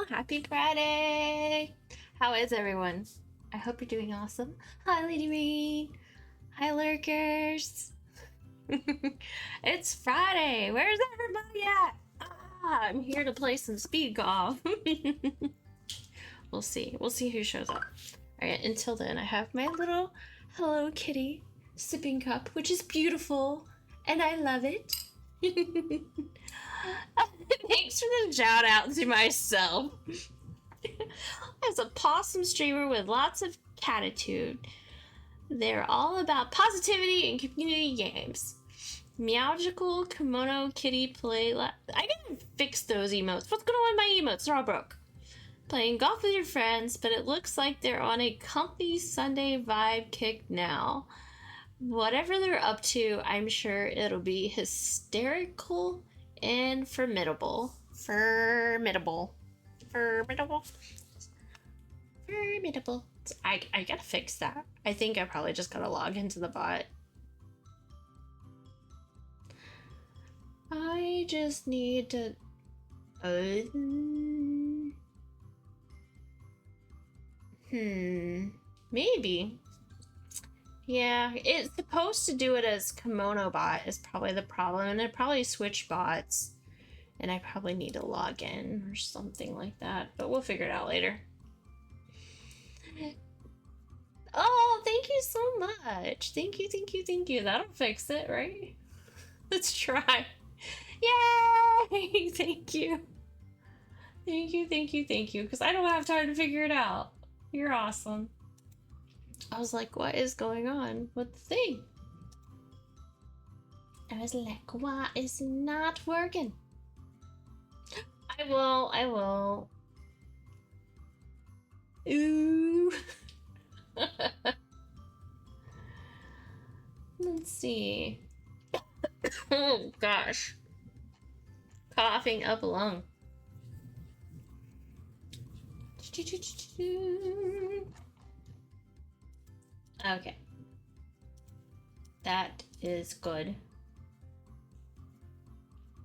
Happy Friday! How is everyone? I hope you're doing awesome. Hi, Lady Rain. Hi, lurkers. It's Friday. Where's everybody at? I'm here to play some speed golf. We'll see. We'll see who shows up. All right. Until then, I have my little Hello Kitty sipping cup, which is beautiful, and I love it. Thanks for the shout out to myself. As a possum streamer with lots of catitude, they're all about positivity and community games. Meowgical Kimono Kitty play. I gotta fix those emotes. What's going on with my emotes? They're all broke. Playing golf with your friends, but it looks like they're on a comfy Sunday vibe kick now. Whatever they're up to, I'm sure it'll be hysterical and formidable. Formidable. I gotta fix that. I think I probably just gotta log into the bot. I just need to... Maybe. Yeah, it's supposed to do it as Kimono bot is probably the problem, and it probably switch bots, and I probably need to log in or something like that, but we'll figure it out later. Oh, thank you so much. Thank you, thank you, thank you. That'll fix it, right? Let's try. Yay! Thank you. Thank you, thank you, thank you, because I don't have time to figure it out. You're awesome. I was like, what is going on with the thing? I was like, what is not working? I will. Ooh. Let's see. Oh gosh. Coughing up a lung. Okay. That is good.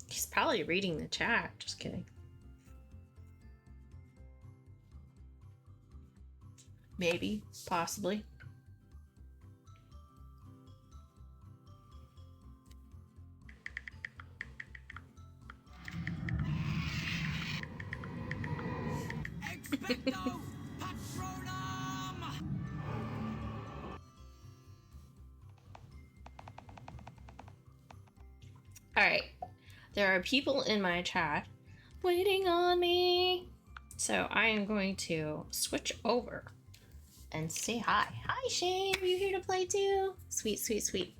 He's probably reading the chat. Just kidding. Maybe. Possibly. Expecto Patronum! Alright. There are people in my chat waiting on me. So I am going to switch over and say hi. Hi, Shane. Are you here to play too? Sweet, sweet, sweet.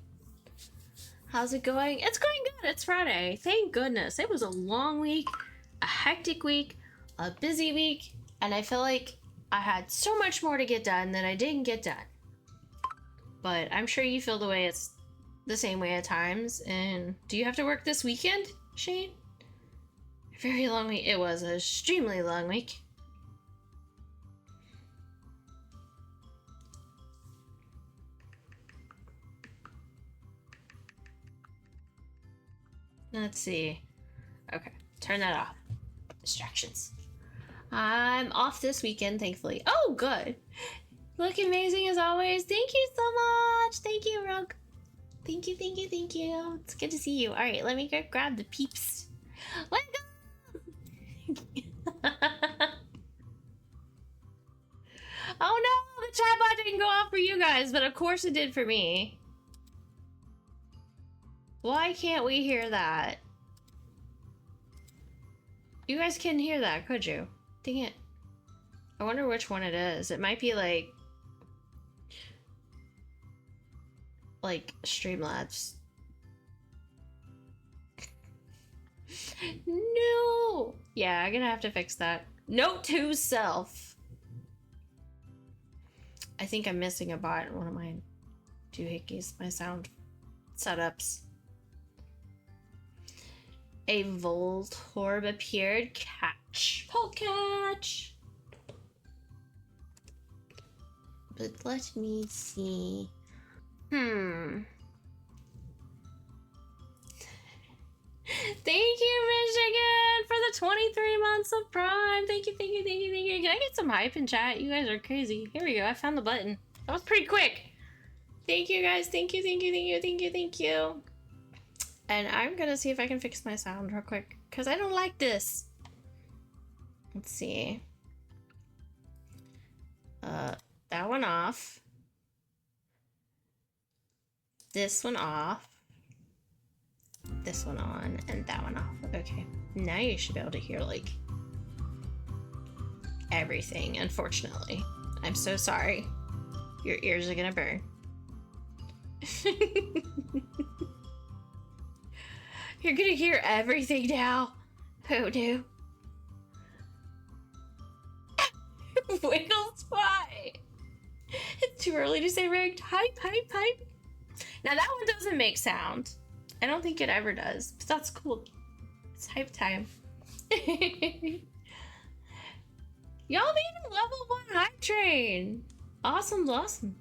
How's it going? It's going good. It's Friday. Thank goodness. It was a long week, a hectic week, a busy week, and I feel like I had so much more to get done that I didn't get done. But I'm sure you feel the same way at times. And do you have to work this weekend, Shane? A very long week. It was an extremely long week. Let's see. Okay, turn that off. Distractions. I'm off this weekend, thankfully. Oh, good. Look amazing as always. Thank you so much. Thank you, Rogue. Thank you, thank you, thank you. It's good to see you. All right, let me go grab the peeps. Let's go. Oh no, the chat bot didn't go off for you guys, but of course it did for me. Why can't we hear that? You guys couldn't hear that, could you? Dang it. I wonder which one it is. It might be like Streamlabs. No! Yeah, I'm gonna have to fix that. Note to self. I think I'm missing a bot in one of my doohickeys, my sound setups. A Voltorb appeared. Catch. Polecatch! But let me see. Thank you, Michigan, for the 23 months of Prime. Thank you, thank you, thank you, thank you. Can I get some hype in chat? You guys are crazy. Here we go. I found the button. That was pretty quick. Thank you, guys. Thank you, thank you, thank you, thank you, thank you. And I'm gonna see if I can fix my sound real quick, because I don't like this. Let's see. That one off. This one off. This one on, and that one off. Okay. Now you should be able to hear, like, everything, unfortunately. I'm so sorry. Your ears are gonna burn. You're gonna hear everything now. Oh no. Wiggle spy. It's too early to say ranked. Hype, hype, hype. Now that one doesn't make sound. I don't think it ever does, but that's cool. It's hype time. Y'all made a level 1 hype train. Awesome, awesome.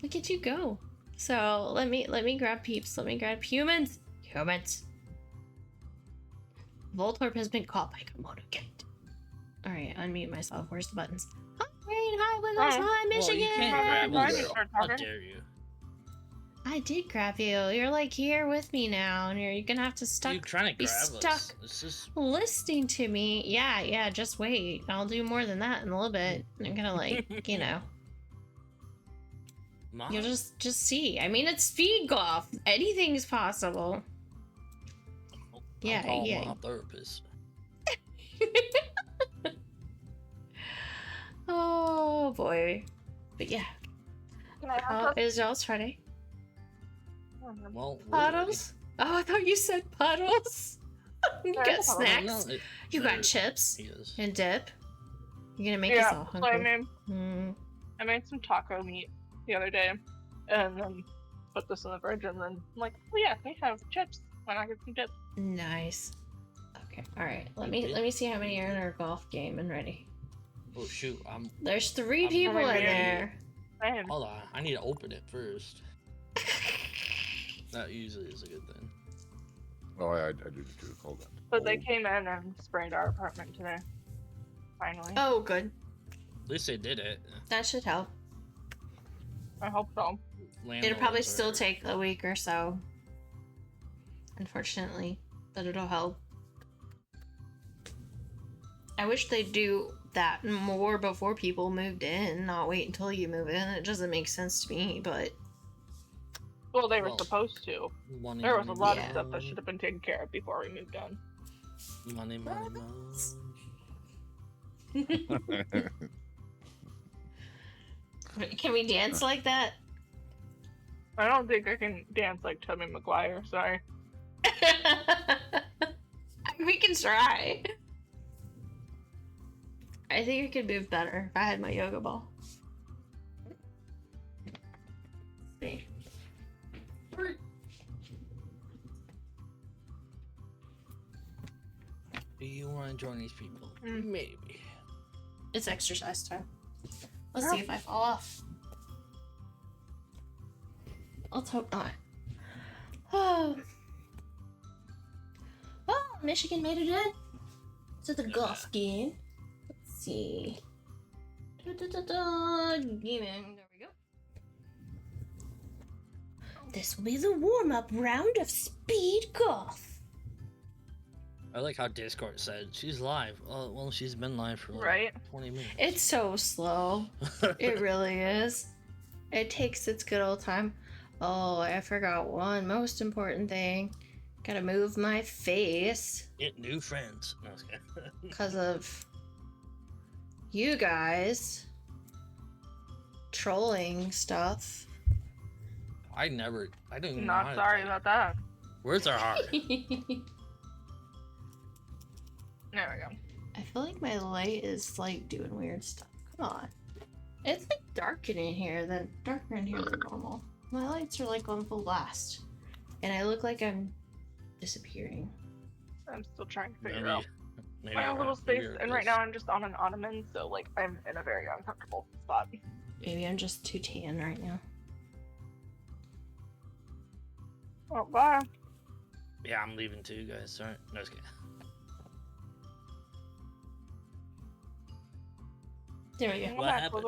Look at you go. So let me grab peeps. Let me grab humans. Humans. Voltorb has been caught by KimonoKat. Alright, unmute myself. Where's the buttons? Hi, Rain. Hi, Wiggles. Hi, Michigan. Well, you can't grab me, girl. How dare you? I did grab you. You're like here with me now, and you're gonna have to You're trying to be grab stuck us. It's just... listening to me. Yeah, just wait. I'll do more than that in a little bit. I'm gonna like, you know. Mom? You'll just see. I mean, it's speed golf. Anything's possible. I'll call my therapist. Oh boy. But yeah. How is y'all's Friday? Well, Puddles? Oh, I thought you said puddles. You got snacks. You got chips and dip. You're gonna make us all hungry. I made some taco meat the other day, and then put this in the fridge, and then I'm like, oh yeah, we have chips. Why not get some chips? Nice. Okay. All right. Let me see how many are in our golf game and ready. Oh shoot! There's 3 people in there. Hold on, I need to open it first. That usually is a good thing. Oh, I do too. Hold on. But they came in and sprayed our apartment today. Finally. Oh, good. At least they did it. That should help. I hope so. It'll probably still take a week or so. Unfortunately, but it'll help. I wish they'd do that more before people moved in, not wait until you move in. It doesn't make sense to me, but... Well, they were supposed to. There was a lot of stuff that should have been taken care of before we moved in. Money. Can we dance like that? I don't think I can dance like Tobey Maguire, sorry. We can try. I think I could move better if I had my yoga ball. Let's see. Do you want to join these people? Maybe. It's exercise time. Let's see if I fall off. Let's hope not. Oh. Oh, Michigan made it in to the golf game. Let's see. Gaming. There we go. This will be the warm-up round of speed golf. I like how Discord said she's live. Well, she's been live for like 20 minutes. It's so slow. It really is. It takes its good old time. Oh, I forgot one most important thing. Gotta move my face. Get new friends. No, because of you guys trolling stuff. I don't even know Not how sorry to about that. Words are hard. There we go. I feel like my light is like doing weird stuff. Come on. It's like darker in here than normal. My lights are like on full blast. And I look like I'm disappearing. I'm still trying to figure out my little space. And right now I'm just on an ottoman, so like I'm in a very uncomfortable spot. Maybe I'm just too tan right now. Oh, bye. Yeah, I'm leaving too, guys. Sorry. No, just kidding. There we go. Welcome What back, happened?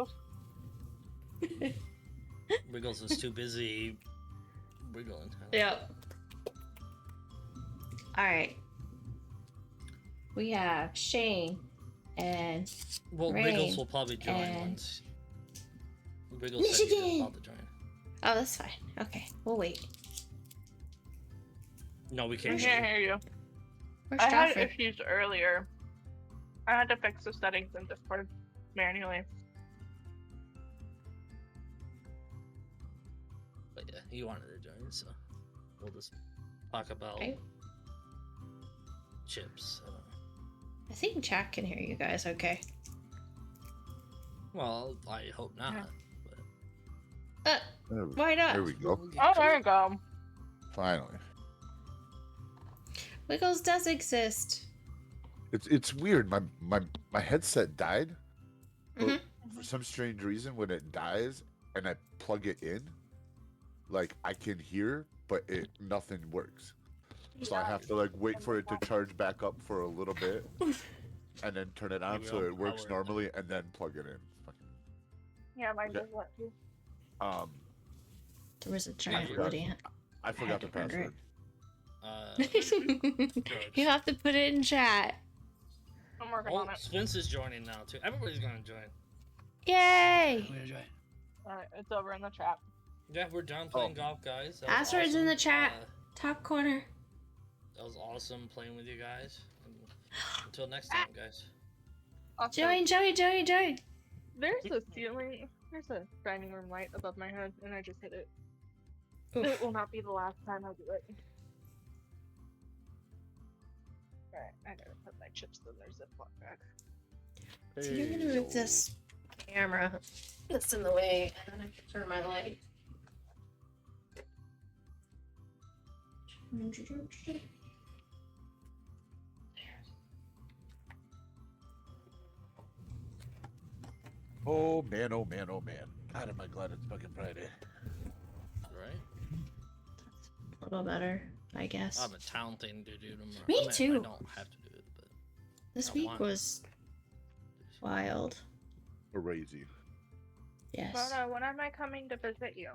Wiggles. Wiggles is too busy wiggling. Yep. Alright. We have Shane and Well, Rain Wiggles will probably join and once. Wiggles said he Michigan. was about to join. oh, that's fine. Okay, we'll wait. No, we I can't. can't hear you. Where's I had Joffrey? issues earlier. I had to fix the settings in Discord manually. But yeah, he wanted to join, so we'll just talk about Okay. chips. I think chat can hear you guys okay. Well, I hope not. Yeah. But Why not? There we go. Oh, there you go. Finally. Wiggles does exist. It's weird. My headset died. But Mhm. for some strange reason, when it dies and I plug it in, like I can hear, but nothing works. So I have to like wait for it to charge back up for a little bit, and then turn it on Maybe so I'll it works power it. normally, and then plug it in. Fucking- Yeah, mine Okay. does that too. There was a giant forgot. bloody. I forgot the to remember password. You have to put it in chat. I'm working Oh, on it. Spence is joining now too. Everybody's gonna join. Yay! Alright, it's over in the chat. Yeah, we're done playing golf, guys. That was Passwords in the awesome. chat. Top corner. That was awesome playing with you guys. And until next time, guys. Also, Join. there's a ceiling, there's a dining room light above my head, and I just hit it. Oof. It will not be the last time I do it. Alright, I gotta put my chips in their Ziploc bag. So you're gonna move this camera that's in the way, and then I can turn my light. Oh man, oh man, oh man. God, am I glad it's fucking Friday. Right? A little better, I guess. I have a town thing to do tomorrow. Me I mean, too. I don't have to do it, but This I week want- was wild. Crazy. Yes. Mona, when am I coming to visit you?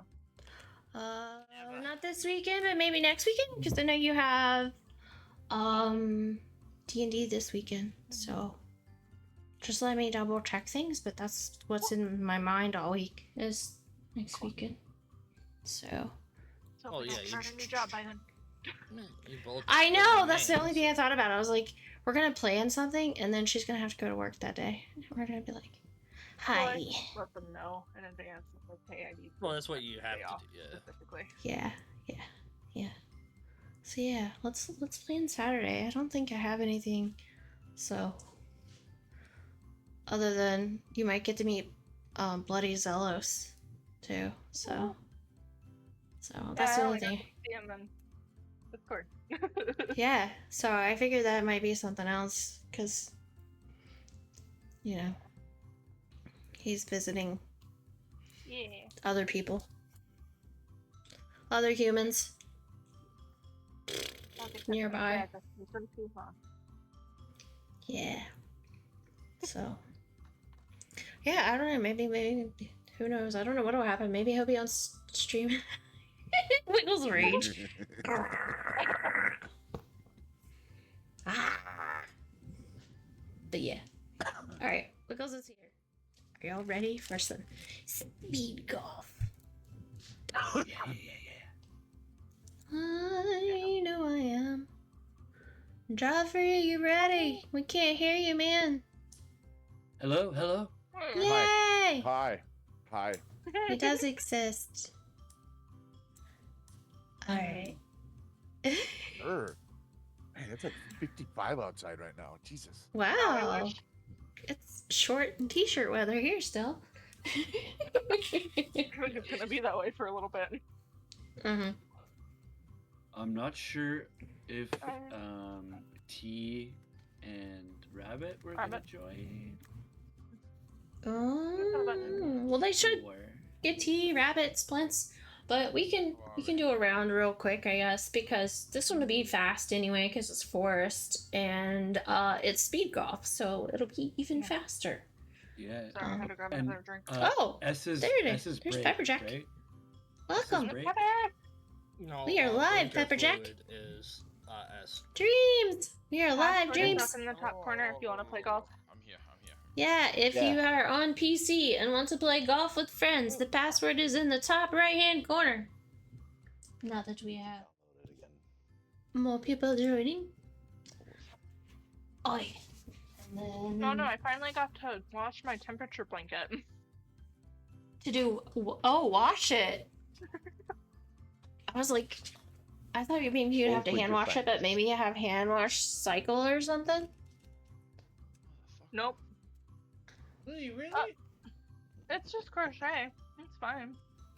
Not this weekend, but maybe next weekend, because I know you have D&D this weekend. So just let me double check things, but that's what's in my mind all week is next weekend. So So Oh, we yeah, don't you- start a new job by then. man, you both I split know your that's the names. only thing I thought about. I was like, we're gonna plan something, and then she's gonna have to go to work that day. We're gonna be like, Well, hi. I just let them know in advance. Like, hey, I need Well, that's what you have day to off do. Yeah. specifically. Yeah. So yeah, let's plan Saturday. I don't think I have anything, so other than you might get to meet Bloody Zelos too. So that's the I only only got thing. to see him in Discord. Yeah. So I figured that might be something else because you know he's visiting Yeah. other people, other humans. Nearby. Yeah, that's pretty cool, huh? Yeah. So. Yeah, I don't know. Maybe. Who knows? I don't know what'll happen. Maybe he'll be on stream. Wiggles rage. But yeah. All right, Wiggles is here. Are y'all ready for some speed golf? I know I am. Joffrey, are you ready? We can't hear you, man. Hello? Yay! Hi. He does exist. Alright. Man, it's like 55 outside right now. Jesus. Wow. I wish. It's short and t-shirt weather here still. It's gonna be that way for a little bit. Mm-hmm. I'm not sure if T and Rabbit were gonna Rabbit. join. Oh, well, they should Or... get tea, rabbit, splints, but we can do a round real quick, I guess, because this one will be fast anyway, because it's forest and it's speed golf, so it'll be even faster. Yeah. Sorry, I had to grab And, another drink. Oh, S's, there it is. S's There's break, Pepperjack. right? welcome. break. Pepper! No, We are live, blinker Pepperjack. fluid is S. Dreams! We are live, Password is Dreams! up in the top corner if you want to play golf. I'm here. Yeah, if Yeah. you are on PC and want to play golf with friends, the password is in the top right-hand corner. Now that we have Download it again. more people joining. Oi. And then Oh no, I finally got to wash my temperature blanket. to do wash it. I was like, I thought maybe you'd have to With hand your wash it, but maybe you have hand wash cycle or something. Nope. Really? It's just crochet. It's fine.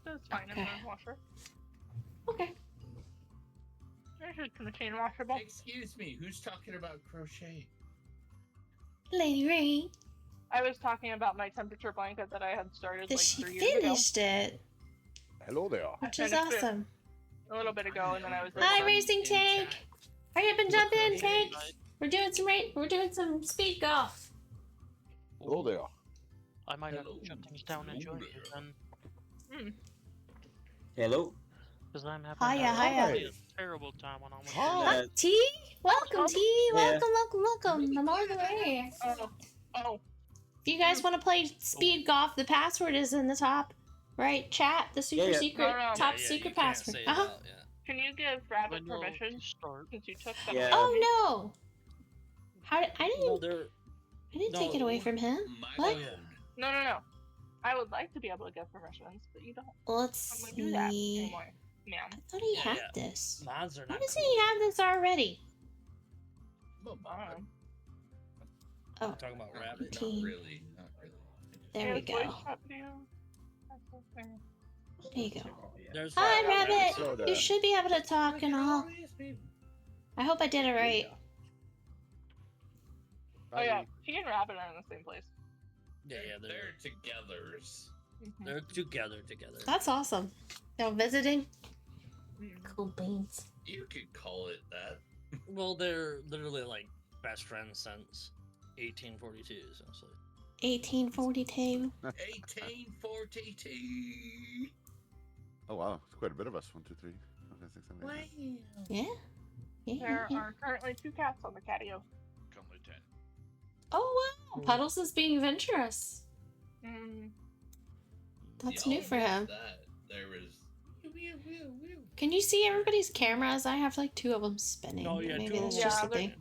It's fine in Okay. the washer. Okay. It's just machine washable. Excuse me, who's talking about crochet? Lady Ray, I was talking about my temperature blanket that I had started like she 3 years ago. finished it, Hello there. which is finished it. awesome. A little bit ago, and then I was Hi, like, Racing Tank. Hurry up and jump in, Tank. We're doing some speed golf. Hello there. I might have Hello. to shut things down and join it then, Hello. because I'm having Hiya, a hiya. really terrible time when I'm with Hi, T. Welcome, T. Yeah. Welcome. The more the merrier. oh, If you guys want to play speed golf, the password is in the top right chat. The super Yeah. secret No. top Yeah, secret you can't password. say it Uh-huh. out, yeah. can you give Rabbit when you'll permission start. since you took the Yeah. Oh no. I No, didn't take it away from him. My What? phone. No. I would like to be able to give permissions, but you don't. Let's I'm gonna do that see. anymore, ma'am. I thought he Yeah, had yeah. this. mods are Why not does cool. he have this already? Oh, We're talking about rabbit. T. Not really. There we Here's voice go. chat video. That's okay. There you go. There's Hi, rabbit. Slow Rabbit. down. You should be able to talk and all. I hope I did it right. Oh yeah, T and Rabbit are in the same place. Yeah, They're togethers. they're together. That's awesome. Y'all visiting? Cool beans. You could call it that. Well, they're literally like best friends since 1842. So it's like, 1842. 1842. Oh wow, it's quite a bit of us. 1, 2, 3. 4, 5, 6, 7, 8, 9. Yeah? Yeah. There yeah. are currently 2 cats on the catio. Come, Lieutenant. Oh wow. Puddles is being adventurous. Mm. That's Y'all new for missed him. That. There was. Can you see everybody's cameras? I have like 2 of them spinning. oh yeah, Maybe two that's of just a them. thing.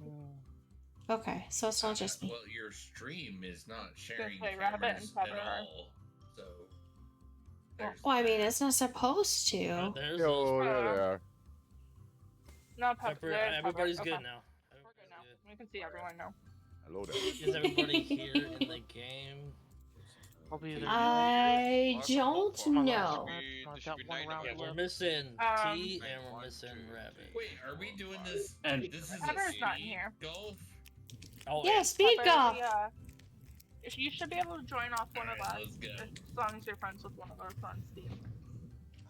Okay, so it's not just me. Well, your stream is not sharing play Rabbit cameras and Pepper. at all. So. there's Well, I mean, that. it's not supposed to. There's Yo, those. there they are. No, Pepper. Pepper, there's everybody's Pepper. good Okay. now. We're good now. We can see everyone now. Hello there. Is everybody here in the game? Probably either I don't know. I've got one round Yeah, we're left. missing Um, T and we're missing Rabbit. Wait, are we doing this? And- This is Pepper's a not speed here. golf. Oh Yeah, speed Pepper, golf. Yeah. If you should be able to join off one of Alright, us, let's go. as long as you're friends with one of us on Steam.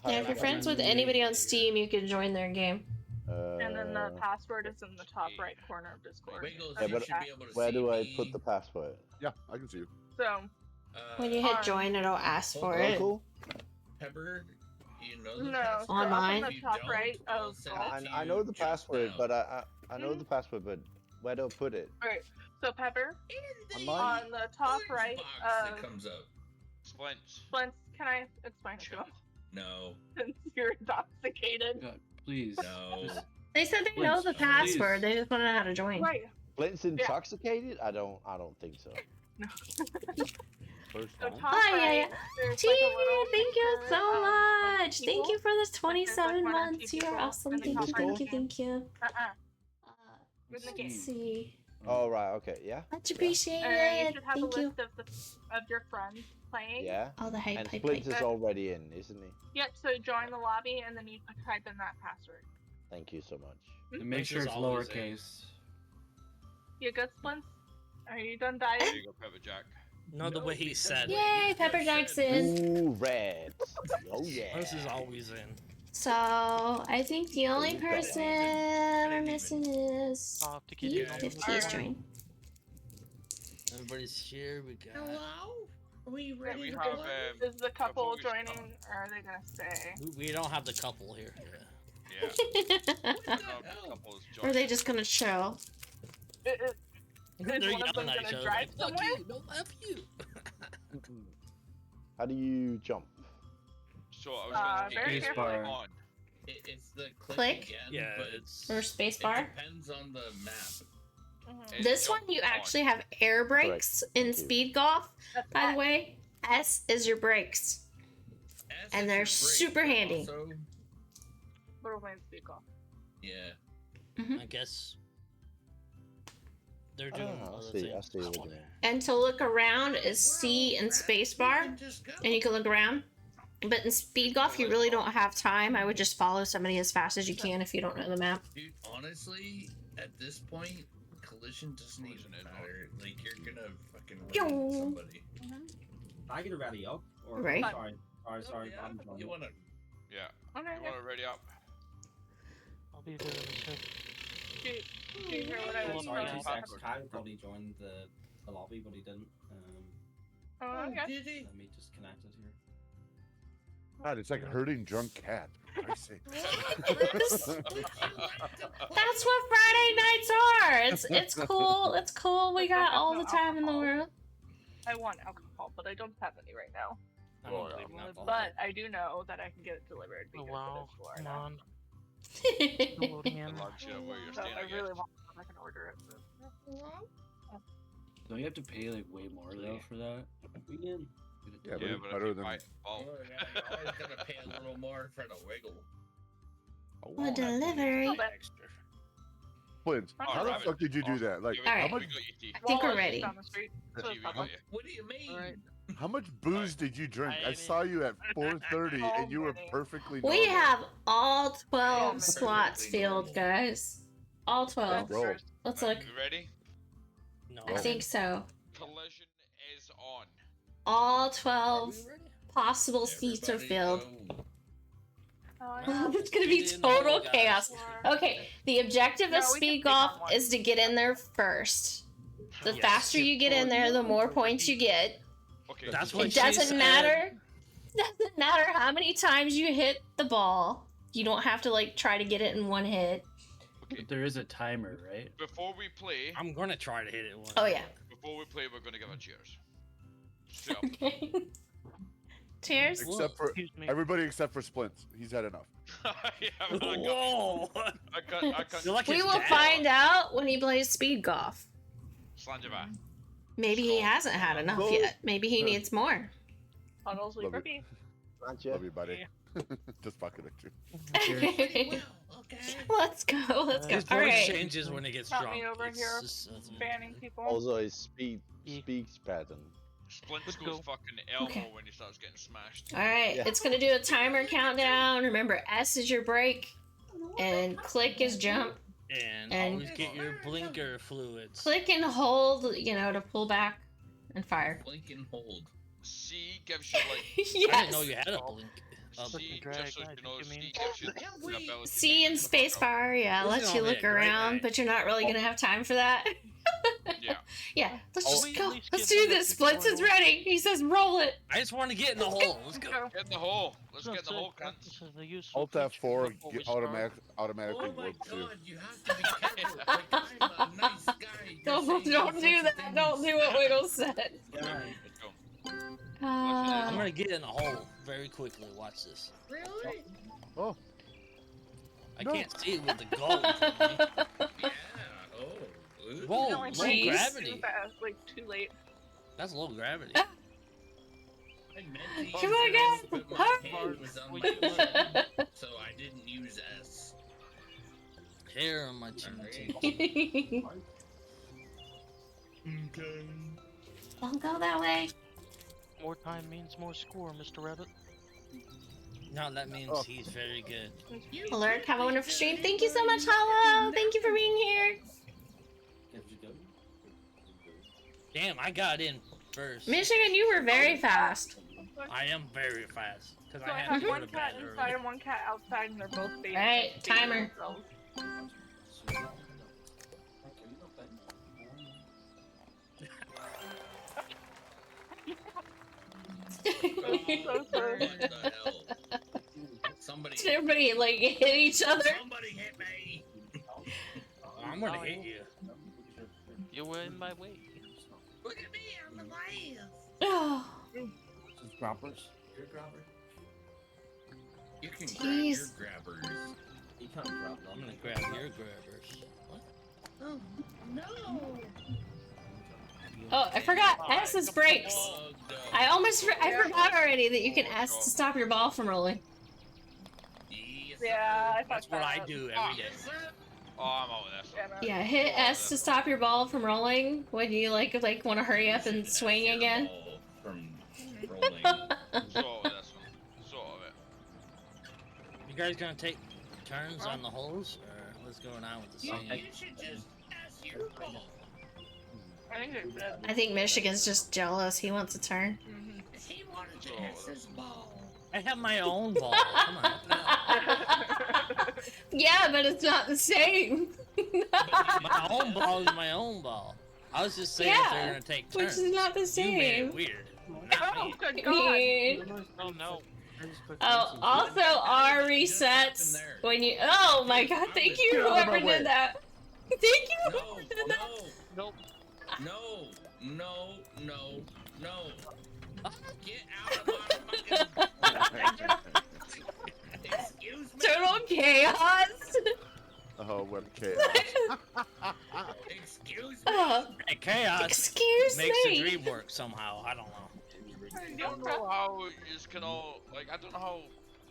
Yeah, if you're friends with anybody on Steam, you can join their game. And then the password is in the top right corner of Discord. Wiggles, Yeah, you but should be able to where see do I me. put the password? Yeah, I can see you. So, When you hit on- join, it'll ask for Hold on. it. Local? Pepper, you know the No, password. so On up mine? in If the you top don't, right I'll of send golf. it to I you know the just password, now. but I know the password, but where do I put it? Alright, so Pepper, On In mine? on the top orange right box that of comes up. Splints. Flint, can I explain it to him? No, Since you're intoxicated. God, please. no. They said they know the Please. password. They just want to know how to join. Right. Flint's intoxicated? I don't think so. No. First So time. top Hi, right, yeah. there's T, like a little thank you picture so of, like, much. Thank people. you for this there's, 27 like, 1 or 2 months. You're people awesome. in the Thank top you, right thank you, hand. thank you. Uh-uh. In the Let's game. see. Oh right, okay, yeah. Much And you appreciated. should have Thank a you. list of your friends playing. Yeah. All the hype, And hype, Splint hype. is already in, isn't he? Yep, so join the lobby and then you can type in that password. Thank you so much. And make This sure is it's always in. lowercase. You good, Splints? Are you done dying? There you go, Pepper Jack. No, the way he said. Yay, Pepper Jackson. Ooh, red. Oh yeah. This is always in. So, I think the only Ooh, Pepper. person we're missing is I'll have to give Steve, you if all T's Alright. join. Everybody's here. We got. Hello? Are we ready we to have, play? Is the couple before we start- joining, or are they gonna stay? We don't have the couple here. Yeah. What the No, hell? couples Or are they joining. just gonna chill? Is They're one of them yelling at gonna each other drive like, "Fuck somewhere? you, no, F you." How do you jump? So I was gonna very say, carefully. on. It's the Click? again, Yeah, but it's. Or it spacebar? depends on the map. Mhm. It's This one jump you on. actually have air brakes in Thank you. speed golf. That's By the all. way, S is your brakes. S And is they're your brake, super but handy. Also, Little man speak off. yeah. I guess. They're doing Ah, I other see. things. I see what you mean. And to look around is C and spacebar. And you can look around. But in speed golf, you really don't have time. I would just follow somebody as fast as you can if you don't know the map. Dude, honestly, at this point, collision doesn't even Collision is matter. Like, you're gonna fucking Yo. run somebody. I get ready up. Or, Right. Sorry. Yeah, I'm you wanna... Yeah. Okay. You want to ready up? I'll be there in a sec. Do you hear what I was Sorry, talking 2 about? seconds. Kyle thought he joined the lobby, but he didn't. Oh, okay. did he? Let me just connect it here. God, it's like herding drunk cat. I say. That's what Friday nights are. It's cool. It's cool. We got all the time in the world. I want alcohol, but I don't have any right now. I don't believe in alcohol. But I do know that I can get it delivered Oh because wow, it is come Florida. on. Still loading in. The luxury of where you're So standing. I really at. want I can order it. Don't you have to pay like way more though for that? We in. Yeah, but Yeah, it's but better if you than. buy it, Oh, oh. yeah, you're always gonna pay a little more for the wiggle. A delivery. Flint, Oh, how the rabbit. fuck did you do Awesome. that? Like, Yeah, we- Alright. how we much? got you, T. I think we're Well, it's ready. down the street, so T, it's we not got much. you. What do you mean? Alright. How much booze did you drink? I saw you at 4:30 and you were perfectly normal. We have all 12 Yeah, slots perfectly filled, normal. guys. All 12. Roll. Let's look. You ready? No. I think so. Collision is on. All Are 12 we ready? possible seats are Everybody filled. go. Oh, it's gonna be Get in the hole, total guys. chaos. Okay, the objective No, of we can speed pick on golf one. is to get in there first. The Yes. faster you get in there, the more points you get. Okay. That's so what It she doesn't said. matter. Doesn't matter how many times you hit the ball. You don't have to like try to get it in one hit. Okay. But there is a timer, right? Before we play, I'm gonna try to hit it one. Oh yeah. before we play, we're gonna give a cheers. Straight up. Okay. Cheers. Except for Excuse me. everybody except for Splints. He's had enough. Yeah, but I got. Whoa! I can't. You're like We his will dad. find out when he plays speed golf. Slanjava. Maybe he hasn't had enough Go. yet. Maybe he needs more. Tunnels leave Love for it. me. Aren't you? Love you, buddy. Just fucking with you. Well, okay. Let's go. Let's go. His All voice right. changes when he gets Got drunk. me over It's here. just- Banning people. Also, his Yeah. speaks pattern. Splints Let's goes go. fucking Elmo Okay. when he starts getting smashed. All right. Yeah. It's gonna do a timer countdown. Remember, S is your brake, and click is jump. And, And- always get your blinker fluids. Click and hold, you know, to pull back and fire. Blink and hold. C gives you like. I didn't Yes. know you had a blink. C drag, just so guys, you know, you C mean? gives you Damn, the wait. ability to C and make it fuck up. spacebar, yeah, This lets is you only look a great around, night. but you're not really gonna have time for that. Yeah. Yeah, let's Oh, just we go. at least Let's give do them a this. Splits is tutorial? ready. He says roll it. I just want to get in the hole. Let's go. Get in the hole. Let's No, get in the so hole, cunt. this is the useful Alt feature F4 before we get start. automatically Oh my whoops you. god, you have to be careful. Like, I'm a nice guy. You're Don't saying do all that. sorts of Don't things. do what Wiggle said. Let's go. I'm Uh, gonna get in the hole very quickly. Watch this. Really? Oh, I No. can't see it with the gold. Yeah. Oh. Ooh. Whoa, No, low it's jeez. gravity. Too fast, like too late. That's low gravity. I meant to use Come on, S, guys. but my Hurry. hand was on We my can chin, so I didn't use S. Hair on my chin. Alright. Okay. Don't go that way. More time means more score, Mr. Rabbit. No, that means Oh. he's very good. Alert, have a wonderful stream. Thank you so much, Hollow. Thank you for being here. Damn, I got in first. Michigan, you were very fast. I am very fast because So I I had have to go one to cat bed inside early. and one cat outside, and they're both babies. Alright, timer. So sorry. What the hell? Somebody. Everybody like hit each other. Somebody hit me. I'm gonna hit you. You were in my way. Look at me, I'm the last. Oh, Just grabbers. You're a grabber. You can Jeez. grab your grabbers. You can't grab them. I'm gonna grab your grabbers. What? Oh no! oh, I forgot. S's brakes. Oh, no. I forgot already that you can S to stop your ball from rolling. Yes, Yeah, I That's thought what I that. do Oh, every day. yes, sir. Oh, I'm out with Yeah, that. no. Yeah, hit S to stop your ball from rolling when you like want to hurry up and swing again. From rolling. So out with this one. So out of it. You guys gonna take turns on the holes, or what's going on with the You, sand? you should just ask your ball. I think they're dead. I think Michigan's just jealous. He wants a turn. Mhm. He wanted to ask his ball. I have my own ball. Come on. Yeah, but it's not the same. My own ball is my own ball. I was just saying if Yeah, they're gonna take Which turns. is not the You made same. it weird. Oh, good I God. mean, Oh no. oh, also R resets when you. Oh my God! Thank you, Get out of whoever my way. did that. Thank you, No, whoever did that. Nope. no. Get out of my fucking. Excuse me. Total chaos. Oh, what chaos. Excuse me. Oh, Hey, chaos excuse makes me. the dream work somehow. I don't know. I don't know how you can all like. I don't know how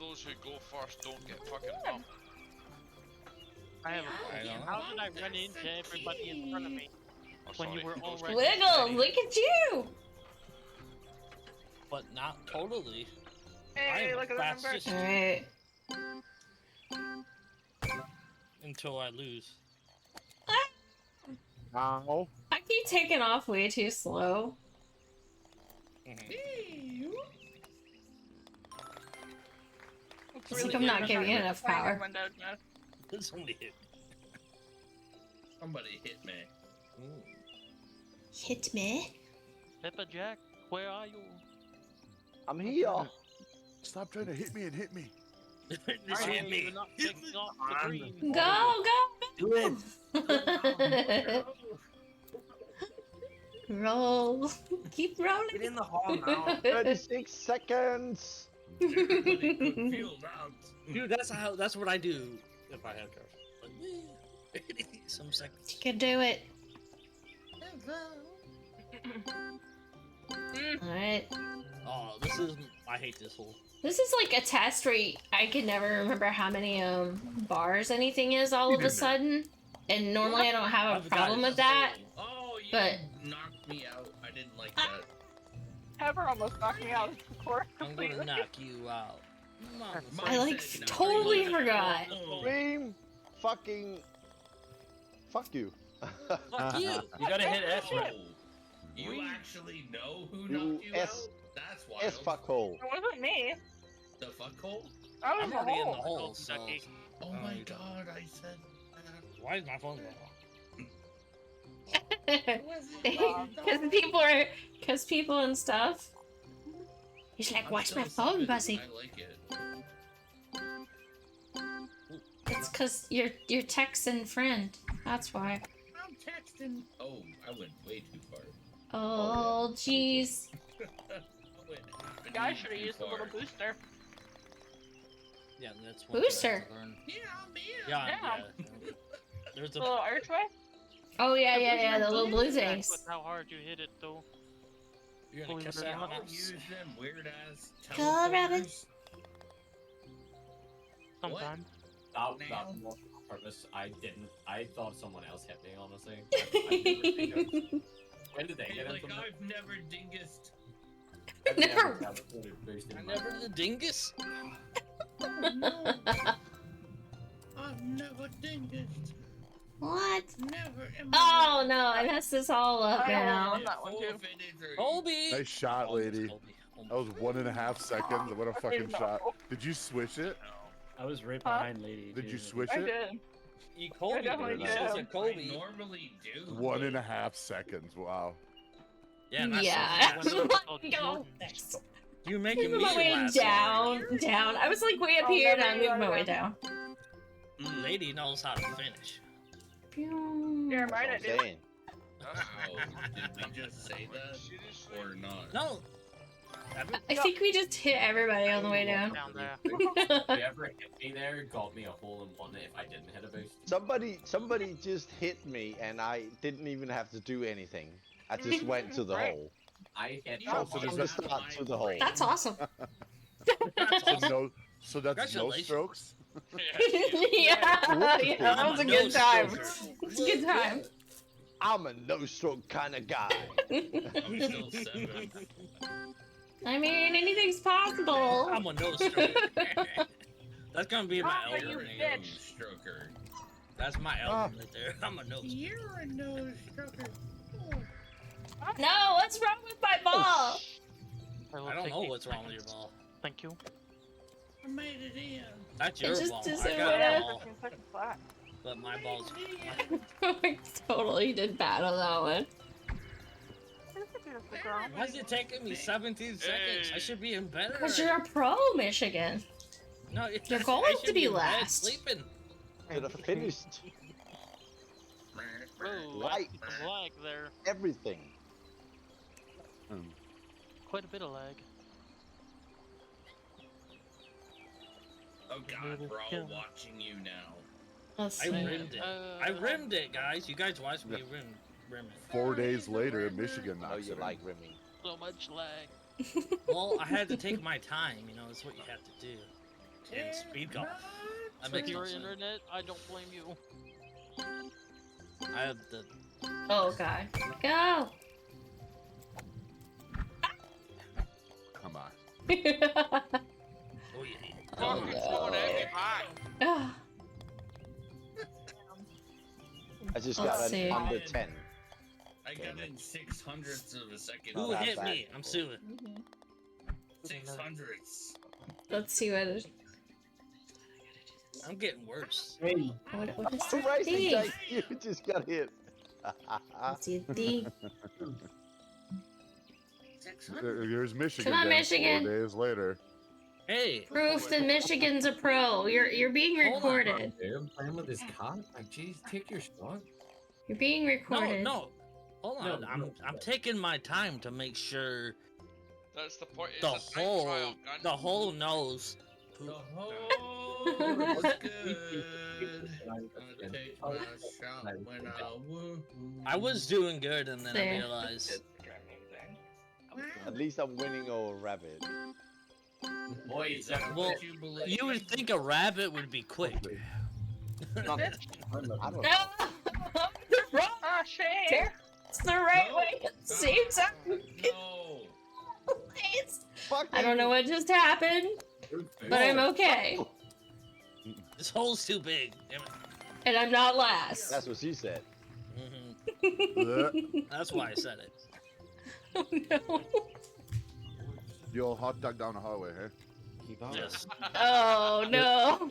those who go first don't get fucking bumped. I have I a don't question. know. How did I run into everybody in front of me? Oh, When you sorry. were Those already- Wiggle, look at you. But not totally. I Hey, am look the at the number. fastest Alright. until I lose. Ow. I keep taking off way too slow. It's It's like really I'm good not when giving you're it enough playing power. in Windows now. It's only hit. Somebody hit me. Hit me. Peppa Jack, where are you? I'm here. Stop trying to hit me and hit me. This I hit am me. not taking off the green. Go, Do it. go. Roll. Keep Get rolling. in the hall now. 36 seconds. Everybody could feel that. Dude, that's what I do if I have cars. Some seconds. You can do it. Alright. Oh, I hate this hole. This is like a test where I can never remember how many bars anything is all of a sudden. And normally I don't have a I've got problem it. with that. Oh, you But- knocked me out. I didn't like that. Pepper almost knocked me out before I'm gonna completely. knock you out. Mama. I like said, totally no. forgot. Oh. Dream. Fucking. Fuck you. Fuck you. You gotta hit S right. Oh, you actually know who You knocked you S- out? That's why. S fuckhole. It wasn't me. The fuck hole? I was I'm in the already in the hole. hole, so Oh Oh, my you god, I said that. why is my phone going Because people and stuff. He's like, I'm watch still my phone, seven. Buzzy. I like it. It's because you're texting friend. That's why. I'm texting. Oh, I went way too far. Oh, jeez. I went half The an guy inch should have too used a far. little booster. Yeah, that's one Booster. thing I have to learn. Yeah. Yeah. There's A a little archway. Oh, yeah, the little blue With things. how hard you hit it, though. you're gonna Believe kiss it or that not. mouse. Use them weird ass Go, Rabbit. teleporters. Sometimes. That Now? was on purpose. I didn't. I thought someone else hit me, honestly. I never think when did they Hey, get like, into I've never dingused. Never. I never the dingus. Oh no. I've never dingused. What? Never in Oh, no, I messed this all up I now. love that one too. Colby. Nice shot, lady. Colby. That was 1.5 seconds. What a fucking No. shot. Did you switch it? I was right Huh? behind Lady. Did you too. switch I it? did. You Colby. definitely dude. did. This is a I Colby. normally do. 1.5 seconds. Wow. Yeah. Not Yeah. so fast. Go. You're making Move me my way laugh. down. I was like way up Oh, here, never now I'm mind, moving my way right down. Lady knows how to finish. Yeah, That's what right, I I'm do. saying. Oh, did we just say that Seriously? or not? No. I think we just hit everybody on the way down. Down there. Whoever hit me there got me a hole in one if I didn't hit a boost. Somebody just hit me, and I didn't even have to do anything. I just went to the Right. hole. I hit You Oh, that so one. does that start to the hole? That's awesome. That's So awesome. no, so that's no Congratulations. strokes. yeah, that was a good time. No-stroker. It's a good time. I'm a no-stroke kind of guy. I'm still 7. I mean, anything's possible. I'm a no-stroker. That's gonna be my Oh, album. you name. bitch. Stroker. That's my album right there. I'm a no-stroker. You're a no stroker. No, what's wrong with my ball? I don't know what's wrong with your ball. Thank you. I made it in. That's It your just ball. doesn't I got wanna- a ball, 15 seconds flat. but my ball's. I totally did bad on that one. Why is it taking me 17 seconds? I should be in bed. Because you're a pro, Michigan. No, Your goal I is to should be in bed last. Sleeping. Should have finished Whoa, Right. some lag there. everything. Quite a bit of lag. Oh god, we're all watching you now. Let's I see. rimmed it. I rimmed it, guys. You guys watched me rim it. 4 days later, Michigan I know knocks you it in. like rimming. So much lag. Well, I had to take my time. You know, it's what you have to do. And speed golf. That With makes no your sense. internet, I don't blame you. I have the. Oh god. Go! Come on. Oh yeah. Fuck, it's going at me back. Ah, I just Let's got an see. under 10. I got in 600ths of a second. Who Not hit bad. me? I'm suing. 600ths. let's see what it I'm getting worse. Hey, what is Oh, the racing D? Jake, you just got hit. Let's see the D. Here's Michigan. Come on, then, Michigan. 4 days later. Hey. Proof that Michigan's a pro. You're being Hold on. I'm recorded. playing with this cat. Like, jeez, take your spot. You're being No, recorded. no. Hold on. I'm taking my time to make sure That's the point. It's the a time whole trial gun. knows. The whole was good. I'll take my shot when I woo. I was doing good, and then I There. realized. At least I'm winning over rabbit. Boy, is that Well, what you believe? You would think a rabbit would be quick. I don't know. No! You're wrong! Ah, shame. It's the right No. way at the same time. No. It's- Fuck I don't know what just happened, but I'm okay. This hole's too big. Damn it. And I'm not last. That's what she said. Mhm. That's why I said it. Oh no. Yo, hot dog down the hallway, hey? Yes. Oh no.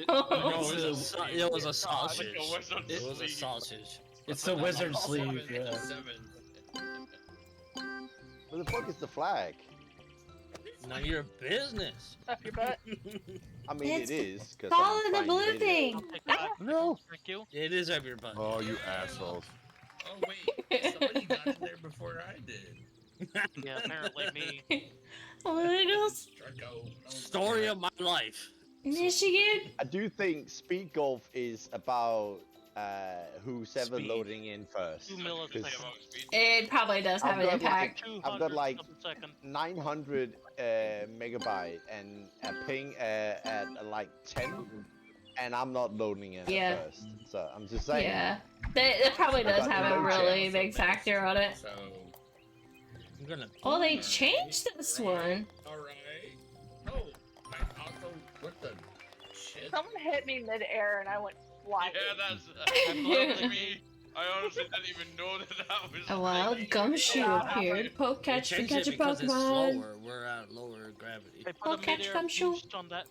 It was a sausage. Like a wizard's It was a sleeve. sausage. it's the wizard sleeve. Yeah. 7. Where the fuck is the flag? None of your business. Up your butt. I mean, It's it is. Cause Follow I'm the trying to blue hit it. thing. I'll take that. No. Thank you. It is up your butt. Oh, you assholes. Oh wait, somebody got in there before I did. Yeah, apparently me. Little Draco. Story of my life. Michigan. I do think speed golf is about who's ever Speed. loading in first. 2 Say milliseconds. about speed. It probably does have I've an got impact. I've got like 200 of a second. 900 megabyte and a ping at like 10, and I'm not loading in Yeah. at first. So I'm just saying. Yeah. It probably does got have a no really chance. big factor on it. So, I'm gonna. Oh, they changed this one. alright. Oh, my auto. What the shit? Someone hit me mid-air and I went flying. Yeah, that's me. I honestly didn't even know that was. A wild thing. gumshoe appeared. Poke They catch to changed catch it a because it's Pokemon. slower. We're at lower gravity. They I'll put a catch mid-air gumshoe. boost on that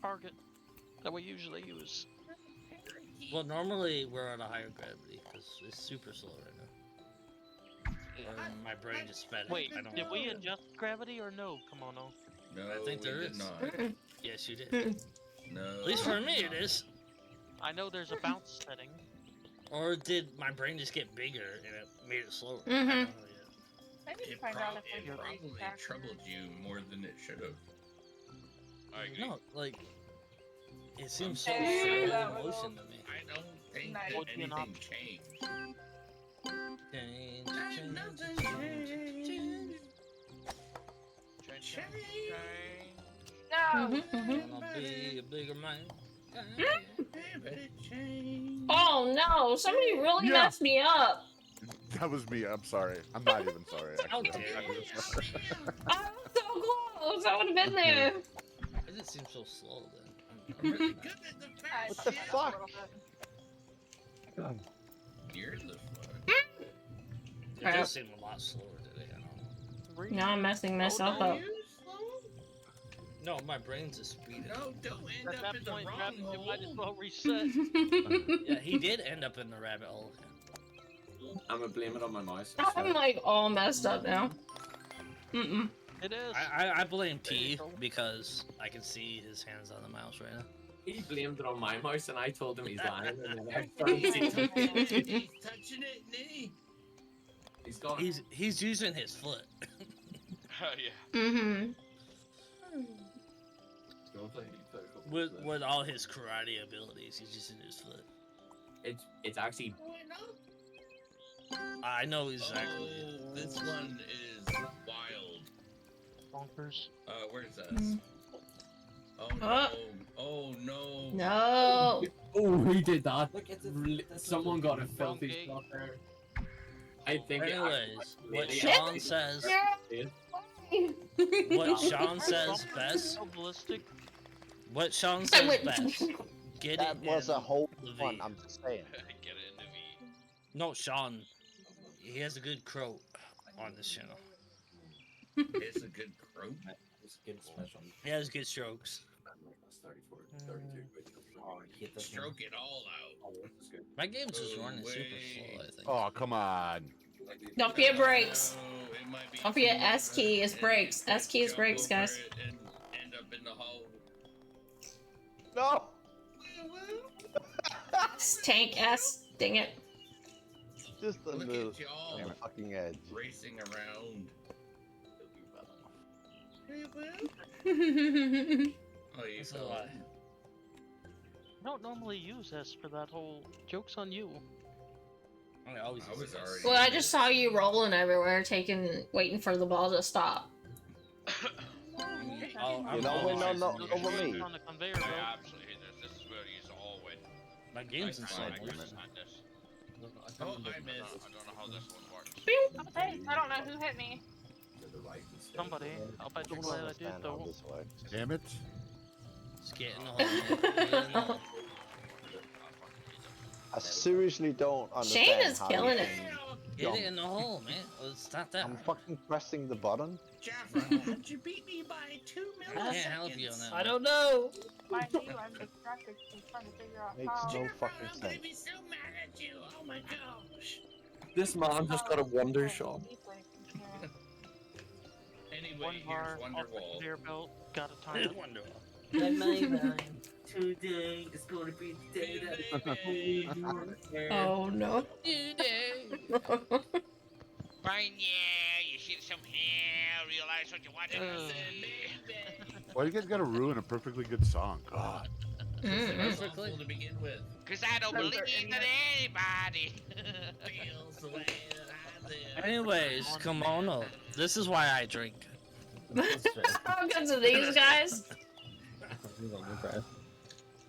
target that we usually use. Well, normally we're at a higher gravity because it's super slow right now. Or my brain just sped it. Wait, I don't did know. we adjust gravity or no? Come on, no. No, I think there we did is. not. Yes, you did. No. At least for me, it is. I know there's a bounce setting. Or did my brain just get bigger and it made it slower? I Mhm. don't know yet. I need to It, find out if it there's a probably factor. troubled you more than it should have. I agree. No, like it seems so Hey, slow that was motion to me. I don't think Nice. that Would be an anything option. changed. Change, Ain't change, nothing change, change. Change. No! Gonna be a bigger man. but it changed. Oh no! Somebody really Yeah. messed me up. That was me. I'm sorry. I'm not even sorry. How Actually. dare you. I was so close. I would have been there. Why does it seem so slow then? I'm really good at the I fast What the shit. fuck? You're the fuck. It Crap. does seem a lot slower today. I don't know. Now I'm messing myself no. up. You slow? No, my brain's just speeding. No, don't end At up that in the point, wrong Travis, you might as hole. well reset. Yeah, he did end up in the rabbit hole. I'm gonna blame it on my mouse. I'm like all messed up now. Mm-mm. It is. I blame There you T go. because I can see his hands on the mouse right now. He blamed it on my mouse, and I told him he's lying. And then I started seeing He's touching it, knee. he's gone. He's using his foot. Yeah. Mm-hmm. Don't play any political with business. with all his karate abilities, he's using his foot. It's actually I know exactly. Oh, this one is wild. Bonkers. Where's that? Mm. Oh no. Oh. Oh no. No. Oh, he did that. Look, it's a, that's Someone got a Wrong filthy gate. shot there. I think. Anyways, what Shit. Sean says, what Sean says best, So ballistic. what Sean I says went. best. Get That it was in a whole the one. V. I'm just saying. Get it in the V. No, Sean. He has a good crow on this channel. It's a good croak. It's a good special. He has good strokes. That's 34, 32. Oh, he hit the Stroke it all out. Oh, that's good. My game's just running super Away. slow, I think. Oh, come on. Don't forget brakes. Oh, it might be Don't forget too S key is and brakes. S key is jump brakes, over guys. it and end up in the hole. No! Tank S. Dang it. Just the Look little at y'all fucking edge. racing around. That's Oh, you That's a fell. lie. I don't normally use S for that whole joke's on you. I always I use was this. already- well, I just saw you rolling everywhere, waiting for the ball to stop. Oh, You don't win always on using over this. me. On the conveyor I belt. absolutely hate this. This is where you all win. My game's in I slow I motion. couldn't stand this. Oh, I I missed. don't know how this one works. Hey, I don't know who hit me. Somebody. I'll bet I you're don't glad I did understand how though. this works. Damn it. Just get in the hole. Get in the hole. I seriously don't understand Shane is how killing you it. can- Get it in the hole, man. Well, it's not that I'm hard. fucking pressing the button. Jaffa, how'd you beat me by 2 I milliseconds? can't help you on that. I don't know. Mind you, I'm distracted from trying to figure out Makes how. no Jaffa, fucking I'm gonna sense. be so mad at you. Oh my gosh. This man just got a wonder shot. Yeah. Anyway, One bar here's off the Wonderwall. conveyor belt. Got a I time. wonder. Today is going to be the day that Oh no. Fine, yeah, you see some hair, realize what you want to Why you guys gotta ruin a perfectly good song? God. Mm-mm. It's awful to begin with. Cause I don't Those believe are that anybody. Feels the way that I live. Anyways, Kimono. This is why I drink. How good's of these guys?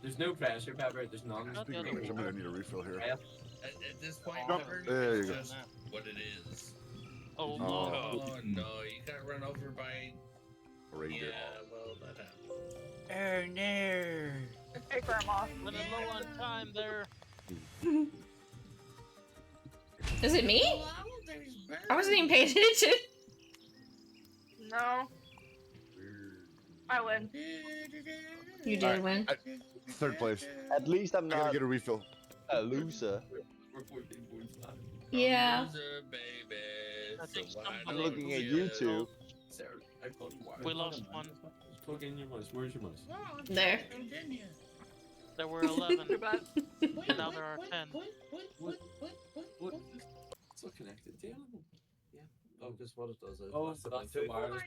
There's no pressure, Pepper. There's none. Not the other I'm gonna need a refill here. At this point, Nope. Pepper, There you it's go. just what it is. Oh, Oh. Lord. Oh no, you got run over by. Reindeer. Yeah, well, that happened. Oh no. Hey, Grandma. Running low on time there. Is it me? Oh, there's I wasn't even paying attention. No. I win. You did Alright, win. Third place. At least I'm I gotta not get a refill. a loser. Yeah. Loser, baby. I think So why somebody- I'm don't looking at you YouTube. I thought We lost one. Fucking your mouse. Where's your mouse? There. There were 11. Too bad. And now there are 10. What? It's not connected. Yeah. Oh, just what it does is. Oh, that's the wireless.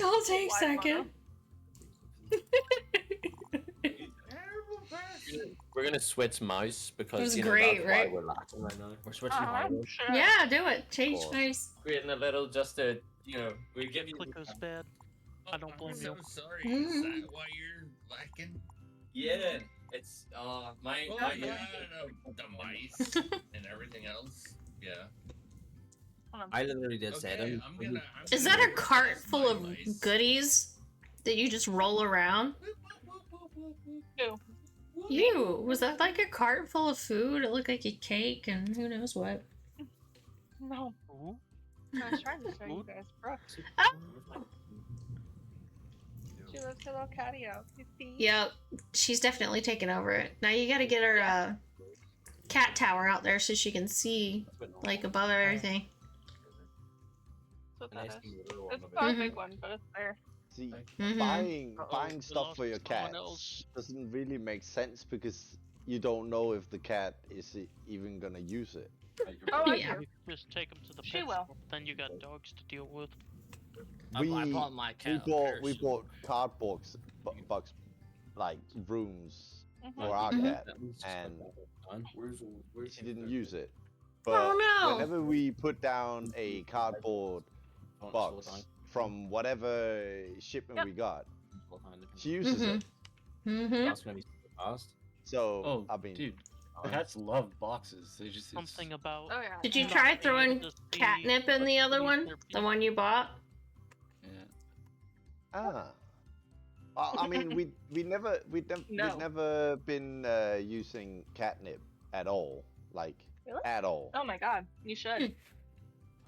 I'll take Why, second. We're gonna switch mouse because was you know great, that's right? why we're lacking right now. We're switching I'm hardware. sure. Yeah, do it. Change Cool. face. Creating a little just to we give you. Click was bad. I don't blame I'm you. so sorry. Is that why you're lacking? Yeah, it's my. Oh, my yeah, the mice and everything else. Yeah. I literally did say Okay, them. I'm Is gonna that a cart replace full my of mice. goodies that you just roll around? Ew. You, was that like a cart full of food? It looked like a cake and who knows what. No. Ooh. I was trying to show you guys Brooke. She lets her little catty out. You see? Yep, she's definitely taken over it. Now you gotta get her cat tower out there so she can see like above everything. That's what that is. It's It's not a big one, but it's there. See, Mhm. buying Uh-oh, we stuff lost for your someone cat else. doesn't really make sense because you don't know if the cat is even gonna use it. Oh, I Yeah. do. You just take them to the She pet will. shop, then you got dogs to deal with. I bought my cat. We bought cardboard box like rooms Mhm. for our Mhm. cat, and Where's she didn't use it. But Oh no! whenever we put down a cardboard box from whatever shipment we got, she uses it. Mm-hmm. That's gonna be super fast. So Oh, I mean, dude, cats love boxes. They just Something about. Oh yeah. Did you not try being throwing able to see catnip in the other one? their The one you bought? Yeah. I mean, we've No. never been using catnip at all, like Really? at all. Oh my god, you should.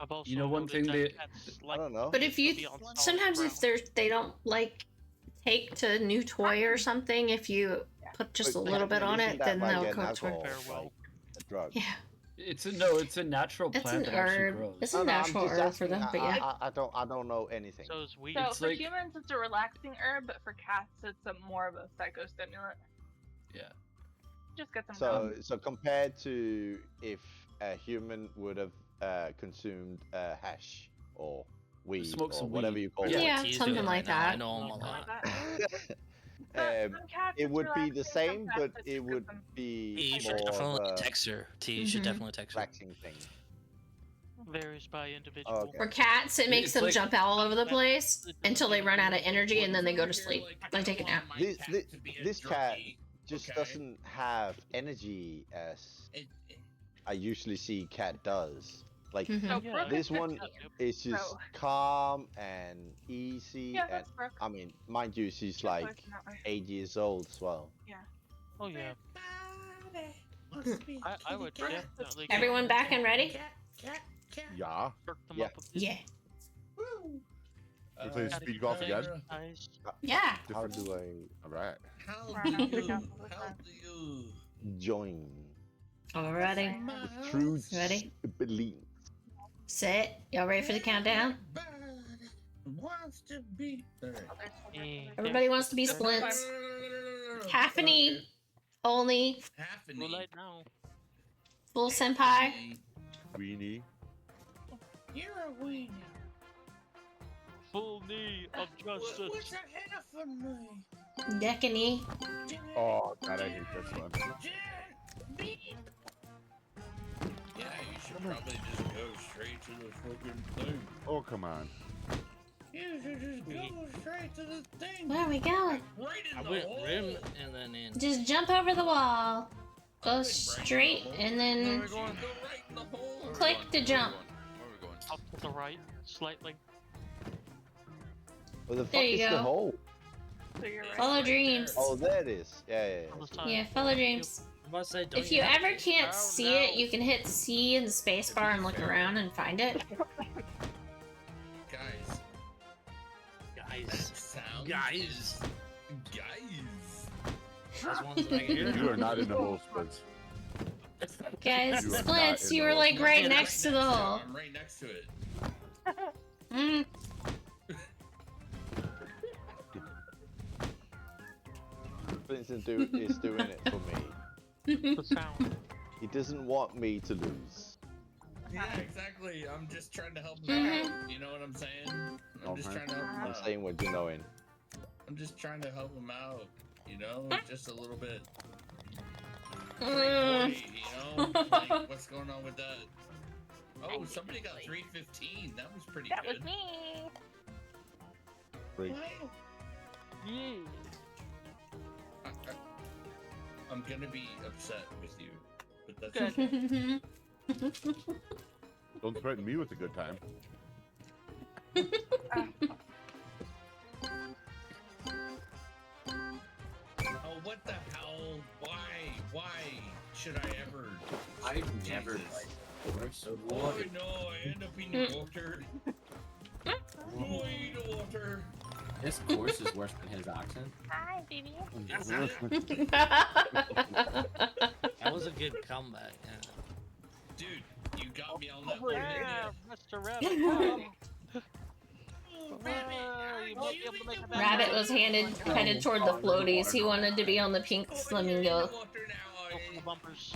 I've also You know, one noted thing that they- cats I like don't know. But if you to be on solid sometimes if ground. they don't like take to a new toy or something, if you put just a But little bit on isn't it, that then like they'll an go toward. alcohol, Farewell. like a drug. Yeah, It's a natural it's plant an that actually herb. grows. It's No, a no, I'm natural just herb for asking, them, but yeah. I don't know anything. So is weed. So It's for like- humans, it's a relaxing herb, but for cats, it's more of a psychostimulant. Yeah. Just get them So going. so compared to if a human would have consumed hash or weed Smoke or some whatever weed. you call Yeah, it, He's something doing like right now. I that. know him a Something lot. like Some cats, it it's would be the relaxing, same, some but cats, it's it just would them. You be should more of definitely a text her. T, you should Mhm. definitely text her. relaxing thing. Varies by individual. Okay. For cats, it makes It's them like- jump all over the place until they run out of energy and then they go to sleep. They take a nap. This cat just okay? doesn't have energy as It, I usually see cat does. Like Mhm. So Yeah. Brooke this is one catnip. is just So- calm and easy, Yeah, and that's Brooke. I mean, mind you, she's She's like always been that way. 8 years old as well. Oh yeah. Hmm. I would definitely. go Everyone back and ready? Yeah. perk them Yeah. up a bit. Yeah. We play speed golf again. Nice. Yeah. How Different. do I All right. how Wow, do that's you, enough of how that. do you, join? Alrighty. True Ready? belief. Set. Y'all ready for the countdown? wants to be. Everybody wants to be splints. Half an E. Only. Half an Roulette now. Full senpai. Weenie. You're a weenie. Full knee of What's justice. a half a me? Decany. Oh God, I hate this one. Yeah, you should probably just go straight to the fucking thing. Oh come on. You should just go straight to the thing. Where are we going? Right in I the went hole. rim and then in. Just jump over the wall. Go straight and Where are then we going? Go right in the hole. Where are we click going? to jump. Where are we going? Up to the right, slightly. Where the fuck There you is the go. hole? So you're right. Follow dreams. Oh, there it is. Yeah. All the time. Yeah, follow dreams. I'm about to say, don't If you have ever to- can't Oh, see no. it, you can hit C and the space bar and look around and find it. Guys, that Guys. sounds. Guys. Guys. That's ones that I can hear. You are not in the hole, Splits. Guys, You are not Splints, in you the were hole. like right I'm next to the hole. I'm right next to it. Mm. Vincent is doing it for me. The sound. He doesn't want me to lose. Yeah, exactly. I'm just trying to help him out. You know what I'm saying? I'm just trying to help him I'm out. saying what you're knowing. I'm just trying to help him out. You know, just a little bit. Mm. You know, like, what's going on with that? Oh, somebody got 315. That was pretty That good. was me. Great. Yeah. I'm gonna be upset with you, but that's Good. okay. Don't threaten me with a good time. Oh, what the hell? Why should I ever? I've never Jesus. like. So Oh no, I end up in the water. Oh, the water. This course is worse than his accent. Hi, baby. Is it? That was a good comeback. Yeah. Dude, you got me on that Oh, one, yeah, didn't Mr. Rabbit. you? You might be able to make a Rabbit was headed toward the floaties. He wanted to be on the pink flamingo. Go for the bumpers.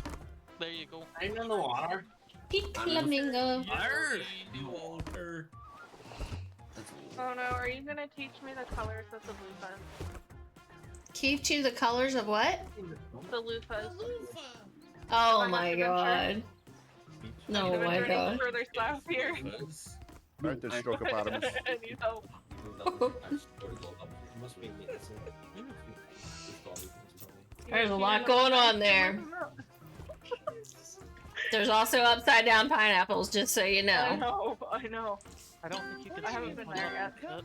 There you go. I'm in the water. Pink flamingo. Water. Oh no, are you gonna teach me the colors of the loofahs? Teach you the colors of what? The loofahs. Oh I my have to god. No, I've been my journeying god. further south here. Right, the strokeopotamus. I need help. There's a lot going on there. There's also upside down pineapples, just so you I know. know, I know. I don't think you can I see haven't it been from there yet. up.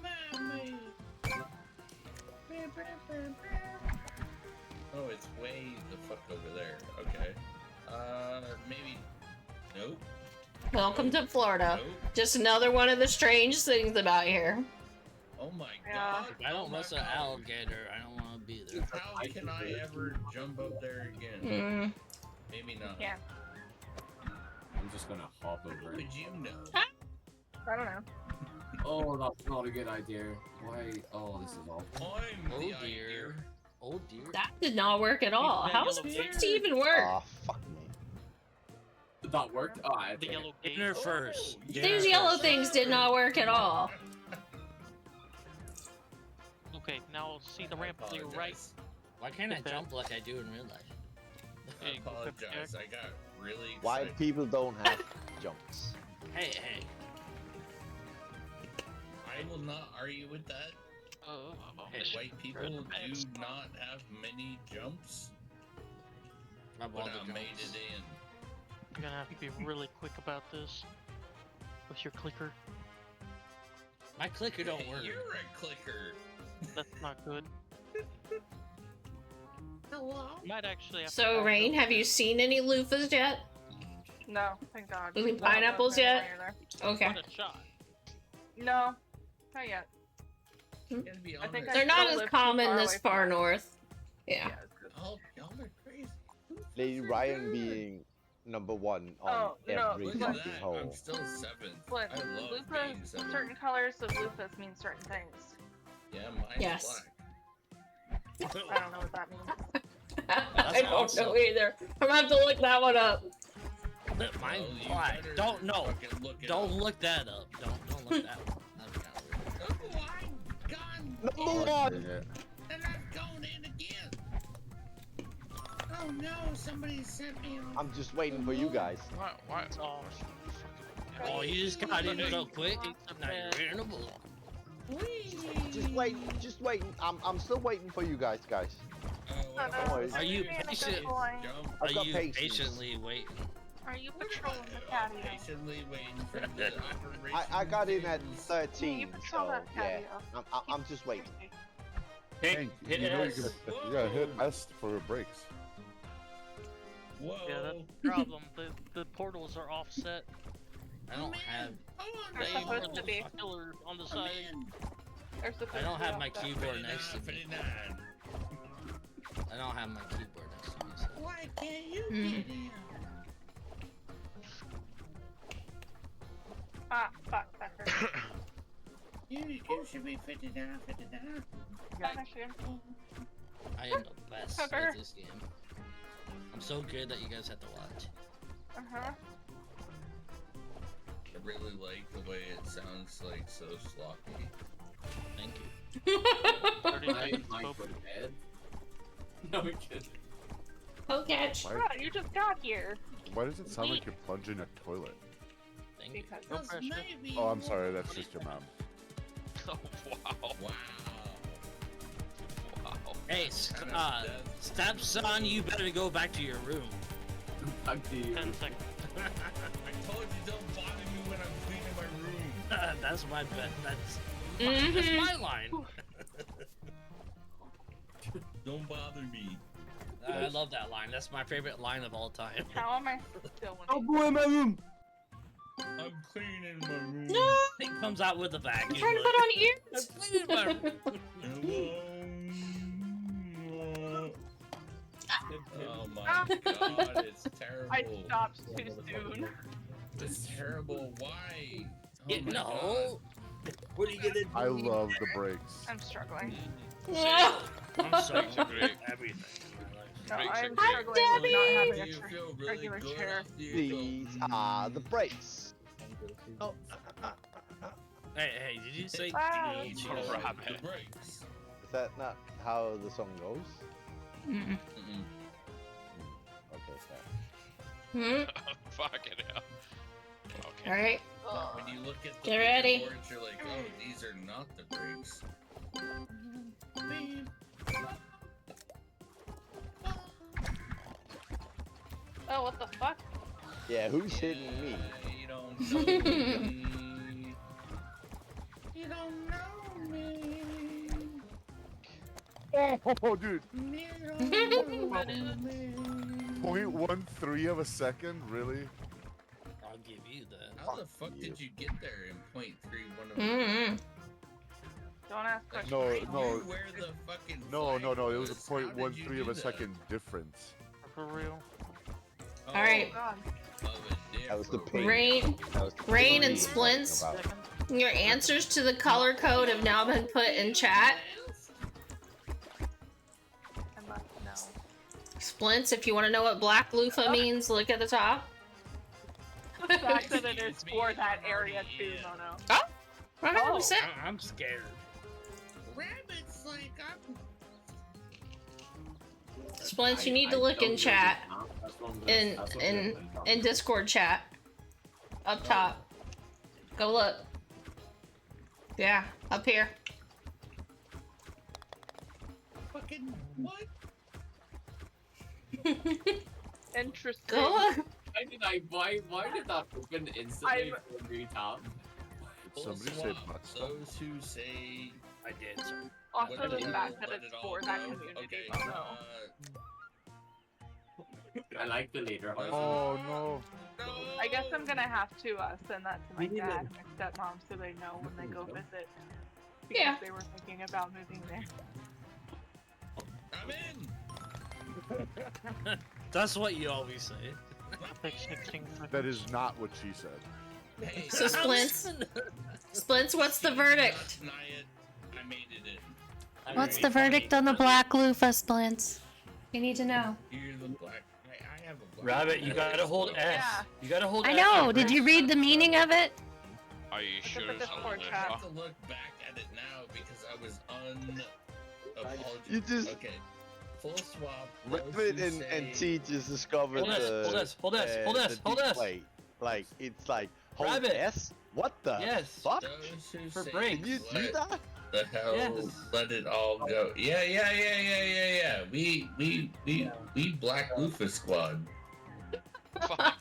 Oh, it's way the fuck over there. Okay. Maybe. Nope. Welcome to Florida. Nope. Just another one of the strange things about here. Oh my Yeah. god. If I don't mess an alligator, I don't want to be there. How can I ever jump up there again? Mm. Maybe not. Yeah, I'm just gonna hop over it. Would you know? I don't know. Oh, that's not a good idea. Why? Oh, this is awful. I'm Oh the dear. idea. Oh dear. That did not work at all. How was it supposed to even work? Aw, fuck me. That worked? Oh, I The yellow gate. Dinner first. These yellow things did not work at all. Okay, now see the ramp to your right. Why can't I jump like I do in real life? There I you go, apologize. I got really Why excited. people don't have jumps? Hey, hey. I will not argue with that. White people do not have many jumps, Grab but all I the made jumps. it in. You're gonna have to be really quick about this with your clicker. My clicker don't work. You're a clicker. That's not good. Hello. You might actually have to So, back Rain, up. have you seen any loofahs yet? No, thank God. Any No, pineapples no, yet? no, Okay. What a shot. No, not yet. Gotta be I think honest. They're not still as live too common far this away from far that. north. Yeah. Yeah, it's good. Oh, y'all are crazy. Lady Ryan being number one on Oh, no, every Look at fucking that. hole. I'm still seventh. Flynn, I love being loofahs, seventh. certain colors of loofahs mean certain things. Yeah, mine's Yes. black. I don't know what that means. I don't awesome. know either. I'm gonna have to look that one up. Mine's Well, you black. better Don't know. fucking look it Don't up. look that up. Don't look that up. That'd be kinda weird. Oh, I'm gone. Number Dang one! it. And I've gone in again. Oh no, somebody sent me. I'm just waiting for you guys. Why? Oh, Oh, you just got in so quick. It's a Now bad- you're in a book. Just waiting. I'm still waiting for you guys. Oh, Oh, no, worries. Are you being a good patient? boy. Jump. Are I've got you patience. patiently waiting? Are you patrolling the I'm patio? patiently waiting for the operation. I got in at Yeah, you 13, patrol so that yeah. patio. I'm just waiting. Hank, Hit you know S. you gotta hit S for brakes. Whoa. Yeah, that's the problem. The portals are offset. I don't have. They're They supposed were to be. the pillar on the side. They're supposed I don't to be have my offset. keyboard next to me. 59. I don't have my keyboard next to me. So. Why can't you Hmm. get in? Ah, fuck, that hurt. You should be fitted out. I am the best Sucker. at this game. I'm so good that you guys have to watch. Uh-huh. I really like the way it sounds like so sloppy. Thank you. 30 My seconds, mic Pope. went dead. No, we can't. Catch. Why, Oh, you just got here. why does it sound like you're plunging a toilet? Thank you. Because No pressure. Oh, I'm sorry. That's just your mom. Oh, wow. Wow. Wow. Hey, stepson, you better go back to your room. Back to you. 10 seconds. I told you don't bother me when I'm cleaning my room. That's my bet. That's my line. Don't bother me. I love that line. That's my favorite line of all time. how am I still Oh winning? boy, in my room. I'm cleaning my room. No! He comes out with a vacuum. I'm trying to put on I'm ears. cleaning my room. Oh my god, it's terrible. I stopped too soon. It's terrible. Why? Oh Yeah, my no. What are you gonna do? I love the brakes. I'm struggling. I'm sorry. Brakes are great. Everything. No, Brakes are I'm great. struggling with Debbie! not God. having Do a you feel really regular good chair. after you These are the brakes. Oh, Hey, did you say Wow. these? go? Rabbit. The brakes. Is that not how the song goes? Mm-mm. Mm-mm. Okay, fair. Fucking hell. Okay. Alright. When you look at the Get ready. boards, you're like, oh, these are not the brakes. Oh, what the fuck? Yeah, who's hitting me? You don't know me. You don't know me. Oh, dude. You don't know me. 0.13 of a second? Really? I'll give you that. How the fuck did you get there in 0.31 of a Mm-mm. Don't ask questions. No, You no. knew where the fucking No, no, no. It was a flag was. How did you 0.13 of do a that? second difference. For real. Oh, Alright. God. of a That was the different ping. Rain, That was the Rain ping and we were talking Splints. about. Your answers to the color code have now been put in chat. I must know. Splints, if you want to know what black loofah means, look at the top. The fact that it is for that area too, Mono. Oh, 100%. I'm scared. Rabbits like Splints, you need to look in chat. In Discord chat. Up top. Go look. Yeah, up here. fucking what? Interesting. Go look. Why did that open instantly for every time? Somebody Full say swap. butt stuff. Those who say I did, sir. Also, what the the fact hell, that let it's it all for that go? community, Okay, Mono. I like the later one. Oh, no. I guess I'm gonna have to send that to my We need dad and my stepmom so they know when they go visit. Because Yeah. they were thinking about moving there. I'm in. That's what you always say. Takes 16 seconds. That is not what she said. Hey, So Splints, Splints, what's the verdict? deny it. I made it in. What's the verdict on the black loofah, Splints? You need to know. You're the black. I have a black. Rabbit, you gotta hold S. Yeah. You gotta hold I S. know. Did you read the meaning of it? Are you sure at the it's Discord on chat. I have to look back at it now because I was unapologetic. You just- Okay. Full swap. Rabbit and T just discovered Hold S, the. hold S, hold S, hold S, the hold S. display. Like, it's like, hold Rabbit. S? What the Yes. fuck? Those who For say breaks. Can you do let that? the hell Yes. let it all go. Yeah. We Black Lufa Squad. Fuck.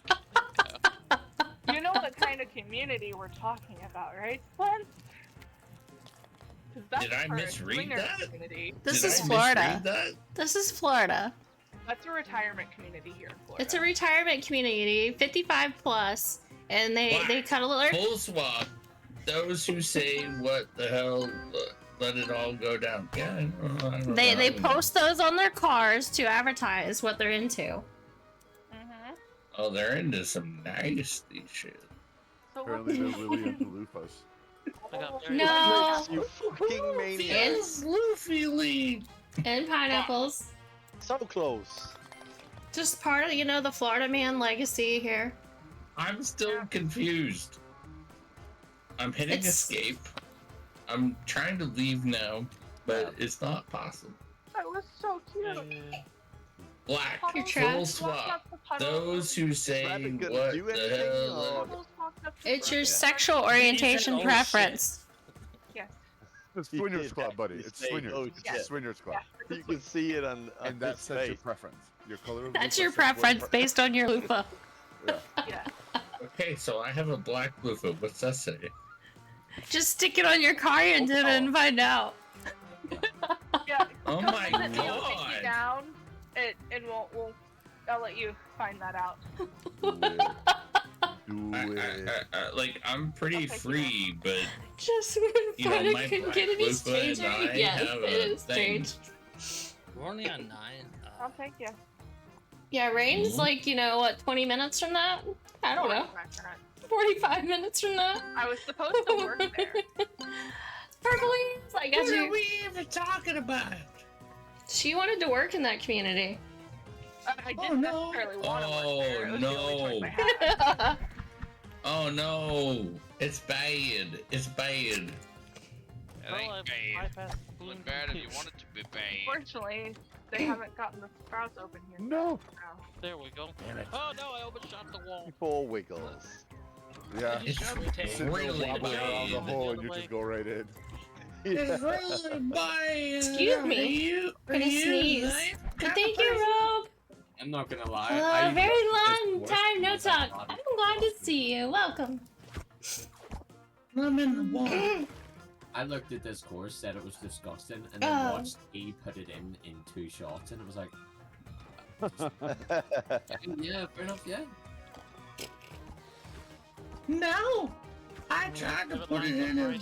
You know what kind of community we're talking about, right, Splints? 'Cause that's Did I for a misread swinger that? Community. This Did is I Florida. misread that? This is Florida. That's a retirement community here in Florida. It's a retirement community, 55 plus, and they cuddle their. Full swap. Those who say what the hell, let it all go down. Yeah, I don't They know. post those on their cars to advertise what they're into. Mm-hmm. Oh, they're into some nasty shit. So Apparently they're really into loofahs. I got very No. You fucking maniac. It's Luffy lead. and pineapples. So close. Just part of, the Florida man legacy here. I'm still confused. I'm hitting It's- escape. I'm trying to leave now, but it's not possible. That was so cute. Black, You're full trapped. swap. Those who say Rabbit gonna what do the anything, hell? or- It's your Yeah. sexual orientation oh, shit. preference. Yes. It's He swingers did club, buddy. actually It's say, swingers. "Oh, It's shit." swingers club. You can see it on And that his sets your face. preference. Your color of That's loofah your sets what preference pre- based on your loofah. Yeah. Yeah. Okay, so I have a black loofah. What's that say? Just stick it on your car engine and find out. Yeah. Oh Come my let me take god! you down, and I'll let you find that out. Do it. Like I'm pretty Okay, free, but Just when You know, Florida my couldn't black get any loofah and stranger. I Yes, have it a is thing. strange. We're only on 9. I'll take you. Yeah, rain's Mhm. like, 20 minutes from that? I don't know. 45 minutes from that? I was supposed to work there. Purpley's, I got what are you. we even talking about? She wanted to work in that community. I didn't necessarily want to work there. It was the only choice I had. Oh no! It's bad. It's bad. It Well, ain't I've bad. bypassed It's only balloon bad if you too. want it to be bad. Fortunately, they haven't gotten the sprouts open here. No. There we go. Damn it. Oh no, I overshot the wall. 4 wiggles. Yeah. It's Sitting there really wobbling around the bad. hole and you just go right in. It's really bad. Excuse me. I'm gonna sneeze. Thank you, Rob. I'm not gonna lie. Hello, very long this time no worse talk. than I'm glad to see you. Welcome. I'm in the wall. I looked at this course, said it was disgusting, and then Oh. watched he put it in 2 shots, and it was like, yeah, fair enough, yeah. No! I tried to put it in Right,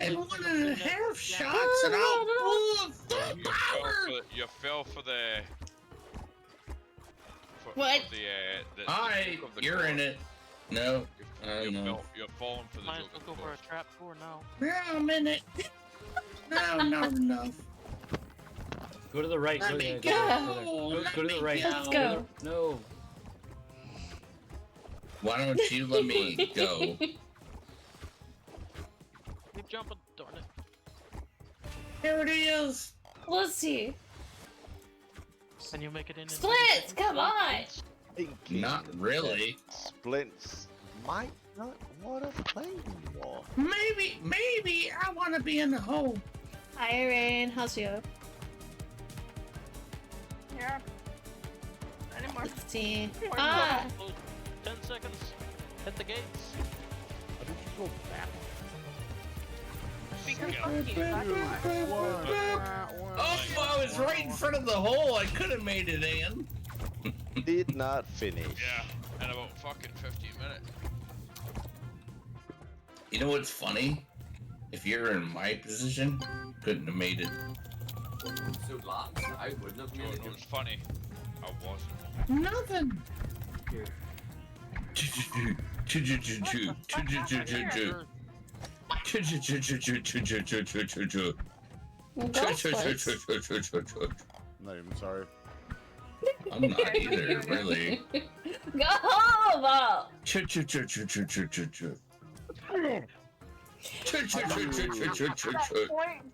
and unfortunately. 1.5 shots and I'm full of full power! You fell for the. What? The Alright, joke of the you're core. in it. No, I know. You're falling for the Might as joke well of go the for core. a trap door now. Yeah, I'm in it. No, not enough. Go to the right. Let Go, me yeah, go. go to the right. Let's go. No. Why don't you let me go? Keep jumping, darn it. Here it is. Let's see. Can you make it in? Splits, come on. Thinking Not really. that Splints might not want to play anymore. Maybe I want to be in the hole. Hi, Rain. How's you? Yeah. Anymore. Let's see. More Ah, 10 seconds. Hit the gates. How did you go back? Because fuck you, that's why. Oh, I was right in front of the hole. I could have made it in. Did not finish. Yeah, in about fucking 15 minutes. You know what's funny? If you're in my position, couldn't have made it. So lads, I wouldn't have You know made what it. was funny? I wasn't. Nothing. well, go Splits. I'm not even sorry. I'm not either, really. Go home.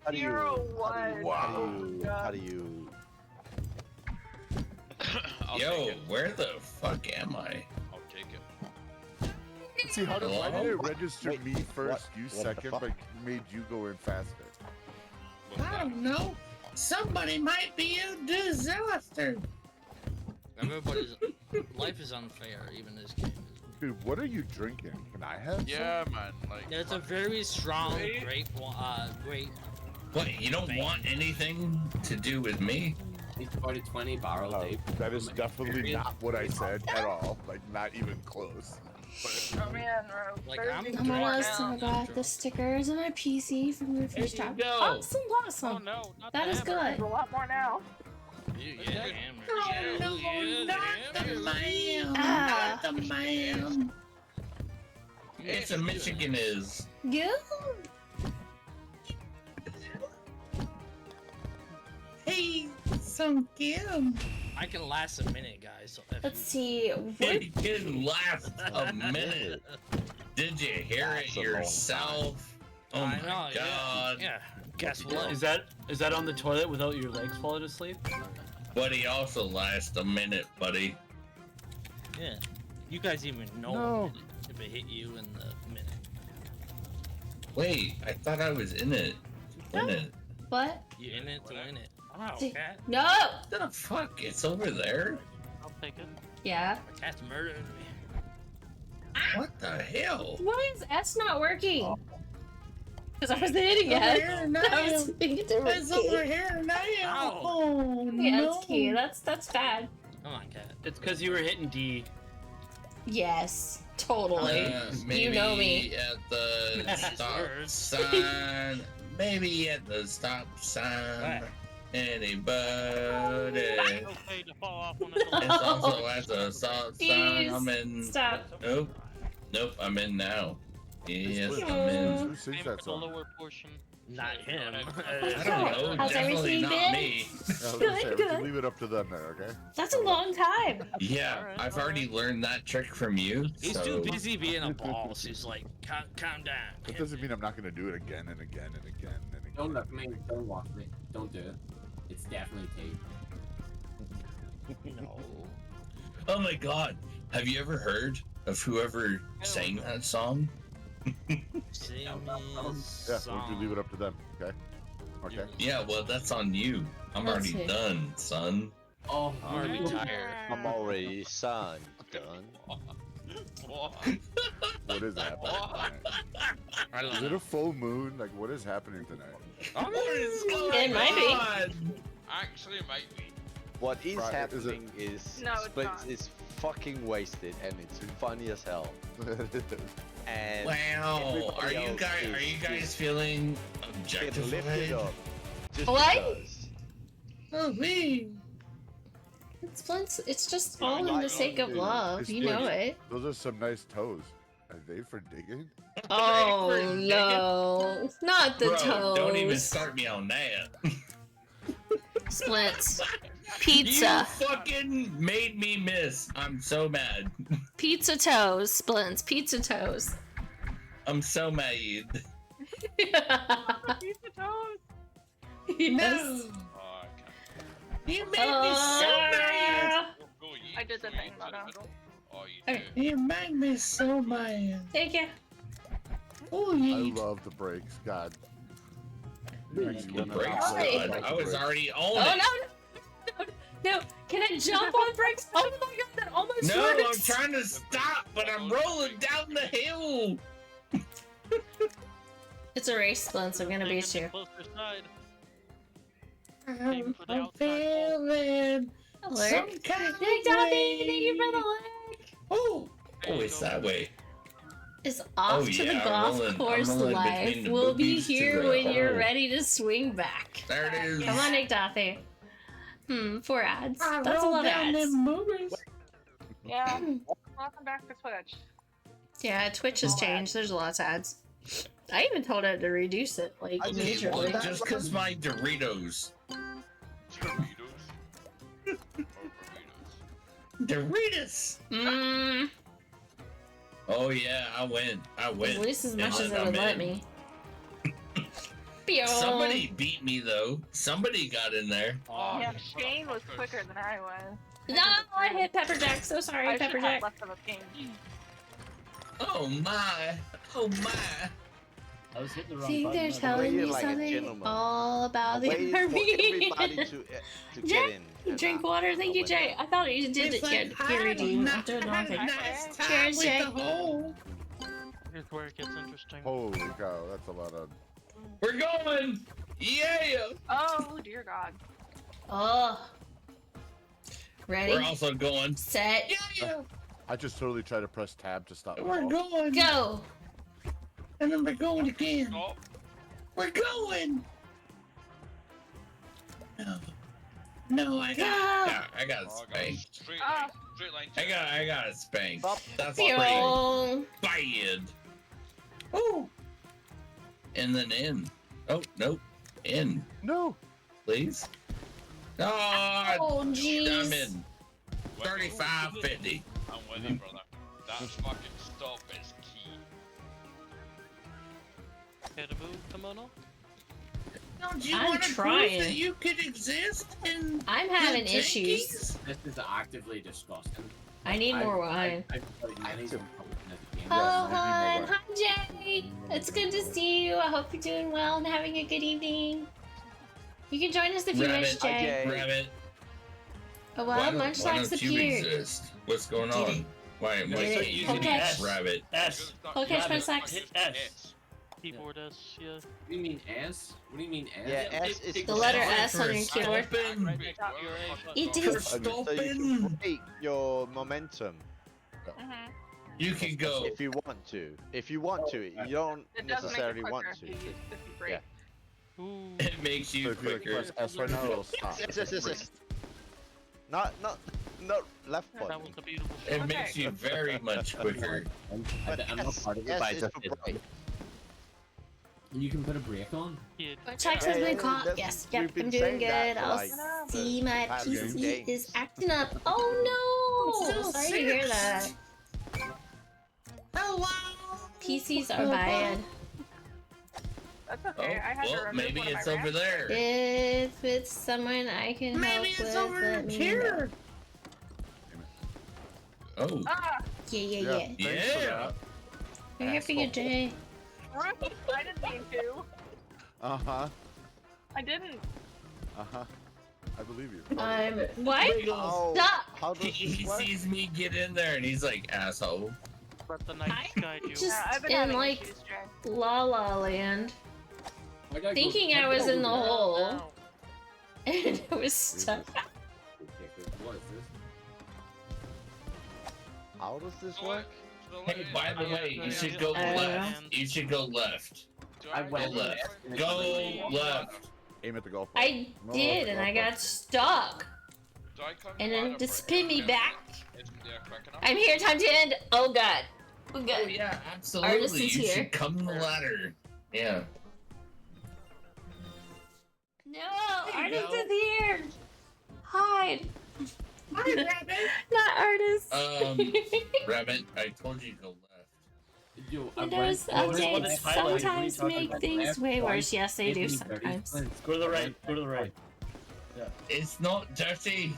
How do you? 0.01. How do you? I'll take Yo, it. where the fuck am I? I'll take it. See, why did it register Wait, me first, you what the second, fuck? but made you go in faster? What's I that? don't know. Somebody might be a disaster. Everybody's life is unfair. Even this game is. Dude, what are you drinking? Can I have some? Yeah, man. Like. Yeah, it's a very strong Right? grape. What, you don't want anything to do with me? It's about a 20 barrel Oh, tape. that is definitely not what I said at all. Like, not even close. But Oh man, bro. Like, I'm I'm almost now. got the stickers on my PC from your first There you job. go. Awesome, Oh awesome. no, not That the is hammer. There's good. a lot more now. Yeah, No, not the man. Ah. Not the man. It's a Michigan is. Go. Hey, some Kim. I can last a minute, guys. So if Let's you- see. It can last a minute. Did you hear That's it a long yourself? Oh I my know, yeah. god. Yeah. Guess what? Is that on the toilet without your legs falling asleep? Buddy also lasts a minute, buddy. Yeah. You guys even know No. if it hit you in the minute. Wait, I thought I was in it. In it. What? You in it to win it. Wow, See- cat. No. The fuck? It's over there? I'll take it. Yeah. Cat's murdering me. What the hell? Why is S not working? Because I wasn't hitting it. I was thinking it It's over working. here now. Ow. Oh Yeah, no. that's key. That's bad. Come on, cat. It's because you were hitting D. Yes, totally. Maybe You know me. at the Nice stop words. sign. Maybe at the stop sign. Anybody? It's okay to fall off one of the It's also at the stop sign. I'm Jeez. in. Stop. Nope. Nope, I'm in now. Yes, Who I'm in. sings Aim that for the song? lower portion. Not him. I don't know. How's Definitely everything not been? me. I was gonna Good, say, we good. can leave it up to them there, okay? That's a long time. Yeah, Alright, I've already alright. learned that trick from you. He's so... too busy being a boss. He's like, calm down. That doesn't mean I'm not gonna do it again and again and again and again. Don't look me. Don't watch me. Don't do it. It's definitely tape. No. Oh my god. Have you ever heard of whoever sang that song? Sing me a Yeah, why don't you leave it up to them, okay? Okay. Yeah, well, that's on you. I'm Let's already see. done, son. Oh, I'm already tired. I'm already done. What is happening tonight? I Is don't it know. a full moon? Like, what is happening tonight? What is going It might be. on? Actually, it might be. What is Right, is it- happening is No, it's Splits not. is fucking wasted and it's funny as hell. And Wow. everybody else Are you is guys feeling get lifted objectified? up. Just What? because. Oh, me. It's just all in the sake of love. You know it. Those are some nice toes. Are they for digging? Oh no, not the Bro, toes. don't even start me on that. Splits. You Pizza. fucking made me miss. I'm so mad. Pizza toes. Splits. Pizza toes. I'm so mad. Pizza toes. Yes. Oh, okay. You made me so mad. Go, you I did the go thing, into though, the no. middle. Oh, you Okay. do. You made me so mad. Thank you. Oh, I you love the brakes. God. the Makes you wanna brakes. Alright. God, I was already on Oh it. no. Can I jump on bricks? Oh my god, that almost No, I'm works. trying to stop, but I'm rolling down the hill. It's a race, Splits. I'm gonna beat Taking you. the closer side. Aim for the I'm outside. feeling Alert. some kind of Thank you way. for the leg. Oh, There you it's go. that way. Is off Oh, to the yeah, golf rolling- I'm course rolling life. between the We'll be boobies to here the when you're hole. ready to swing back. There it is. Come on, Nick Dothy. 4 ads. That's a roll lot of down ads. them movies. Yeah. Welcome back to Twitch. Yeah, Twitch has changed. There's lots of ads. I even told it to reduce it, like, Okay, well, majorly. just because my Doritos. Doritos. Or burritos. Doritos! Mmm. Oh yeah, I win. At least as much And as then it would I'm let in. me. Pew. Somebody beat me though. Somebody got in there. Oh, Yeah, you Shane was motherfuckers. quicker than I was. No, I hit Pepperjack. So sorry, I should have Pepperjack. less of a ping. Oh my. Oh my. I was hitting the I wrong think button. they're by the way. telling me like a something gentleman. all about I'm the waiting for everybody army. to Jack, get in. and Drink I- water. Thank you, went Jay. in. I thought you did it. Get redeemed after the wrong thing. Cheers, Jay. Here's where it gets interesting. Holy cow, that's a lot of. We're going. Yeah. Oh dear God. Oh. Ready? We're also going. Set. Yeah. I just totally tried to press tab to stop. the We're ball. going. Go. And then we're going again. Stop. We're going. No. No, I Go. I got Oh, I got a spanked. straight Ah. line. Straight line. I got a spank. Stop. That's Pew. pretty bad. Oh. and then in. Oh, nope. In. No. Please. Oh, Oh, I'm jeez. in. 35.50. I'm with you, brother. That fucking stop is key. Care to move, Kimono? Don't you I'm want to trying. prove that you could exist in I'm having the issues. This is actively disgusting. I need more wine. I've played many Active. games. Oh, Yes, I hon. need more Hi, Jay. It's good to see you. I hope you're doing well and having a good evening. You can join us if you wish, Rabbit, Jay. Rabbit. Oh, Why well, don't- Munchlax why don't you appeared. exist? What's going Did on? it? Why Did start it? using Okay. S, Rabbit? S. Okay, Rabbit. Munchlax. Hit S. Keyboard S, yeah. What do you mean S? What do you mean S? Yeah, S is The letter S on For your keyboard. stopping. It For is. So you can stopping. break your momentum You can go. if you want to. If you want to, you don't It does make necessarily it want quicker to. if you break. Yeah. Ooh. It makes So you if you like quicker. press S right now, it'll stop. Yes. Not left That button. was a beautiful It shot. makes you very much quicker. But I'm not part of it, S but I is just for did it. break. You can put a brake on. Kid. Munchlax has been caught. Yes, yep, we've been I'm doing saying that good. for, I'll like, see my past few PC games. is acting up. Oh no! I'm still Sorry to hear that. Hello. PCs are bad. That's Oh, okay. I had to well, remove maybe one of it's my over ramps. there. If it's someone I can help Maybe with, it's over let me here. Oh, know. Yeah, yeah, yeah. Thanks for yeah. that. We're here for you, Jay. Rude. I didn't mean to. Uh-huh. I didn't. Uh-huh. I believe you. What? Oh, Stop! how does He this work? sees me get in there and he's like, asshole. Let the night guide you. Just Yeah, I've been in having like issues, Jay. La La Land, I gotta thinking go. I was in the gotta go. hole, and I was stuck. What is this? How does this So work? Hey, by the way, you should go I don't know. left. You should go left. I went left. and Go it's- left. Aim at the golf ball. I No, did, the and golf I ball. got stuck. And then to spin me back. I'm here. Time to end. Oh god. Oh Oh god. yeah, Artist absolutely. is You here. should come the ladder. Yeah. No, There you artist go. is here. Hide. Hi, Rabbit. Not artist. Rabbit, I told you to go left. Yo, I Windows went- what is updates highlighted? What are you sometimes talking make about? things Left, way right, worse. Yes, they do hit me dirty. sometimes. Go to the right. Go to the right. It's not dirty.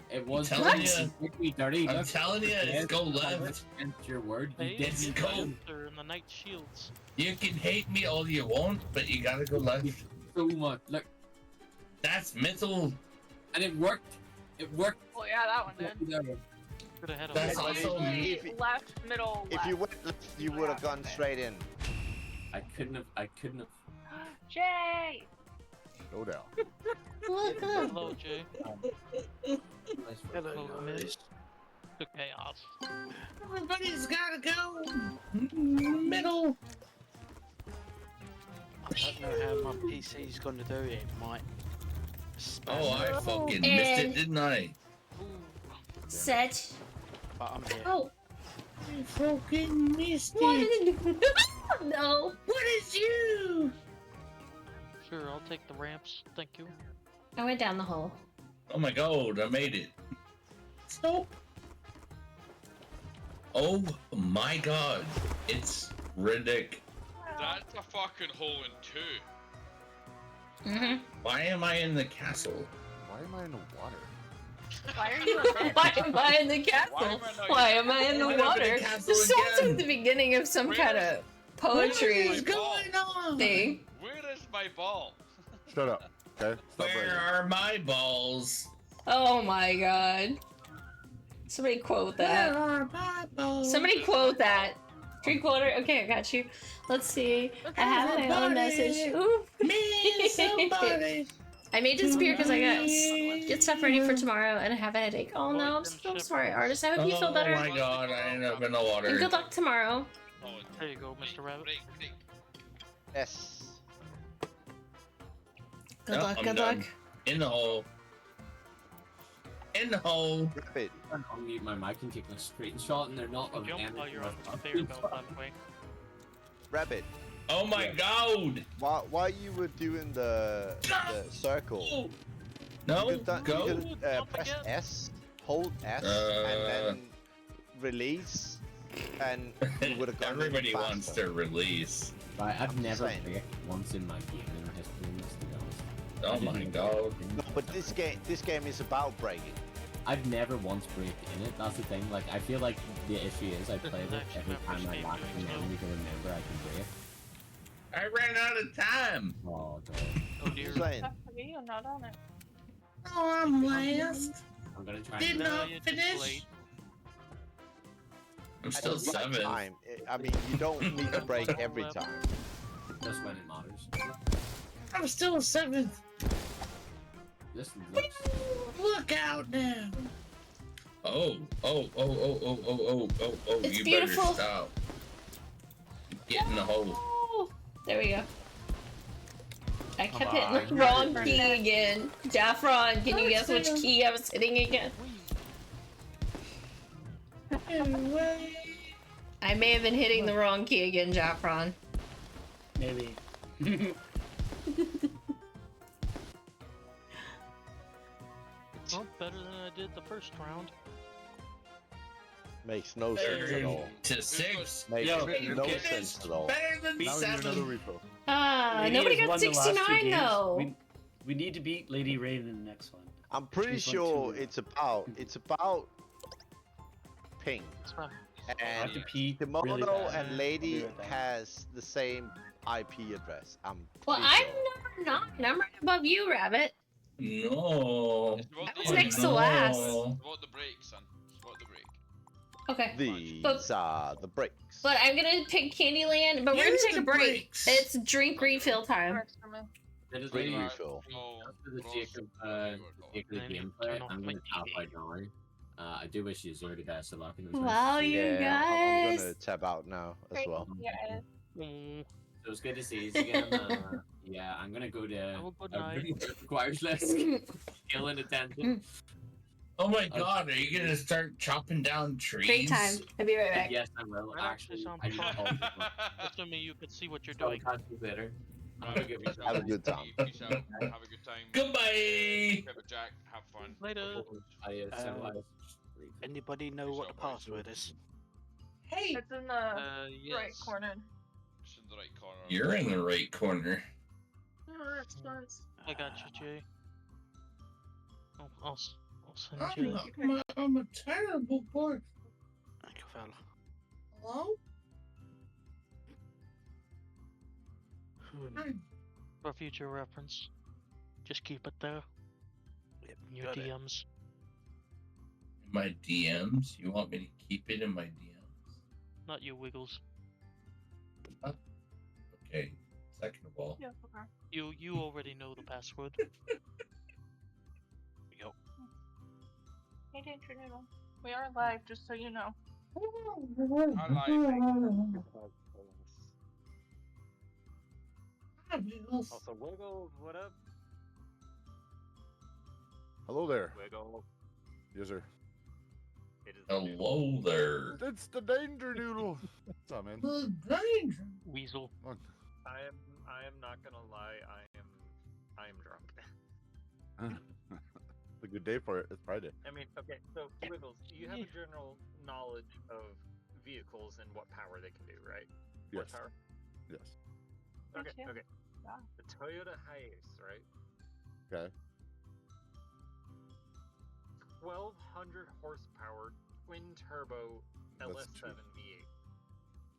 It was telling dirty. you. Make me dirty. I'm Look, telling you, it's go left. Against your word. You Hey, did It's me go. dirty They're in the night shields. You can hate me all you want, but you gotta go left. so much. Look, That's mental. and it worked. It worked. Well, yeah, that one did. Could have had a That's little also bit. If- Left, middle, If left. you went left, you would have gone straight in. I couldn't have. Jay! Go down. Look up. Hello, Jay. Welcome in to chaos. Everybody's gotta go. Middle. I don't know how my PC's gonna do it. It might. Oh, I fucking missed And- it, didn't I? Set. But I'm here. Oh. I fucking missed What it. is No. What is you? Sure, I'll take the ramps. Thank you. I went down the hole. Oh my god, I made it. Stop. Oh my god. It's ridiculous. That's a fucking hole in two. Mm-hmm. Why am I in the castle? Why am I in the water? Why are you in Why am I in the castle? Why am I in the Why am I in water? the castle This sounds again? like the beginning of some kind of poetry What is going on? thing. Where is my ball? Shut up. Okay? Stop Where bragging. are my balls? Oh my god. Somebody quote that. are my balls? Somebody quote that. 3/4. Okay, I got you. Let's see. I have my own message. Ooh. Me, somebody. I may disappear because I got get stuff ready for tomorrow and I have a headache. Oh no, I'm so sorry, artist. I hope you feel better. Oh my god, I ended up in the And water. good luck tomorrow. Oh, There you go, Mr. Rabbit. Yes. Good Yep, luck, I'm good done. luck. In the hole. In the hole. Rabbit. I'm unmute my mic and taking a screenshot, and they're not of Jump while anything you're on I've conveyor belt, by the way. Rabbit. Oh my god! While you were doing the circle, No, you could, go. you could press S, hold S, and then release, and you would have gone Everybody faster. wants to release. Right, I've never saying. played once in my gaming history, to be honest. Oh my god. No, but this game is about breaking. I've never once braked in it, that's the thing. Like, I feel like the issue is I play it every time I lack the memory to remember I can break. I ran out of time. Oh, God. Oh dear. Saying. You're not on it. Oh, I'm last. I'm gonna try Did and... not you're just finish. late. I'm At still the right 7. time. I mean, you don't need to break every time. Just when it matters. I'm still 7th. This looks... Look out now. Oh, It's you beautiful. better stop. Get in the hole. Oh, there we go. I kept Come hitting the on. wrong key again. Jaffron, can you guess which key I was hitting again? I may have been hitting the wrong key again, Jaffron. Maybe. Well, better than I did the first round. Makes no sense at all. To 6. Makes Yo, no sense at all. Better than Now we need another 7. refill. Lady Nobody has got won the last two 69 games. though. We need to beat Lady Raven in the next one. I'm pretty She's won sure 2. it's about ping. I And have to pee Kimono really bad. and I'll Lady be right back. has the same IP address. I'm Well, pretty I'm sure. number 9. I'm right above you, Rabbit. No. It's about That the was Oh, next to last. no. It's about the break, son. It's about the break. Okay. These are the breaks. But I'm gonna pick Candyland, but we're gonna Here's take a the break. breaks. It's drink refill time. Works for me. That is Drink really refill. After the Jacob gameplay, I'm gonna tap out now. I do wish you the best of luck in this race. Wow, you Yeah, I'm guys. gonna tab out now as Great. well. Yeah. So it's good to see you again. Yeah, I'm gonna go to Have a good a night. really requires less skill and attention. Oh my god, are you gonna start chopping down trees? Break time. I'll be right back. Yes, I will. That actually Actually, sounds I just fun. called it. Assuming you could see what you're I'll doing. catch you later. Have a good week. Have a good time. Peace out. Have a good time. Goodbye. Pepper Jack, have fun. Later. Anybody know what the password is? Hey. It's in the right Yes. corner. It's in the right corner. You're in the right corner. Oh, that's nice. I got you, Jay. I'll send you. I'm a terrible boy. Thank you, fella. Hello? For future reference, just keep it there. Yep, In your got it. DMs. My DMs? You want me to keep it in my DMs? Not you, Wiggles. Okay. Second of all. Yeah, okay. You already know the password. Yo. Hey, Danger Noodle. We are live, just so you know. I'm live. Also, Wiggles, what up? Hello there. Wiggle. Yes, sir. It is the noodle. Hello there. It's the danger noodle. What's up, man? Weasel. Come on. I am not gonna lie, I am drunk. It's a good day for it. It's Friday. I mean, okay, so Wiggles, you have a general knowledge of vehicles and what power they can do, right? Yes. Horsepower? Yes. Okay, Yeah. okay. Yeah. The Toyota Hiace, right? Okay. 1200 horsepower, twin turbo, That's LS7 true. V8.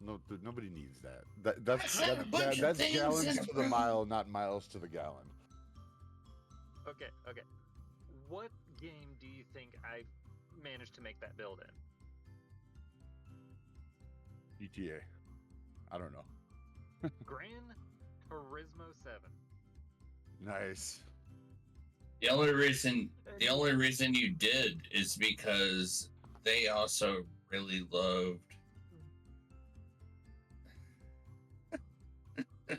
No, nobody needs that. That's I said a bunch of that's things gallons in to the mile, not miles to the gallon. Okay, okay. What game do you think I managed to make that build in? ETA. I don't know. Gran Turismo 7. Nice. The only reason you did is because they also really loved I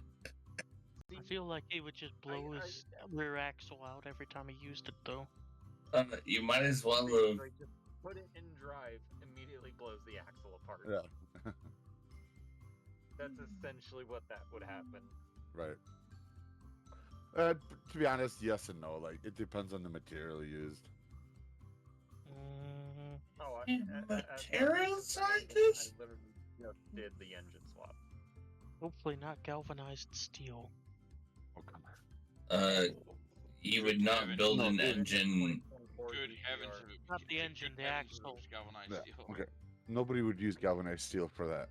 feel like he would just blow his rear axle out every time he used it, though. you might as well have Like, just put it in drive, immediately blows the axle apart. Yeah. That's essentially what that would happen. Right. To be honest, yes and no. Like, it depends on the material used. Oh, Material scientist? I literally just did the engine swap. Hopefully not galvanized steel. You would not build an engine. Good heavens! Not the engine, the axle. Galvanized Yeah, steel. okay. Nobody would use galvanized steel for that.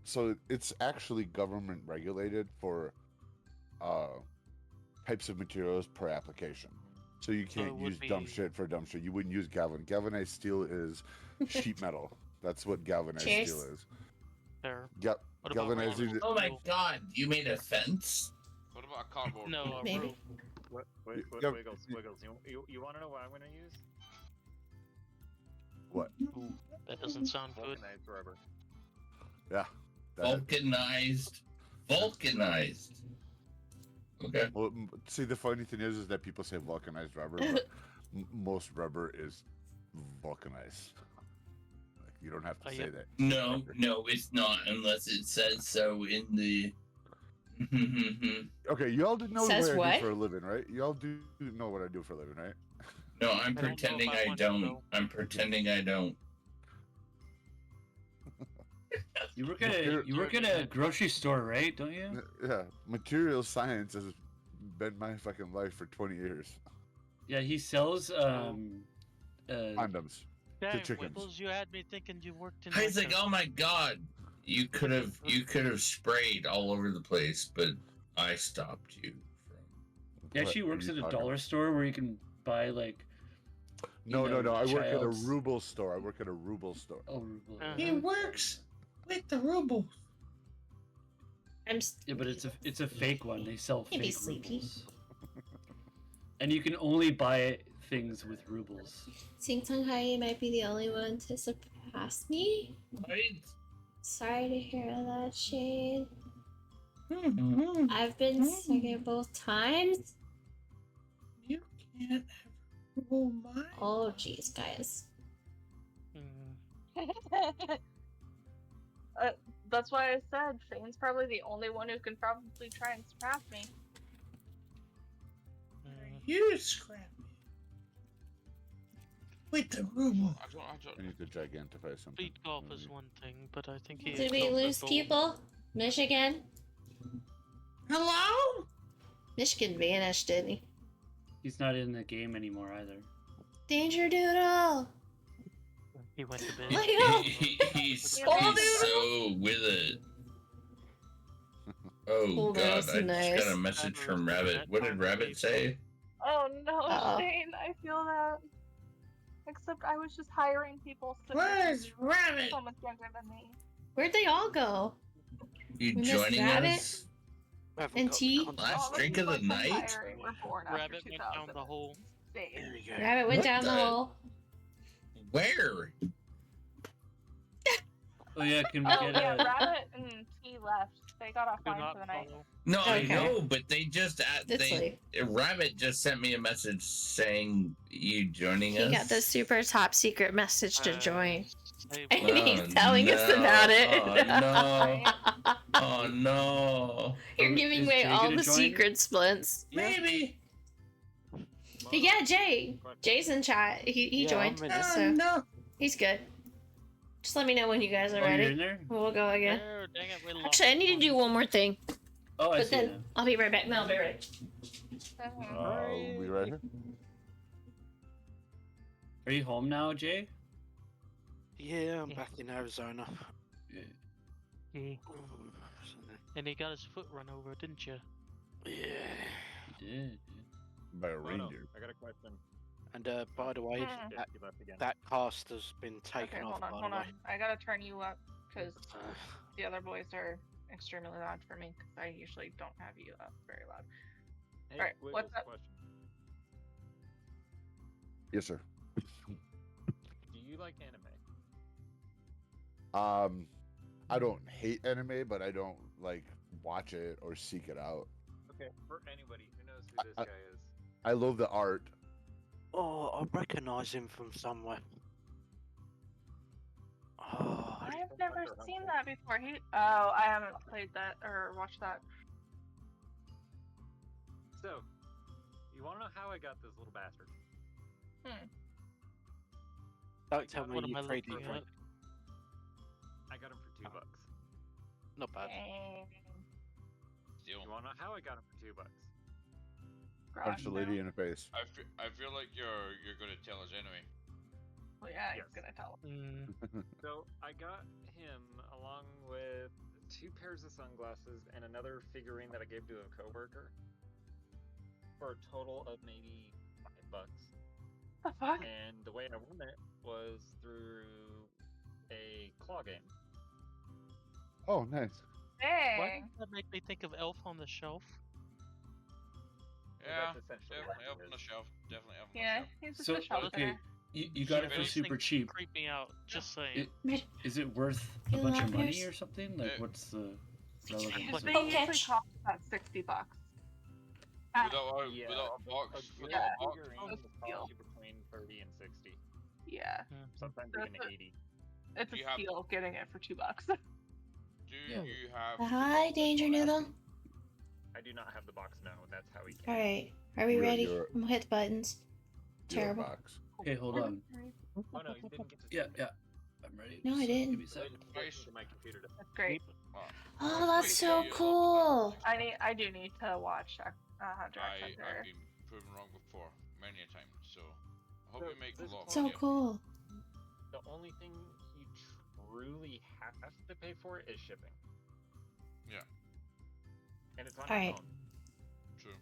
So it's actually government regulated for types of materials per application. So you can't use dumb shit for dumb shit. You wouldn't use galvanized steel is sheet metal. That's what galvanized steel is. There. Galvanizing. Oh my god, you made a fence? What about a cardboard? No, Maybe. Wiggles. You want to know what I'm gonna use? What? Ooh, that doesn't sound good. Vulcanized rubber. Yeah. Vulcanized. Okay. Well, see, the funny thing is that people say vulcanized rubber, but most rubber is vulcanized. Like, you don't have to say that. No, it's not unless it says so in the. Okay, y'all do know Says what I what? do for a living, right? Y'all do know what I do for a living, right? No, I'm pretending I don't. I'm pretending I don't. You work at a grocery store, right? Don't you? Yeah, material science has been my fucking life for 20 years. Yeah, he sells Condoms to Dang, chickens. Wiggles, you had me thinking you worked in. He's like like, oh my god, you could have sprayed all over the place, but I stopped you from. He actually works at a dollar store where you can buy like. No. I work at a ruble store. Oh, ruble. He works with the rubles. Yeah, but it's a fake one. They sell Maybe fake sleepy. rubles. And you can only buy things with rubles. Sing Tanghai might be the only one to surpass me. Right? Sorry to hear that, Shade. Mm-hmm. I've been second both times. You can't have ruble mine. Oh, jeez, guys. That's why I said Shane's probably the only one who can probably try and surpass me. You scrap me with the ruble. I need to gigantify something. Speed golf is one thing, but I think he. Did we lose people? Michigan? Hello? Michigan vanished, didn't he? He's not in the game anymore either. Danger Doodle! He went to bed. He's so with it. Oh god, that's I nice. just got a message from Rabbit. What did Rabbit say? Oh no, Uh-oh. Shane, I feel that. Except I was just hiring people Where's Rabbit? so much younger than me. Where'd they all go? You We missed joining Rabbit? us? And T? Last drink of the night? We're born after Rabbit went down the hole. Rabbit went What down the the- hole. Where? Oh yeah, can we Oh get yeah, a? Rabbit and T left. They got offline for the night. No, I Okay. know, but they just That's Rabbit just sent me a message saying you joining He us. got the super top secret message to join. And Oh, he's telling us no. about it. Oh no! Oh no! You're giving Is away Jay all gonna the join? secret splints. Maybe. But yeah, Jay's in chat. He Yeah, joined, I'm in it. so no. he's good. Just let me know when you guys are Oh, you're ready. in there? We'll go again. Oh, dang it, we lost Actually, I need to do one more thing. Oh, I But see then now. I'll be right back. No, I'll be right. We right here? Are you home now, Jay? Yeah, I'm back in Arizona. Yeah. And he got his foot run over, didn't you? Yeah. Yeah. By a Oh, no, reindeer. I got a question. And by the way, Hmm. that, You left again. that cast has been taken Okay, off. hold by on. the way. I gotta turn you up because the other boys are extremely loud for me because I usually don't have you up very loud. Hey, Alright, Wiggles, what's up? question. Yes, sir. Do you like anime? I don't hate anime, but I don't like watch it or seek it out. Okay, for anybody who knows who this guy is. I love the art. Oh, I recognise him from somewhere. Oh, I I've never seen that before. I haven't played that or watched that. So, you want to know how I got this little bastard? Don't tell me What am you I traded looking for at? it. I got him for $2. Not bad. Deal. You want to know how I got him for $2? Punch the lady in the face. I feel like you're gonna tell us anyway. Well, yeah, Yes. he's gonna tell. So I got him along with 2 pairs of sunglasses and another figurine that I gave to a coworker for a total of maybe $5. The fuck? And the way I won it was through a claw game. Oh, nice. Why Dang. does that make me think of Elf on the Shelf? Yeah, That's essentially definitely what up it on the is. shelf. Definitely up on Yeah, the shelf. he's just So a shelter. okay, you got it for Those super things cheap. Creep me out. Just saying. Is it worth a You bunch love of money yours? or something? Like, what's the relevance? Like, They of it? usually catch. cost about $60. Without a box, A without a box. figurine That's will steal. cost you between 30 and 60. Yeah, Sometimes That's even a- 80. it's a You have- steal getting it for $2. Do Yeah. you have? Hi, Danger Noodle. I do not have the box now, and that's how he came. All right, are we You're- ready? you're- I'm gonna hit the buttons. Your Terrible. box. Okay, hold on. Oh no, you didn't get to Yeah, I'm ready. No, I Just didn't. Give me a sec. to my computer. That's great. Oh, that's so cool. I do need to watch Hunter x I've Hunter. been proven wrong before many a time, so I hope So, we make a this lot. is So money. cool. The only thing you truly have to pay for is shipping. Yeah. And it's on All your right. phone. True.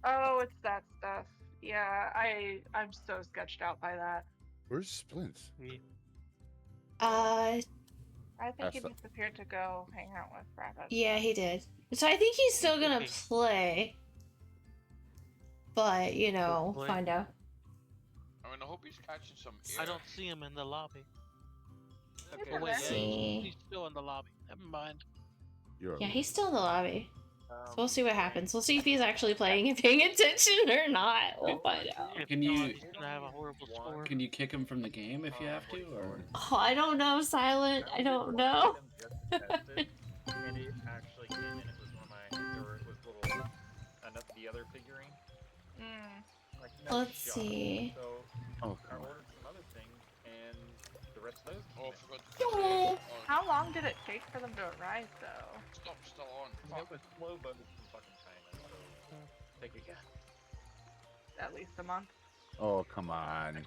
Oh, it's that stuff. Yeah, I'm so sketched out by that. Where's Splints? I think That's he the- disappeared to go hang out with rabbits. Yeah, he did. So I think he's still gonna play. But, you know, Hopefully. find out. I mean, I hope he's catching some air. I don't see him in the lobby. Okay, Oh wait, yeah, see. he's still in the lobby. Never mind. You're Yeah, he's still in the lobby. So we'll see what right. happens. We'll see if he's actually playing and paying attention or not. We'll find out. If Can not, you- he's gonna have a horrible score. Can you kick him from the game if you have to, or? Oh, I don't know, Silent. I don't know. And it actually came in. It was one of my, or it was little, the other figurine. Like, no Let's shot. see. So Oh, I ordered some other things, and the rest of those. Oh, I came forgot. Oh. How long did it take for them to arrive, though? Stop, still on. in. Fuck. It was slow boats from fucking China. So take a guess. At least a month. Oh, come on.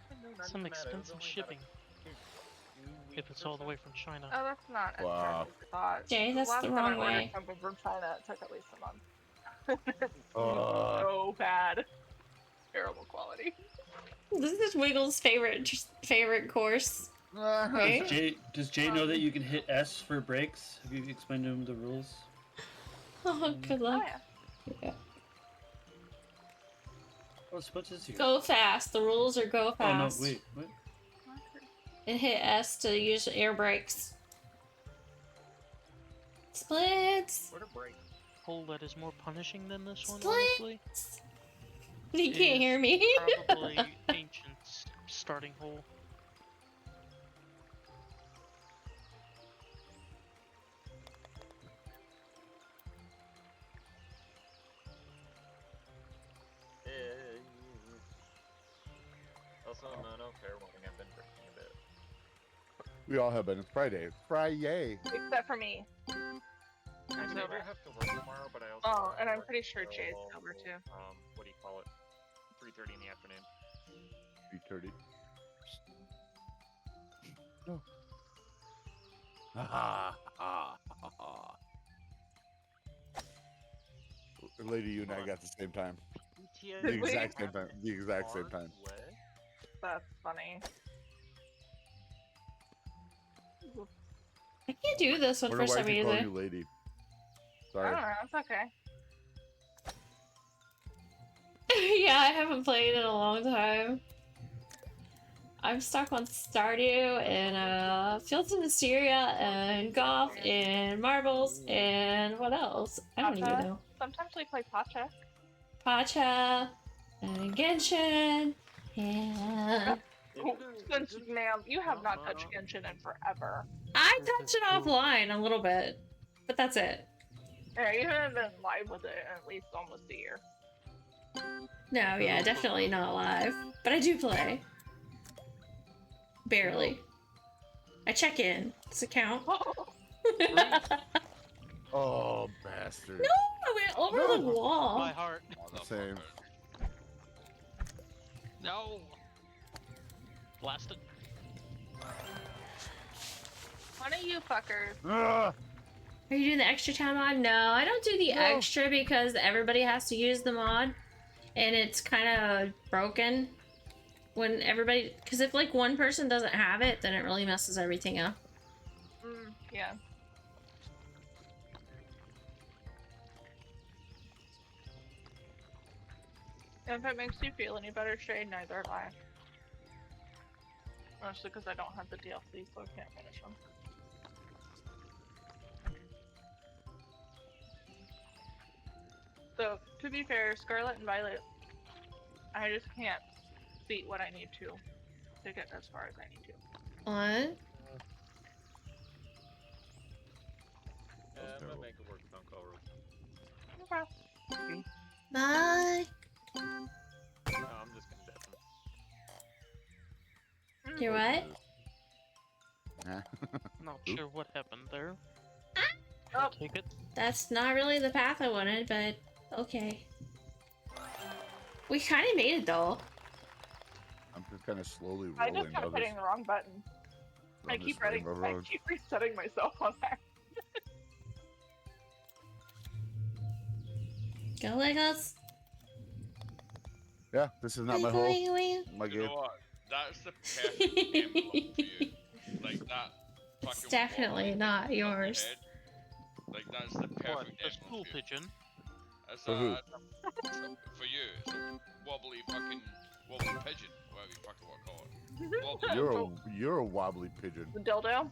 Some expensive shipping. If it's all the way from China. Oh, that's not as Wow. bad as I thought. Jay, that's last the time wrong I ordered way. something from China, it took at least a month. Oh. So bad. Terrible quality. This is Wiggle's favorite course. Right? Does Jay know that you can hit S for brakes? Have you explained to him the rules? Oh, good Oh, luck. yeah. Yeah. Oh, Splints is here. Go fast. The rules are go Oh no, fast. wait, what? And hit S to use air brakes. Splits! What a break. Hole that is more punishing than this one, Split! honestly. You can't hear me. Probably Ancient's starting hole. Also, no fair warning. I've been drinking a bit. We all have been. It's Friday. Friday. Except for me. I do sober. have to work tomorrow, but I also. Oh, don't and I'm work pretty sure Jay's until, sober too. What do you call it? 3:30 in the afternoon. 3:30. No. Ha ha ha. Lady, you and I got the same time. The exact same time. The exact same time. That's funny. I can't do this one Wonder for why some they call you reason. lady. I Sorry. don't know, it's okay. Yeah, I haven't played in a long time. I'm stuck on Stardew and Fields of Mysteria and golf and marbles and what else? I don't even Pacha. know. Sometimes we play Pacha. Pacha and Genshin and Since, ma'am, you have not touched Genshin in forever. I touched it offline a little bit, but that's it. Yeah, you haven't been live with it in at least almost a year. No, yeah, definitely not live. But I do play. Barely. I check in. Does it count? Oh, bastard. No, I went over the wall. My heart. Same. No. Blasted. One of you fuckers. Ah! Are you doing the extra town mod? No, I don't do the extra because everybody has to use the mod. And it's kind of broken when everybody... Because if, like, one person doesn't have it, then it really messes everything up. Yeah. If it makes you feel any better, Shade, neither have I. Mostly because I don't have the DLC, so I can't finish them. So, to be fair, Scarlet and Violet, I just can't beat what I need to get as far as I need to. What? I'm gonna make it work phone call real Okay. Bye. No, I'm just gonna deafen. You're what? Not sure what happened there. Oh. Take it. That's not really the path I wanted, but okay. We kind of made it though. I'm just kind of slowly I rolling. just kept others. hitting the wrong button. I Run keep this rainbow I road. keep resetting myself on that. Go Legos. Yeah, this is not my Wiggle, hole. wiggle, wiggle. My You game. know what? That's the perfect game for you. Like that fucking It's definitely wall not above your yours. head. Like that's the What? perfect A demo school for you. pigeon? That's For who? for you. It's a wobbly pigeon, whatever you fucking want to call it. Wobbly You're a wobbly pigeon. The dildo?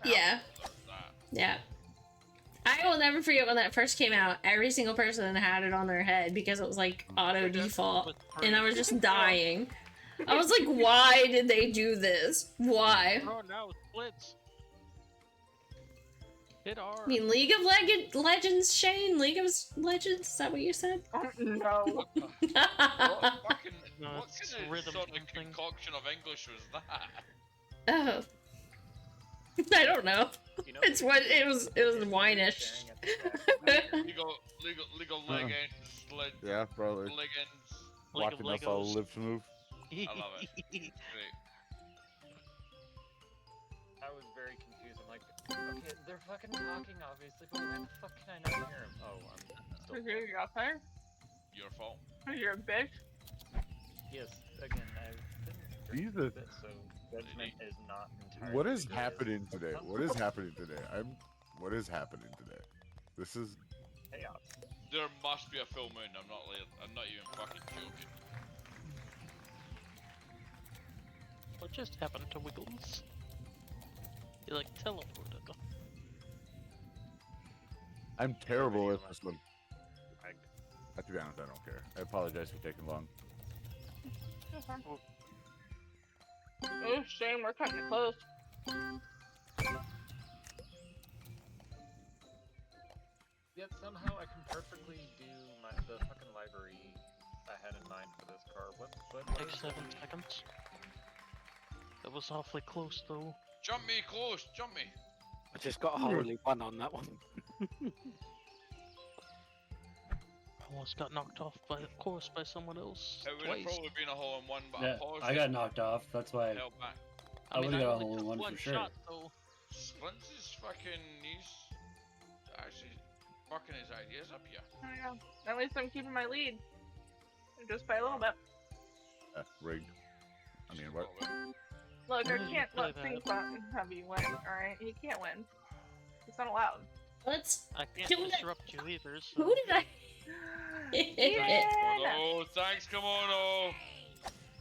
Yeah. that. Yeah. I will never forget when that first came out. Every single person had it on their head because it was like auto default, and I was just dying. I was like, why did they do this? Why? Oh no, it splits. Hit R. I mean, League of Legends, Shane? League of Legends? Is that what you said? No. What fucking No, what it's kind of rhythm sort of something. concoction of English was that? Oh. I don't know. You know, It's what it was winish. Legal leggings, Yeah, probably. leggings. Watching us all live to move. I love it. Great. I was very confused. I'm like, okay, they're fucking talking, obviously, but why the fuck can I not hear them? Oh, I'm still. Because you're out there? Your fault. You're a bitch? Yes, again, I've been Jesus. bit, so judgment is not entirely. What is because happening today? of What is happening today? What is happening today? This is chaos. There must be a full moon. I'm not even fucking joking. What just happened to Wiggles? He like teleported. I'm terrible at this one. To be honest, I don't care. I apologize for taking long. Oh, shame, we're cutting it close. Yet somehow I can perfectly do the fucking library I had in mind for this car. What Takes 7 seconds. That was awfully close though. Jump me close, jump me. I just got a holy one on that one. Almost got knocked off by someone else. It would have twice. probably been a hole in one, but Yeah, I paused. I got knocked off. That's why Held back. I would have got a only hole in took one one for sure. shot though. Splints is fucking, he's actually fucking his ideas up here. Yeah. At least I'm keeping my lead. Just by a little bit. Rigged. I mean, what? Look, I Why did you can't play let that? things have you win, alright? You can't win. It's not allowed. Let's I can't do it. disrupt you either. So. Who did I? Oh, thanks, Kimono.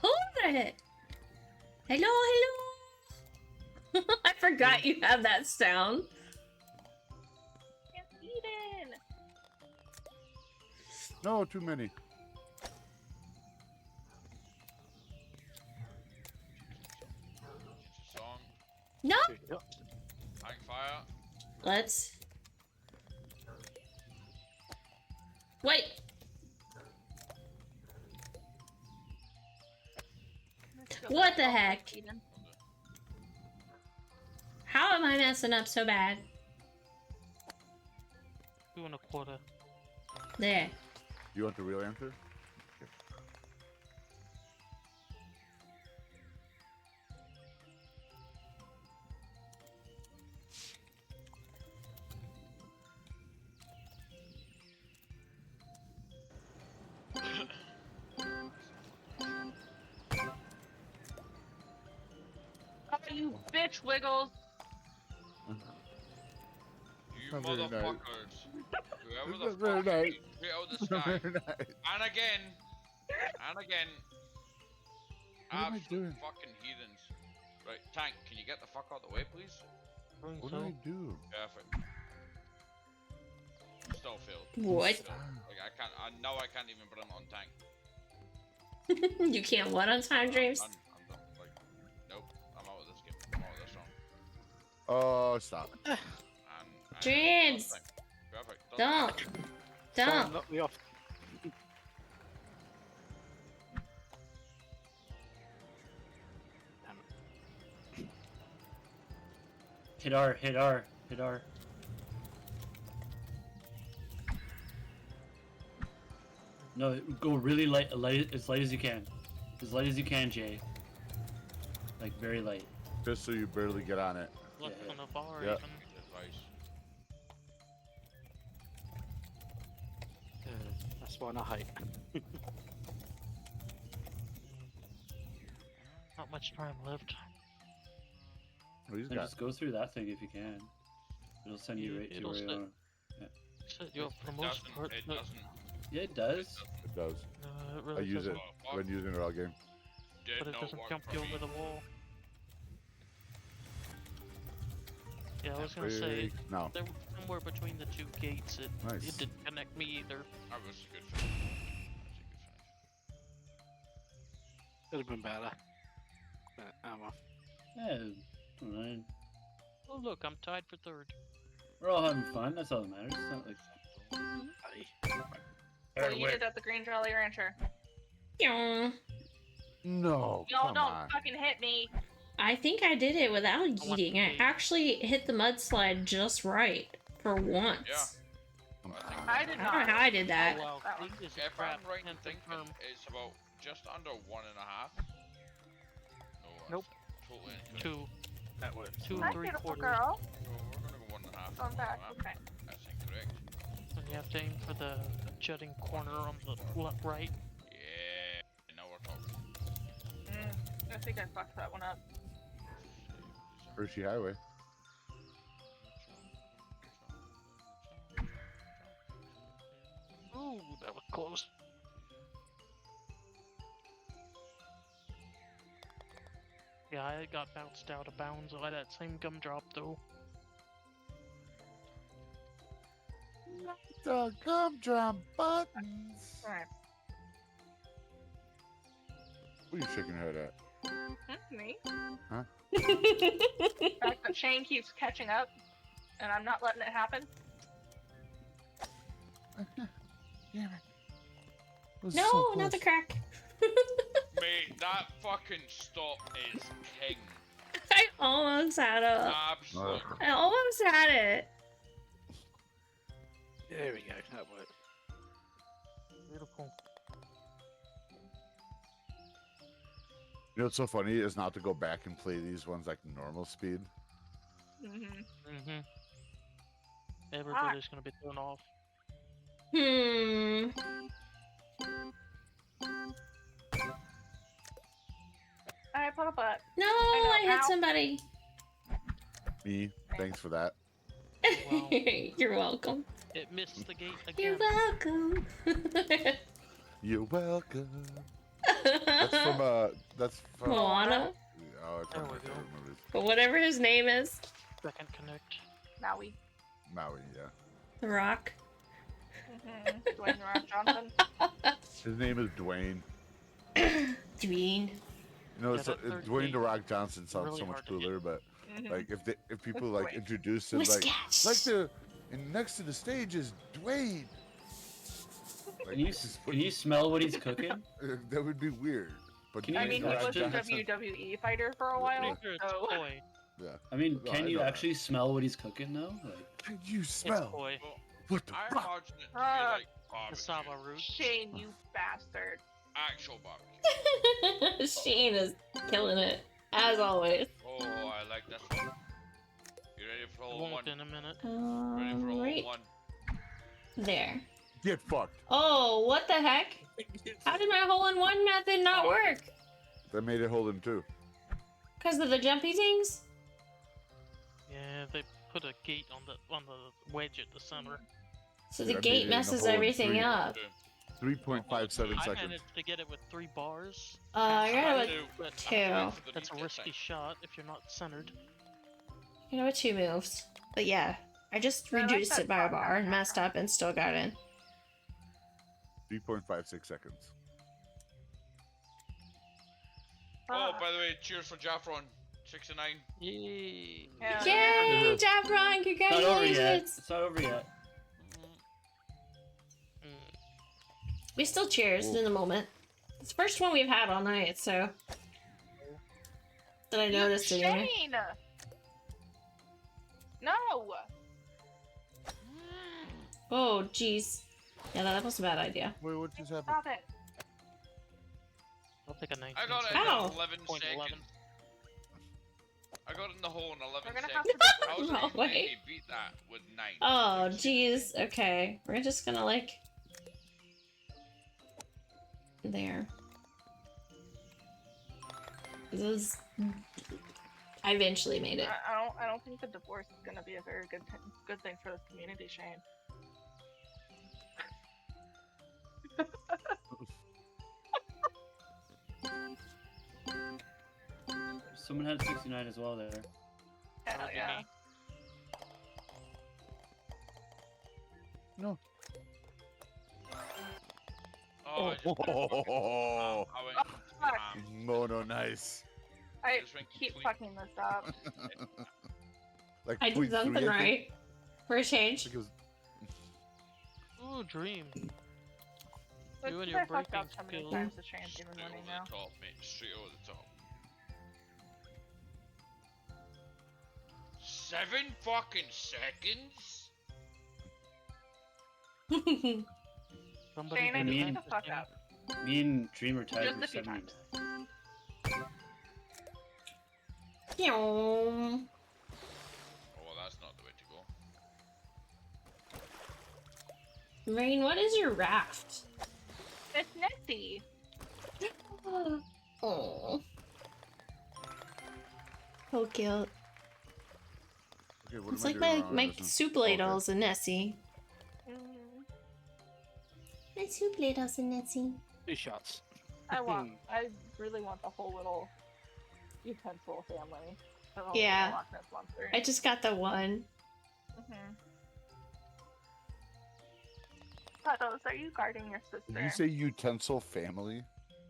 Who did I hit? Hello, hello. I forgot you have that sound. It's Eden! No, too many. Song. No. Let's... Wait! What the heck? How am I messing up so bad? 2 1/4. There. You want the real answer? Oh, you bitch, Wiggles. You Not very nice. motherfuckers. Whoever It's the not very fuck nice. straight out of the It's not sky. very nice. And again. And again. What am I Absolute doing? fucking heathens. Right, Tank, can you get the fuck out of the way, please? What do I do? Perfect. Still failed. What? Still. Like, I know I can't even bring it on Tank. You can't what on time, James? I'm done. Like, nope. I'm out of this game. I'm out of this round. Oh, stop. And James! Perfect. Don't! Don't! Knock me off. Hit R, hit R, hit R. No, go really light, as light as you can. As light as you can, Jay. Like, very light. Just so you barely get on it. Left on the bar, Yeah. even. That's why I hate. Not much time left. Oh, he's Then got just go through that thing if you can. It'll send you right to It'll where you set- are. Yeah. Set you up for the most part. It but, doesn't. Yeah, it does. It does. it I really use doesn't. it when using raw game. Did But it not doesn't work jump for you me. over the wall. Yeah, I was gonna say, No. there was somewhere between the 2 gates, it Nice. didn't connect me either. That was a good finish. Could have been better. But, oh well. Yeah, alright. Oh look, I'm tied for 3rd. We're all having fun, that's all that matters. It's not like... What do you did at the Green Jolly Rancher? Yeah. No, Y'all come don't on. fucking hit me. I think I did it without yeeting. I actually hit the mudslide just right. For once. Yeah. I did I not. don't know how I did that. Oh, wow, That one. Sting is If crap. I'm right in Can't thinking, confirm. it's about just under 1.5. No, Nope. Totally incorrect. 2. That works. 2 Hi, 3 beautiful quarters. girl. Well, we're gonna go 1.5. Going back. Okay. That's incorrect. And you have to aim for the jutting corner on the right. Yeah. Now we're talking. I think I fucked that one up. Hershey Highway. Ooh, that was close. Yeah, I got bounced out of bounds by that same gumdrop though. The gumdrop buttons. Alright. What are you shaking your head at? Me? Huh? The fact that Shane keeps catching up, and I'm not letting it happen. Damn it. Was No, so not the close. crack. Mate, that fucking stop is king. I almost had a. Absolute. I almost had it. There we go. That worked. Beautiful. You know what's so funny is not to go back and play these ones like normal speed. Mm-hmm. Everybody's gonna be thrown off. I put a butt. No, I I know, hit ow. somebody. Me, thanks for that. Wow. You're welcome. It missed the gate You're again. welcome. You're welcome. That's from Moana. Oh, it's There one of we my go. favorite movies. But whatever his name is, Second connect. Maui. Maui, yeah. The Rock. Dwayne The Rock Johnson. His name is Dwayne. Dwayne. You know, Yeah, it's, that third Dwayne gate The Rock Johnson sounds really so much hard to hit. cooler, but Like if people like Wait. introduce him and next to the stage is Dwayne. Like, Can you smell what he's cooking? that would be weird. But Can I you mean, he was a actually- WWE fighter for a while, so... Yeah. I mean, No, can I you know that. actually smell what he's cooking though? Like, Can you smell? What the I fuck? imagine it to be like barbecue. Shane, you bastard. Actual barbecue. Shane is killing it, as always. Oh, I like this one. You ready for hole one? In a minute. Ready for hole Right one? there. Get fucked. Oh, what the heck? How did my hole-in-one method not work? That made it hold him too. Because of the jumpy things? Yeah, they put a gate on the wedge at the center. So Dude, the I made gate it in a messes hole in everything up. 3.57 I seconds. managed to get it with 3 bars. I got it But with 2. That's a risky shot if you're not centered. You know, with 2 moves. But yeah, I just reduced it by a bar and messed up and still got in. 3.56 seconds. Oh, by the way, cheers for Jaffron. 69. Yay! Yay, Jaffron! it's not over yet. Congratulations! It's not over yet. We still cheers in the moment. It's the first one we've had all night, so. That I noticed it anyway. Shane! No! Oh, jeez. Yeah, that was a bad idea. Wait, what just happened? Stop it. I'll take a 19. I got it Ow. in 11 seconds. I got in the hole in 11 We're gonna seconds. have How was No it way. you beat that with 9? Oh, jeez. Okay. We're just gonna, like... There. This is... I eventually made it. I don't think the divorce is gonna be a very good thing for this community, Shane. Someone had 69 as well there. Hell yeah. No. Oh, I just... Oh, I went... Fuck. Mono, nice. I keep fucking this up. Like I did 0.3, something think. right. For a change. Like it was- Ooh, dream. Let's You and see your if I fucked up breaking so many skills. times the Shane's even Straight winning over now. the top, mate. Straight over the top. 7 fucking seconds? Somebody Shane, I did need it. you to fuck up. Me and Dream are tied Just for a few 70. times. Meow. Oh, well, that's not the way to go. Rain, what is your raft? It's Nessie. Oh. So cute. Okay, what It's am I like doing my, wrong? my This is- soup ladles and Nessie. My soup ladles and Nessie. 2 shots. I really want the whole little utensil family. The whole Yeah. Loch Ness Monster. I just got the one. Puddles, are you guarding your sister? Did you say utensil family?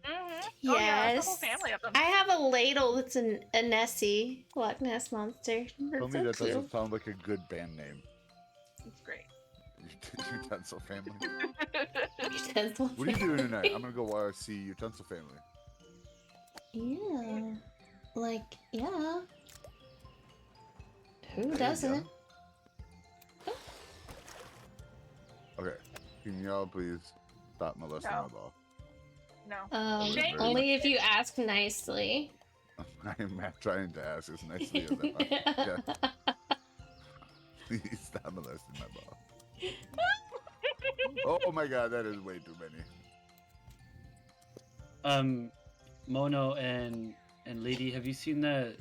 Yes. Oh, yeah, there's a whole family of them. I have a ladle that's a Nessie Loch Ness Monster. Tell That's me so that cute. doesn't sound like a good band name. It's great. Utensil family. Utensil What are you doing tonight? I'm gonna go see Utensil family. Yeah. Like, yeah. Who There you doesn't? Okay. Can y'all please stop molesting No. my ball? No. Shane, Only if you ask nicely. I'm not trying to ask as nicely as I can. Please stop molesting my ball. Oh my god, that is way too many. Mono and Lady, have you seen the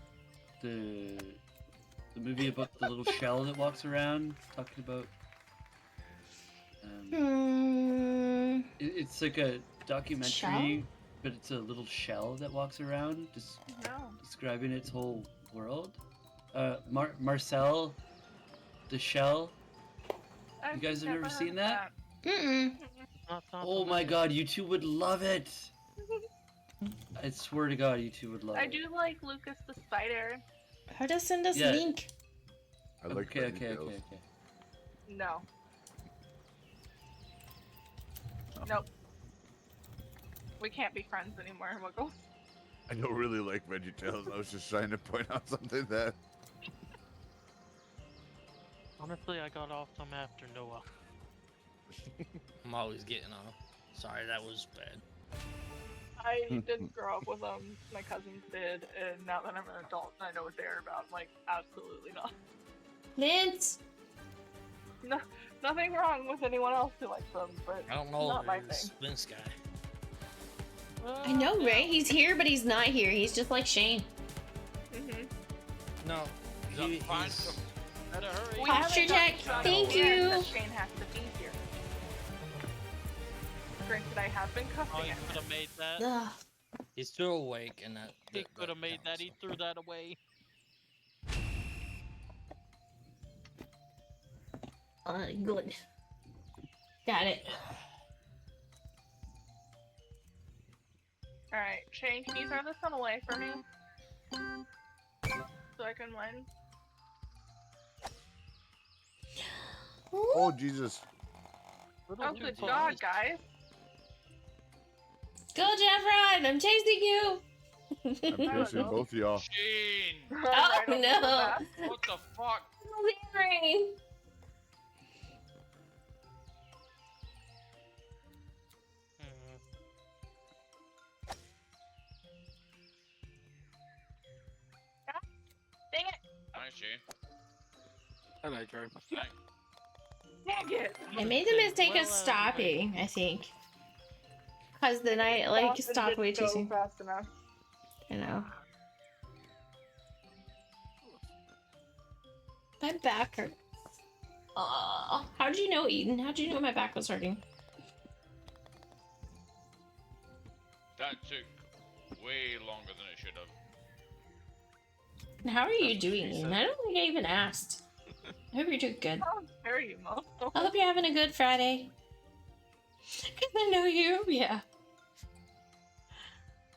movie about the little shell that walks around, talking about? It's like a documentary, Shell? but it's a little shell that walks around, just describing its whole world. Marcel, the shell. You guys have never seen that? Mm-mm. Oh my god, you two would love it! I swear to god, you two would love I it. do like Lucas the Spider. How to send us Yeah. link? I like Okay, Veggie okay, Tales. okay, okay. No. Nope. We can't be friends anymore, Wiggles. I don't really like Veggie Tales. I was just trying to point out something that. Honestly, I got off some after Noah. I'm always getting off. Sorry, that was bad. I didn't grow up with them. My cousins did, and now that I'm an adult and I know what they're about, I'm like, absolutely not. Vince! No, nothing wrong with anyone else who likes them, but I don't know not my this thing. Vince guy. I know, right? He's here, but he's not here. He's just like Shane. Mm-hmm. No, he's... Better hurry. Posture check. Thank you. That Shane has to be here. Granted, I have been Oh, cussing he at could him. have made that. Ugh. He's still awake, and that. He could have made that. counts. He threw that away. Good. Got it. Alright, Shane, can you throw this one away for me? So I can win? Oh Jesus! Oh, good God, guys. Go, Jeffron! I'm chasing you! I'm chasing both of y'all. Shane! Oh, Right on no. the bat. What the fuck? Rain. Dang it! Thanks, Shane. Hello, Drew. Thanks. Dang it! I made the mistake of stopping, I think. Because then I, like, Boston stopped way didn't too go soon. fast enough. I know. My back hurts. Oh, how'd you know, Eden? How'd you know my back was hurting? That took way longer than it should have. And how are you doing, Eden? I don't think I even asked. I hope you're doing good. How dare you, Mo? I hope you're having a good Friday. Because I know you, yeah.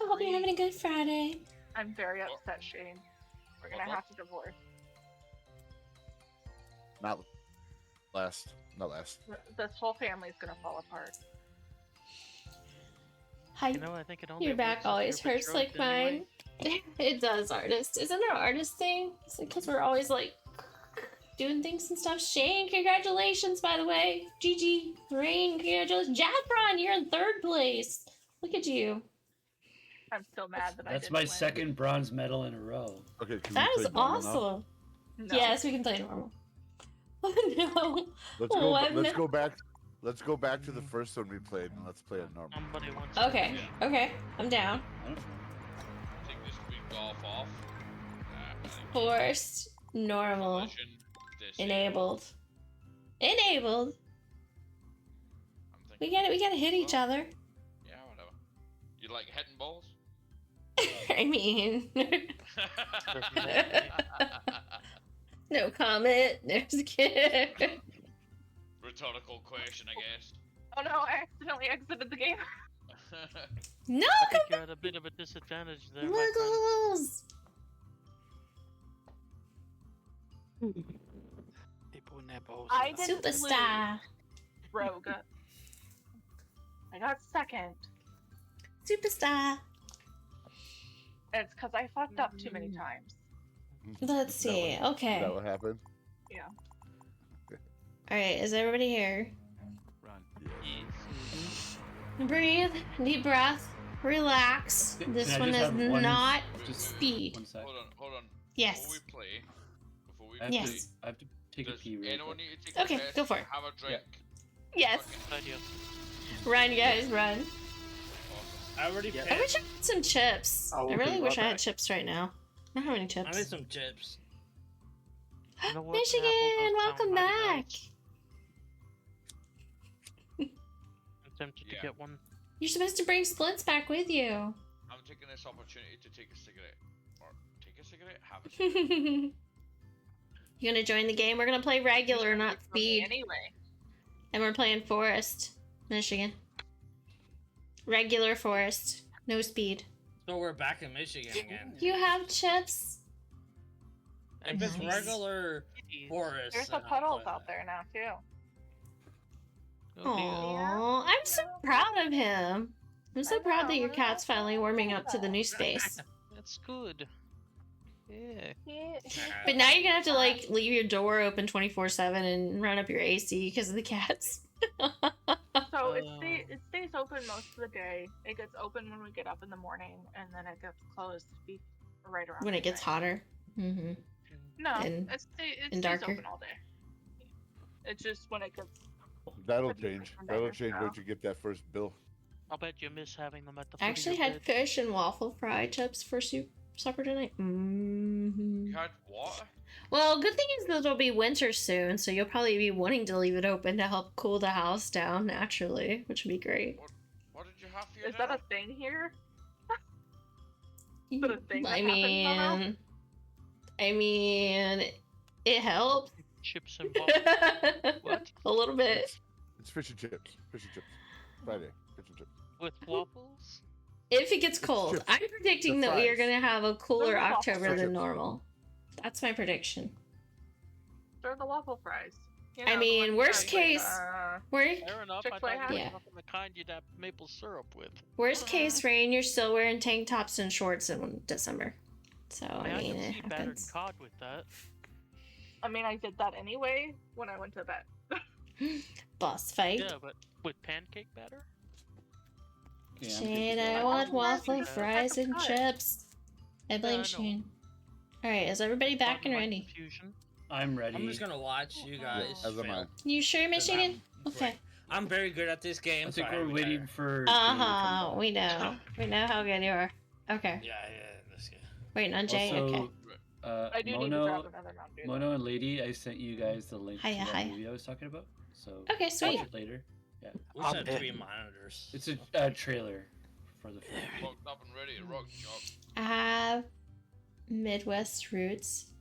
I hope you're having a good Friday. I'm very upset, Shane. We're gonna have to divorce. Not last. Not last. This whole family's gonna fall apart. Hi. You know, I think it only Your back works if always you're hurts like betrothed anyway. mine. It does, artist. Isn't it an artist thing? Is it because we're always like doing things and stuff? Shane, congratulations, by the way. GG. Rain, congratulations. Jaffron, you're in 3rd place. Look at you. I'm still mad that I That's didn't my win. second bronze medal in a row. Okay, can That we is play normal now? awesome. No. Yes, we can play normal. Oh no. Let's go. What? Let's go back. Let's go back to the first one we played and let's play it normal. Somebody wants Okay, okay. I'm down. Take this week off off. Forced, normal, Collision, enabled. Enabled? I'm We gotta hit each other. Yeah, whatever. You like hitting balls? I mean, no comment. There's a kid. Rhetorical question, I guess. Oh no, I accidentally exited the game. No, I think you're at a bit of a disadvantage there, my friend. Wiggles. People in their balls. I didn't Superstar. lose, Rogue. I got second. Superstar. It's because I fucked up too many times. Let's see. Is Okay. that what happened? Yeah. All right. Is everybody here? Breathe. Deep breath. Relax. This Can I one just is have one- not just speed. One sec. Hold on. Yes. Before we play, I have Yes. To, I have to take a does pee. Real anyone quick. need to take Okay, a piss, go for it. have a drink? Yes. Idea. Run, guys, run. I already I wish I had some chips. Oh, I we'll really be wish right I had back. chips right now. I don't have any I chips. need some chips. You know what? Michigan, Apple does welcome sound mighty back. nice. I'm tempted to get one. You're supposed to bring Splits back with you. I'm taking this opportunity to take a cigarette. Or take a cigarette? Have a cigarette. You gonna join the game? We're gonna play regular, not For me speed. Anyway. And we're playing Forest, Michigan. Regular Forest, no speed. So we're back in Michigan again. You have chips? If it's Nice. regular forest, There's then a I'll puddles play out there now too. Aww, I'm so proud of him. I'm so proud that your cat's finally warming up to the new space. That's good. Yeah. But now you're gonna have to like leave your door open 24/7 and run up your AC because of the cats. So it stays open most of the day. It gets open when we get up in the morning, and then it gets closed right around When it gets midnight. hotter. Mm-hmm. No, and- it and stays darker. open all day. It's just when it gets. That'll change. That'll change once you get that first bill. I'll bet you miss having them at the foot I of actually your had bed. fish and waffle fry chips for supper tonight. Mm-hmm. You had what? Well, good thing is that it'll be winter soon, so you'll probably be wanting to leave it open to help cool the house down naturally, which would be great. What did you have for your Is that dinner? a thing here? Is that a thing that I happens, mean, it helps. Chips and waffles. What? A little bit. It's fish and chips. Fish and chips. Friday. Fish and chips. With waffles? If it gets cold, chips. I'm predicting The that we are fries. going to have a cooler They're the waffle October fries. than normal. That's my prediction. They're the waffle fries. You I know, the mean, ones worst that, like, case, Worst Fair enough. Chick-fil-A I thought has? you Yeah. were talking the kind you'd have maple syrup with. worst case, Rain, you're still wearing tank tops and shorts in December. So, I mean, can it see battered happens. cod with that. I mean, I did that anyway when I went to bed. Boss fight. Yeah, but with pancake batter? Yeah, I'm good Shane, with I that. want I'm waffle ready. fries and Cut. chips. I blame I know. Shane. Alright, is everybody back Pardon and my ready? confusion. I'm ready. I'm just gonna watch you guys. As am I. fail. You sure, 'Cause Michigan? I'm Okay. great. I'm very good at this game. I think so we're retire. waiting for. Uh-huh, we know. We know how good you are. Okay. Yeah, that's good. Waiting on Jay? Also, Okay. I do need to grab another Mountain Dew. Mono and Lady, I sent you guys the link Hiya, to that hiya. movie I was talking about. So Okay, sweet. watch it later. Yeah, We I'm said in. 3 monitors. it's a trailer for the film. Locked up and ready to rock, job. I have Midwest roots.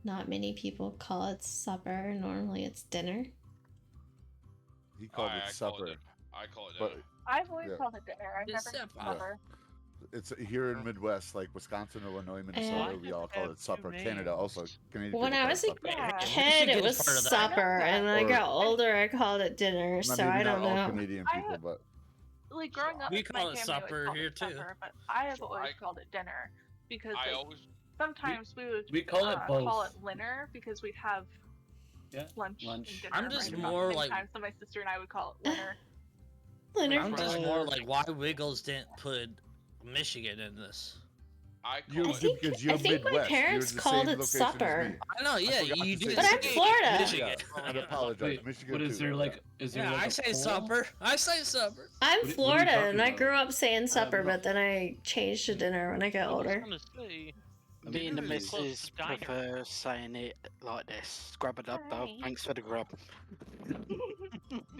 Not many people call it supper. Normally it's dinner. He called I it call supper. it I call it But dinner. I've always Yeah. called it dinner. I've It's never said supper. supper. it's here in Midwest, like Wisconsin, Illinois, Minnesota. We all call it supper. Canada also. Canadian When people I call it was a supper. Yeah. kid, it was part of that. supper, and when I Or- got older, I called it dinner. Not So maybe I don't not all know. Canadian I- people, but Like growing up, We my call it family always supper called here, it too. supper, but I have So always I- called it dinner because I like, always sometimes we would we call it call both. it dinner because we'd have Yeah, lunch, lunch. and dinner. I'm just right about more the same like- time, so my sister and I would call it dinner. Dinner. I'm just more like why Wiggles didn't put Michigan in this. I you call I it think- because you're I think my Midwest. parents you're the called same it location as supper. me. I know, yeah, forgot you to do. say the But I'm same. Florida. Michigan. Yeah, I apologize. Wait, Michigan what is too, there but like? Is there Yeah, like I a say poll? supper. I say supper. I'm What are you Florida, talking and I about? grew up saying supper, no. but then I changed to dinner when I got I was older. gonna say, Me and the Dinner is close missus to diner. prefer saying it like this. Grab it up, though. Hi. Thanks for the grub.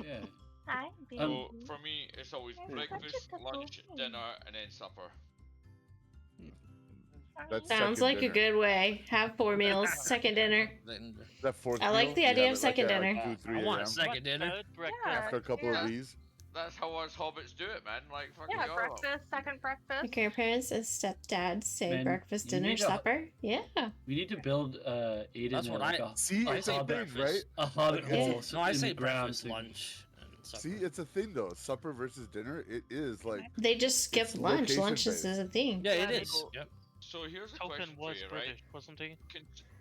Yeah. Hi, So for me, it's always There's breakfast, such a lunch, good dinner, and then supper. That's Sounds second like a dinner. good way. Have 4 meals, second dinner. Then That fourth I like meal, the you idea have of it like second that, dinner. Like 2, 3 I want a.m. a second dinner. third breakfast. Yeah. After a couple Yeah. of these. That's how us hobbits do it, man. Like fucking Yeah, go. breakfast, second breakfast. Your grandparents and stepdads say Man, breakfast, you dinner, need to- supper. Yeah. We need to build Aiden That's what I- like See, I it's a say thing, breakfast. right? a hobbit Yeah. hole No, I in say the ground. breakfast, so- lunch, and supper. See, it's a thing though. Supper versus dinner. It is like They just skipped It's lunch. location Lunch is based. a thing. Yeah, it Yeah, is. so- Yep. So here's a Token question was for you, British, right? wasn't he?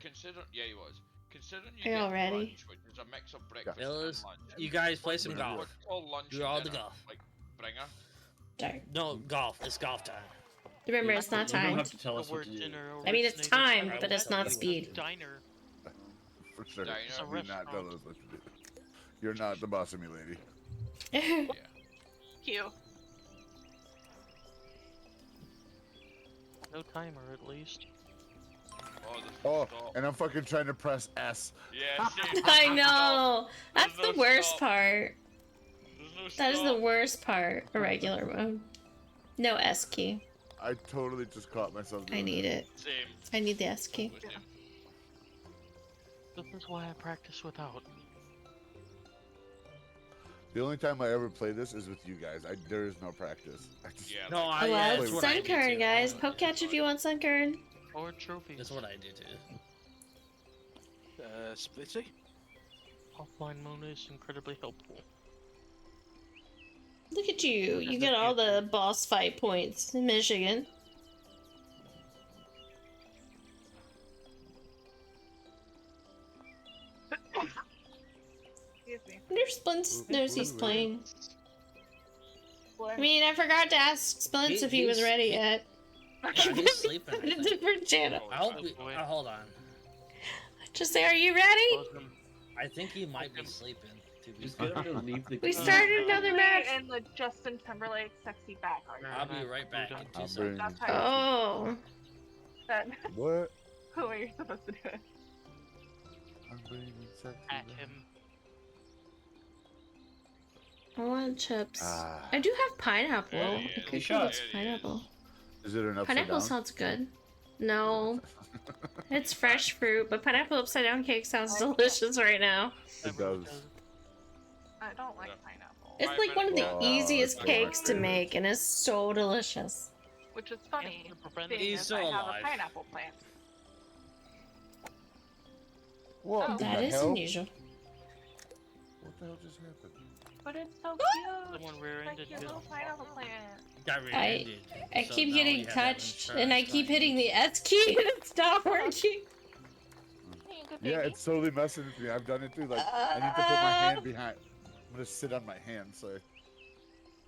Consider, yeah, he was. Considering you Are y'all get ready? lunch, which is a mix of breakfast Fellas, and lunch. you guys play some Whatever. golf. What's called lunch Do and all the dinner? golf. Like bringer. Sorry. No, golf. It's golf time. Remember, it's not You don't timed. have to tell The us what word to do. dinner I mean, it's originated timed, from but it's not the speed. Diner. for sure. Diner. It's a Do not tell restaurant. us what to do. You're not the boss of me, lady. Cute. No timer, at least. Oh, the Oh, stop. and I'm fucking trying to press S. Yeah, same. I know. That's There's the no worst stop. part. There's no That is the stop. worst part. A regular mode. No S key. I totally just caught myself. I doing need that. it. Same. I need the S key. Same. This is why I practice without. The only time I ever play this is with you guys. There is no practice. I just, Yeah. No, like, I. Well, Yeah, it's that's what I do Sunkern, too. guys. Poke catch if you want Sunkern. Or trophies. That's what I do too. Splitty. Offline mode is incredibly helpful. Look at you. You get all the boss fight points in Michigan. Excuse me. I wonder if Splints knows he's playing. I mean, I forgot to ask Splints if he was ready yet. Yeah, he's sleeping. On a different channel. Hold on. Just say, are you ready? I think he might be sleeping. To be Just get him to leave the We started another match. And the Justin Timberlake sexy back. I'll be right back in 2 I'll seconds. bring- That's how Oh. that. What? Who are you supposed to do it? I'm bringing sexy At back. him. I want chips. Ah. I do have pineapple. Yeah, I yeah, could yeah, go with pineapple. Is it an upside Pineapple down? sounds good. No. It's fresh fruit, but pineapple upside down cake sounds delicious right now. It does. I don't like pineapple. It's like one of the Wow, easiest that's my cakes to favorite. make, and it's so delicious. Which is funny, being He's as so I have alive. a pineapple plant. What Oh. the That is hell? unusual. What the hell just happened? But it's so cute. Someone Like rear-ended your you. little pineapple plant. Got rear-ended. I So keep now getting we have that many touched, tries and I trying keep to hitting the S key, and it's not working. Hey, good Yeah, baby. it's totally messing with me. I've done it too. Like, I need to put my hand behind. I'm gonna sit on my hand, so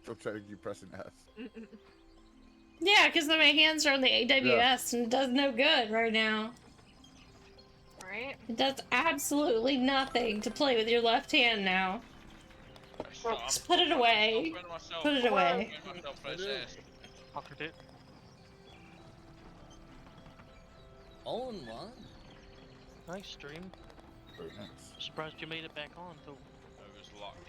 I'm trying to keep pressing S. Yeah, because my hands are on the AWS, and it does no good right now. Right? It does absolutely nothing to play with your left hand now. Just put it away. Put it away. Fuckered it. All in one? Nice stream. Very nice. Surprised you made it back on, though. It was locked.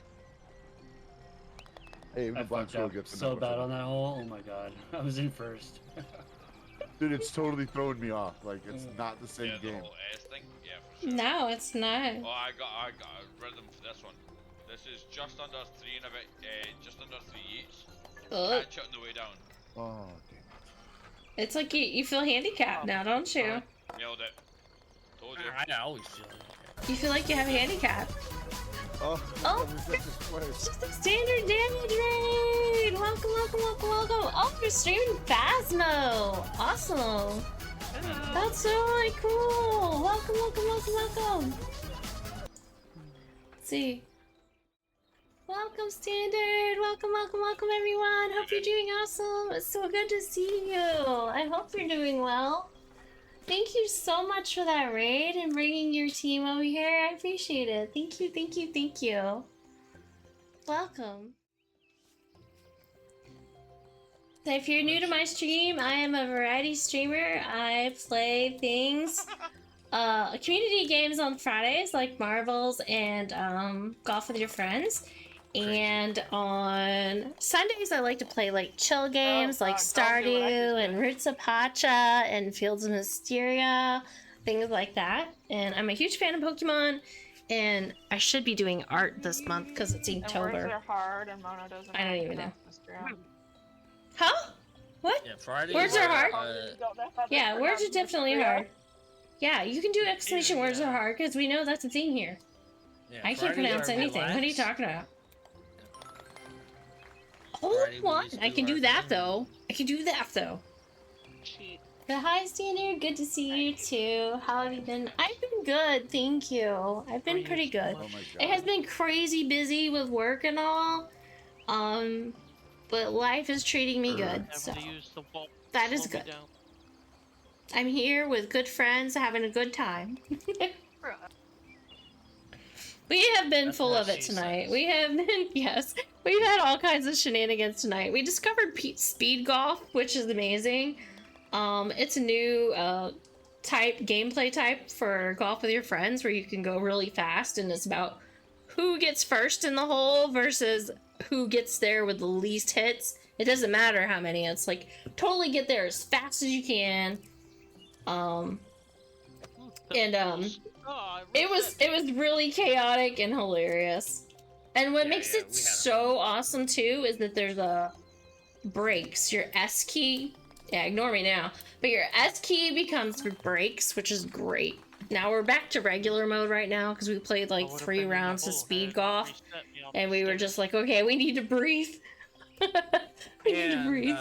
Hey, even I a blind fucked squirrel up gets the so number bad for on that hole. Oh my god. I was in first. Dude, it's totally throwing me off. Like, it's not the same Yeah, the game. whole S thing. Yeah, for sure. No, it's not. Oh, I got a rhythm for this one. This is just under 3 and a bit, just under 3 eats. Ugh. Catch it on the way down. Oh, damn It's like you feel handicapped now, don't you? Nailed it. Told you. I always feel it. You feel like you have a handicap. Oh, Oh, that was such a splash. just a standard damage raid! Welcome, welcome, welcome, welcome! Oh, you're streaming Phasmo! Awesome! That's really cool! Welcome, welcome, welcome, welcome! Let's see. Welcome, Standard! Welcome, welcome, welcome, everyone! Hope you're doing awesome! It's so good to see you! I hope you're doing well. Thank you so much for that raid and bringing your team over here. I appreciate it. Thank you, thank you, thank you. Welcome. So if you're new to my stream, I am a variety streamer. I play things, community games on Fridays like Marbles and Golf with Your Friends. And on Sundays, I like to play like chill games like Stardew and Roots of Pacha and Fields of Mysteria, things like that. And I'm a huge fan of Pokemon, and I should be doing art this month because it's And words Inktober. are hard and Mono doesn't. I don't even know. know. Huh? What? Yeah, Friday. Words are hard? Uh, Yeah, words are definitely hard. Yeah, you can do exclamation words are hard because we know that's a thing here. yeah, I can't Fridays pronounce are anything. What are you relaxed. talking about? Hold Friday we on. just I do can our do that thing. though. I can do that though. Cheat. The high standard, good to see you too. How have you been? I've been good, thank you. I've been pretty good. Oh my god. It has been crazy busy with work and all. But life is treating me good. Having So to use the wall. that is slow me good. down. I'm here with good friends having a good time. We have been That's full what of it she tonight. says. We have been, yes, we've had all kinds of shenanigans tonight. We discovered speed golf, which is amazing. It's a new gameplay type for golf with your friends where you can go really fast, and it's about who gets first in the hole versus who gets there with the least hits. It doesn't matter how many. It's like totally get there as fast as you can. It was really chaotic and hilarious. And what makes it so awesome too is that there's breaks. Your S key, yeah, ignore me now. But your S key becomes for breaks, which is great. Now we're back to regular mode right now because we played like 3 rounds of speed golf, and we were just like, okay, we need to breathe. we need to breathe.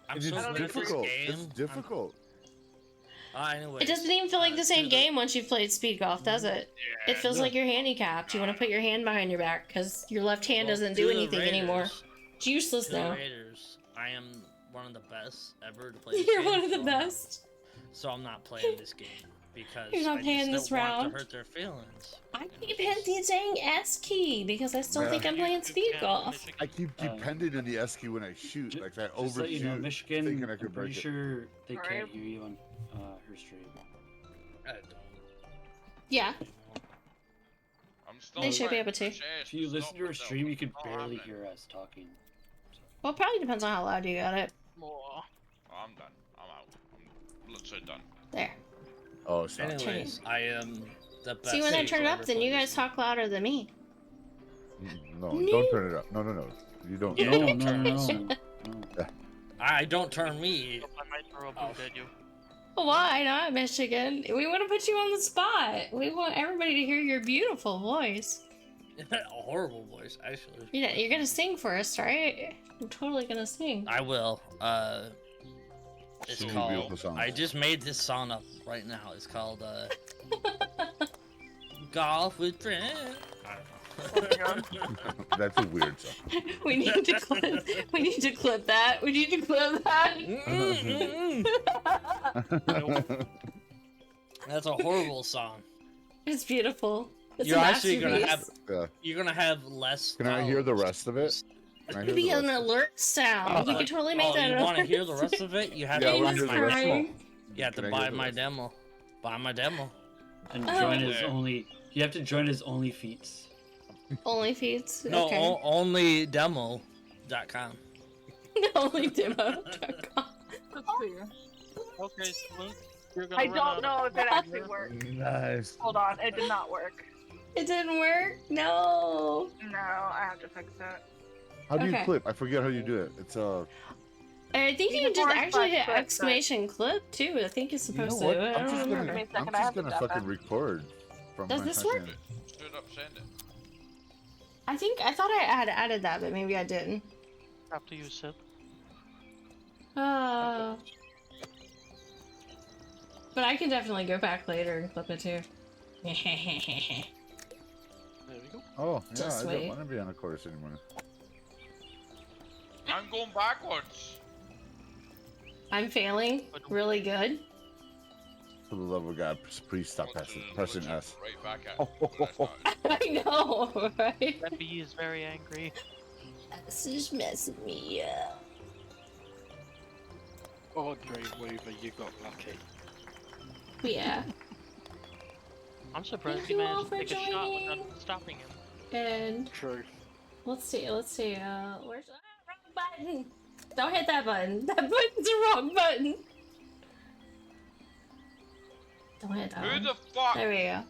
I'm It's so good at this difficult. game. It's difficult. Anyway, It doesn't even feel like the same game once you've played speed golf, does it? It feels like you're handicapped. You want to put your hand behind your back because your left hand doesn't do anything anymore. It's useless now. Raiders, I am one of the best ever to play this You're game, one of the so best. So I'm not playing this game because You're not I playing just this don't round. want to hurt their feelings. I keep hitting the dang S key because I still think I'm playing speed golf. I keep depending on the S key when I shoot. Like I Just overshoot. let you know, Michigan, thinking I I'm could pretty break it. sure they can't hear you on her stream. I don't. Yeah. I'm still They should be able to. If you listen to her stream, you can barely hear us talking. Well, it probably depends on how loud you got it. Oh, I'm done. I'm out. I'm literally done. There. Oh, sorry. Anyways, I am the best. See, when I sage turn it to up, ever then play you this guys talk louder than me. No, don't turn it up. No. You don't. Yeah, No, don't no, turn no, it. no. I don't turn me. I might throw a boot at you. Why not, Michigan? We want to put you on the spot. We want everybody to hear your beautiful voice. A horrible voice, actually. You're gonna sing for us, right? I'm totally gonna sing. I will. It's Sing a called. beautiful song. I just made this song up right now. It's called Golf with Friends. That's a weird song. We need to clip. We need to clip that. We need to clip that. That's a horrible song. It's beautiful. It's You're a actually gonna masterpiece. have. You're gonna have less. Can I hear the rest of it? Can I It hear could be the an rest of it? alert sound. You could totally make that You an want to alert hear the rest of it? You have Yeah, I to wanna buy hear the my rest of it. demo. You have to Can I buy hear the my rest? demo. Buy my demo. And Oh. join his only. You have to join his only feats. Only feeds. No, Okay. only demo.com. Only demo. Okay, so you're gonna I run don't out know of if it actually worked. Nice. Hold on, it did not work. It didn't work. No. No, I have to fix it. How do you Okay. clip? I forget how you do it. It's I think you You can can just forward actually slash hit clip, exclamation clip too. I think it's You know supposed to. what? I I'm don't just remember. gonna, Give me a I'm second, I just have to gonna step fucking in. record from Does my this fucking- work? Straight up, send it. I thought I had added that, but maybe I didn't. Up to you, Sip. But I can definitely go back later and clip it too. There we go. Oh, yeah, Just I wait. don't want to be on a course anymore. I'm going backwards. I'm failing really good. For the love of God, please stop pressing S. Right back at. Oh, I know, right? That bee is very angry. This is messing me up. Oh, Dreamweaver, you got lucky. Yeah. I'm surprised Thank he you all managed to for take a shot joining. without stopping him. And True. let's see, where's wrong button? Don't hit that button. That button's the wrong button. Don't hit that Who one. the fuck? There we go.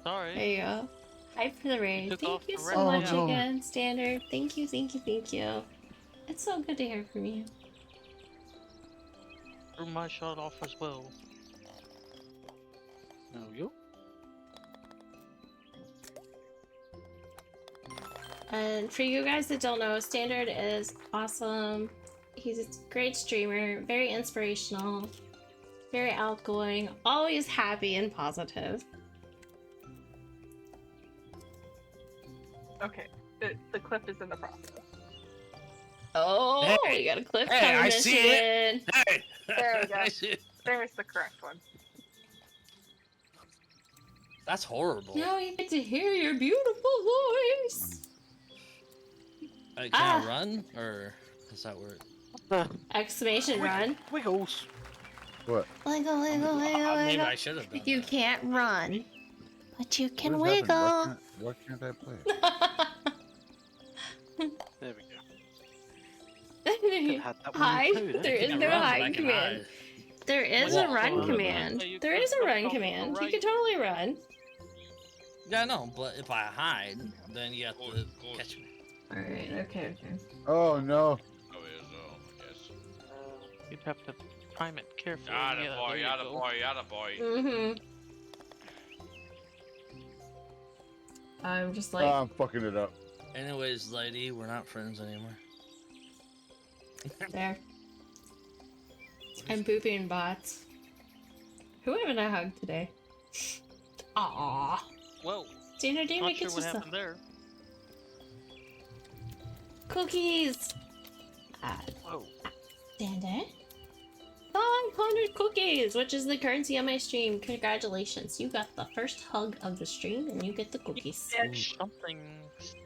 Sorry. There you go. Hype for the raid. took Thank off you the so red much now. again, Standard. Thank you, thank you, thank you. It's so good to hear from you. Threw my shot off as well. There we go. And for you guys that don't know, Standard is awesome. He's a great streamer, very inspirational, very outgoing, always happy and positive. Okay, the clip is in the process. Oh, Hey. we got a clip Hey, coming, I see it. Michigan. Hey! There we go. I see it. There's the correct one. That's horrible. Now we get to hear your beautiful voice. Can Ah. I run? Or does that work? Exclamation run. Wiggles. What? Wiggle, wiggle, wiggle, Maybe wiggle. I should have done You that. can't run, but you can What is happening? wiggle. Why can't I play? There we go. Hi, Hi, there is It no runs, hide I can command. hide. There is Well, a run well, command. well, you There could is a jump run off to the command. You right. can totally run. Yeah, I know, but if I hide, then you have to Good. catch me. Alright, okay. Oh no! Oh, yes, yes. You'd have to time it carefully. Atta Yeah, boy, there you atta go. boy, atta boy. Mm-hmm. I'm just like. I'm fucking it up. Anyways, lady, we're not friends anymore. There. I'm pooping bots. Who haven't I hugged today? Aww. Whoa. Dana, Dana, Not get sure what yourself happened there. cookies. Whoa. Dana. 500 cookies, which is the currency on my stream. Congratulations, you got the first hug of the stream, and you get the cookies. Something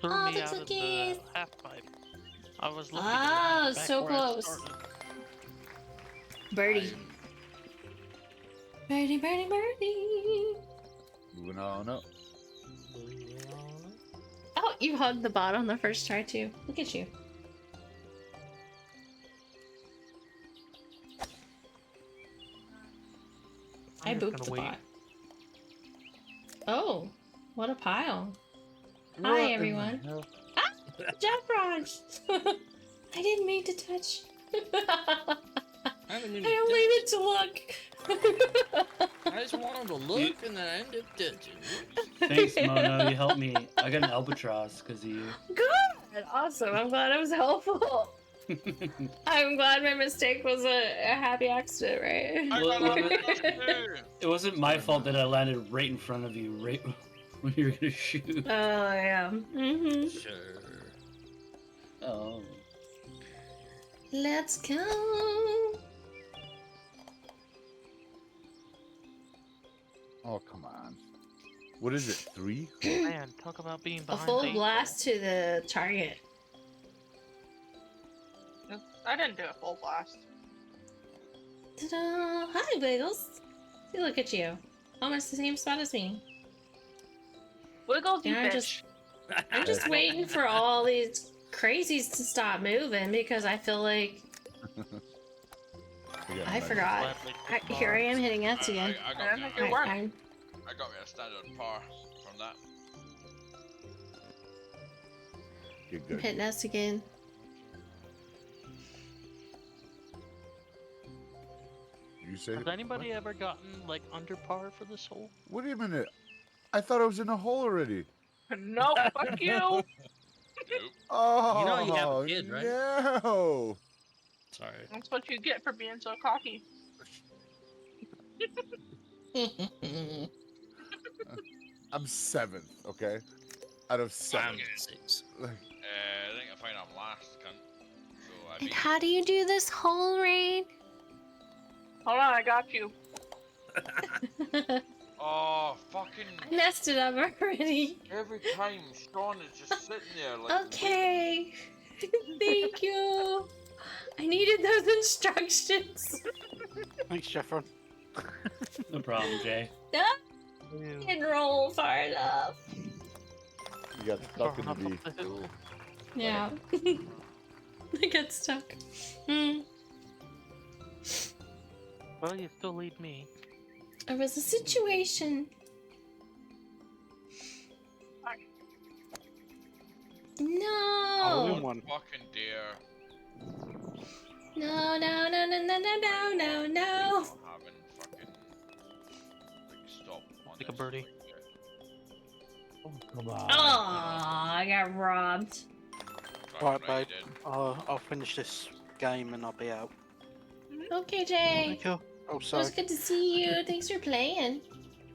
threw Oh, me the out cookies. of the half pipe. I was looking Oh, back so where I close. started. Birdie. Birdie, birdie, birdie. Moving on up. Oh, you hugged the bot on the first try too. Look at you. I I'm just booped gonna the wait. bot. Oh, what a pile. What Hi, in the everyone. hell? Ah, Jeff Raj. I didn't mean to touch. I didn't mean I only meant to look. I just wanted to look and then I ended up touching. Thanks, Mono. You helped me. I got an albatross because of you. Good. Awesome. I'm glad I was helpful. I'm glad my mistake was a happy accident, right? It wasn't my fault that I landed right in front of you, right when you were gonna shoot. Oh, yeah. Mm-hmm. Sure. Oh. Let's go. Oh, come on. What is it, 3? Man, talk about being A behind full the blast to the target. I didn't do a full blast. Ta-da! Hi, Wiggles. See, look at you. Almost the same spot as me. Wiggles, you And bitch. I'm just waiting for all these crazies to stop moving because I feel like I forgot. Here I am hitting X again. I got me Good a, work. I got me a standard par from that. You're I'm good. hitting S again. You say? Has anybody ever gotten like under par for this hole? Wait a minute. I thought I was in a hole already. No, fuck you. Nope. Oh, You know you have a kid, right? No. Sorry. That's what you get for being so cocky. I'm 7th, okay? Out of 7. I'm 6. Like, I think I find I'm last, cunt. So I And beat how do you do this whole raid? Hold on, I got you. Oh, fucking. I messed it up already. Every time Sean is just sitting there like. Okay. Thank you. I needed those instructions. Thanks, Jeffron. No problem, Jay. No, didn't roll far enough. you got stuck in the V. Yeah. I got stuck. Hmm. Well, you still lead me. It was a situation. All in No. one. Fucking dear. No, no, no, no, no, no, no, no, no. Not having fucking. Like, stop on Like a this birdie. shit. Oh, come on. Oh, I got robbed. Fucking Right, you babe. did. I'll finish this game and I'll be out. Okay, Jay. Thank you. Oh, It sorry. was good to see you. Thanks for playing.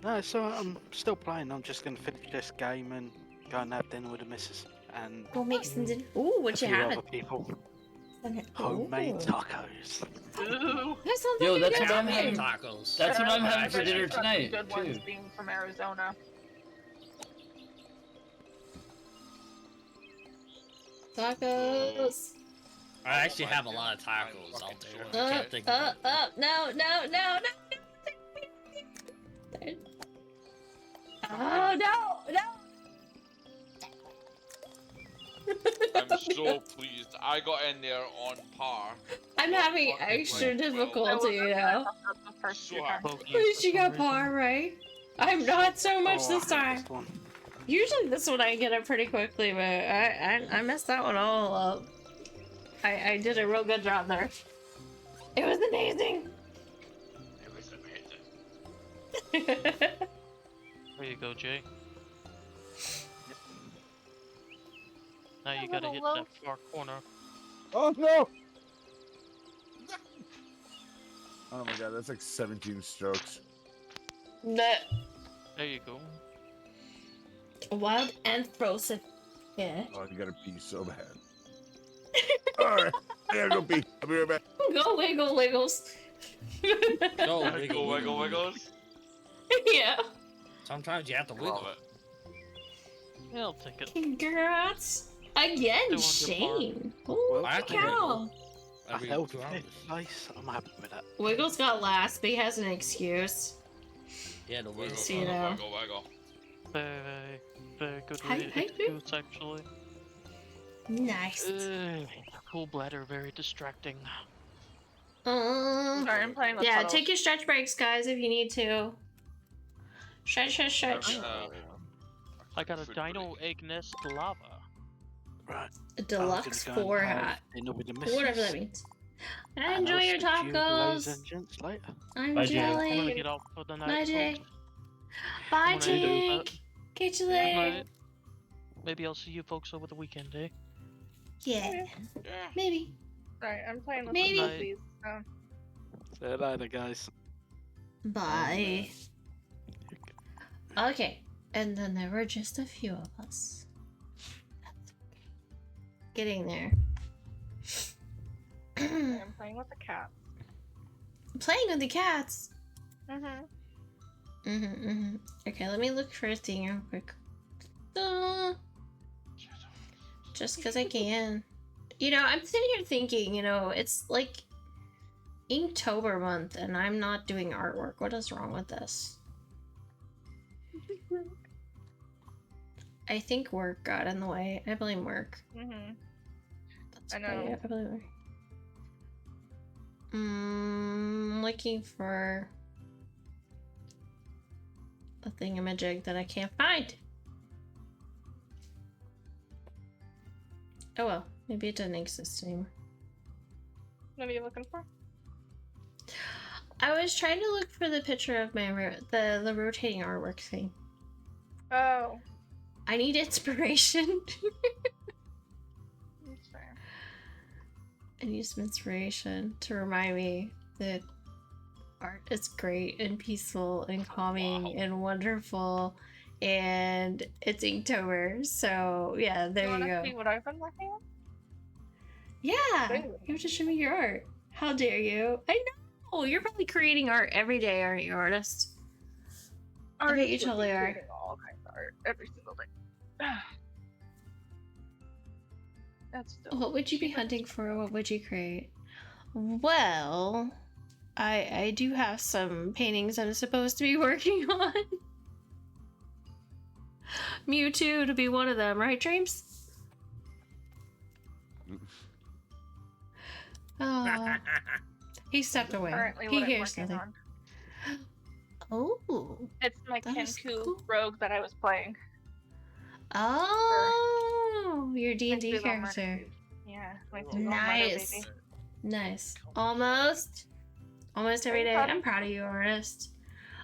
No, so I'm still playing. I'm just gonna finish this game and go and have dinner with the missus and Go make some dinner. Ooh, a what you few having? other people. Ooh. Homemade tacos. Ooh. That sounds Yo, like a that's good what I'm time. having. Tacos. That's what I'm having I for bet dinner you've got some tonight, Good ones too. being from Arizona. Tacos. I actually have a lot of tacos out there. I Up, can't think of up, it. up. No, no, no, no. Oh, no, no. I'm so pleased. I got in there on par. I'm having Fucking extra like 12. difficulty, you know. The first So few happy. times. At least you got par, right? I'm not so much Oh, this I hate time. this one. Usually this one I get it pretty quickly, but I messed that one all up. I did a real good job there. It was amazing. It was amazing. There you go, Jay. Now you A gotta little hit low. that far corner. Oh no! Oh my god, that's like 17 strokes. That There you go. wild and frozen. Yeah. Oh, you gotta pee so bad. Alright, I gotta go pee. I'll be right back. Go wiggle wiggles. Go, Go wiggle, wiggle wiggles. Yeah. Sometimes you have to wiggle. Love it. Yeah, I'll take it. Congrats. Again, Still on your Shane. Holy I have to cow. wiggle. I Every held 2 it. hours. Nice. I'm happy with that. Wiggles got last, but he has an excuse. Yeah, the wiggle. So, you know. Wiggle wiggle. Very good Hi, excuse, actually. Nice. Full bladder, very distracting. Sorry, I'm playing with Yeah, puddles. take your stretch breaks, guys, if you need to. Stretch. I got a dino egg nest lava. Right. A deluxe I'm gonna go 4 and have hat. dinner with the missus, Whatever that means. and Enjoy I'll your speak to you ladies tacos. and gents later. I'm Bye, Jay. I'm gonna jelly. get off for the night. Bye, folks. Jay. Bye, I'm gonna do Jake. Catch you Good later. night. Maybe I'll see you folks over the weekend, eh? Yeah. Maybe. Right, I'm playing with Maybe. the pussies. So. See you later, guys. Bye. Okay. And then there were just a few of us. That's okay. Getting there. I'm playing with the cat. Playing with the cats. Mm-hmm. Okay, let me look for a thing real quick. Just because I can. You know, I'm sitting here thinking, you know, it's like Inktober month and I'm not doing artwork. What is wrong with this? I think work got in the way. I blame work. Mm-hmm. That's I know. okay, I blame work. Looking for a thingamajig that I can't find. Oh well, maybe it doesn't exist anymore. What are you looking for? I was trying to look for the picture of my the rotating artwork thing. Oh. I need inspiration. That's fair. I need some inspiration to remind me that art is great and peaceful and calming and wonderful, and it's Inktober. So yeah, there you wanna go. see what I've been working on? Yeah, Ooh. you have to show me your art. How dare you? I know you're probably creating art every day, aren't you, artist? I bet you Artists would be totally are. creating all kinds of art every single day. That's still. What would you be hunting for? What would you create? Well, I do have some paintings I'm supposed to be working on. Mewtwo to be one of them, right, Dreams? Oh, he stepped away. Currently He what I'm hears working nothing. on. Oh, It's my that is Kenku cool. rogue that I was playing. Oh, your D&D Sweet little character. murder. Yeah, my sweet little murder Nice. baby. Nice. Almost every day. I'm proud of you, artist.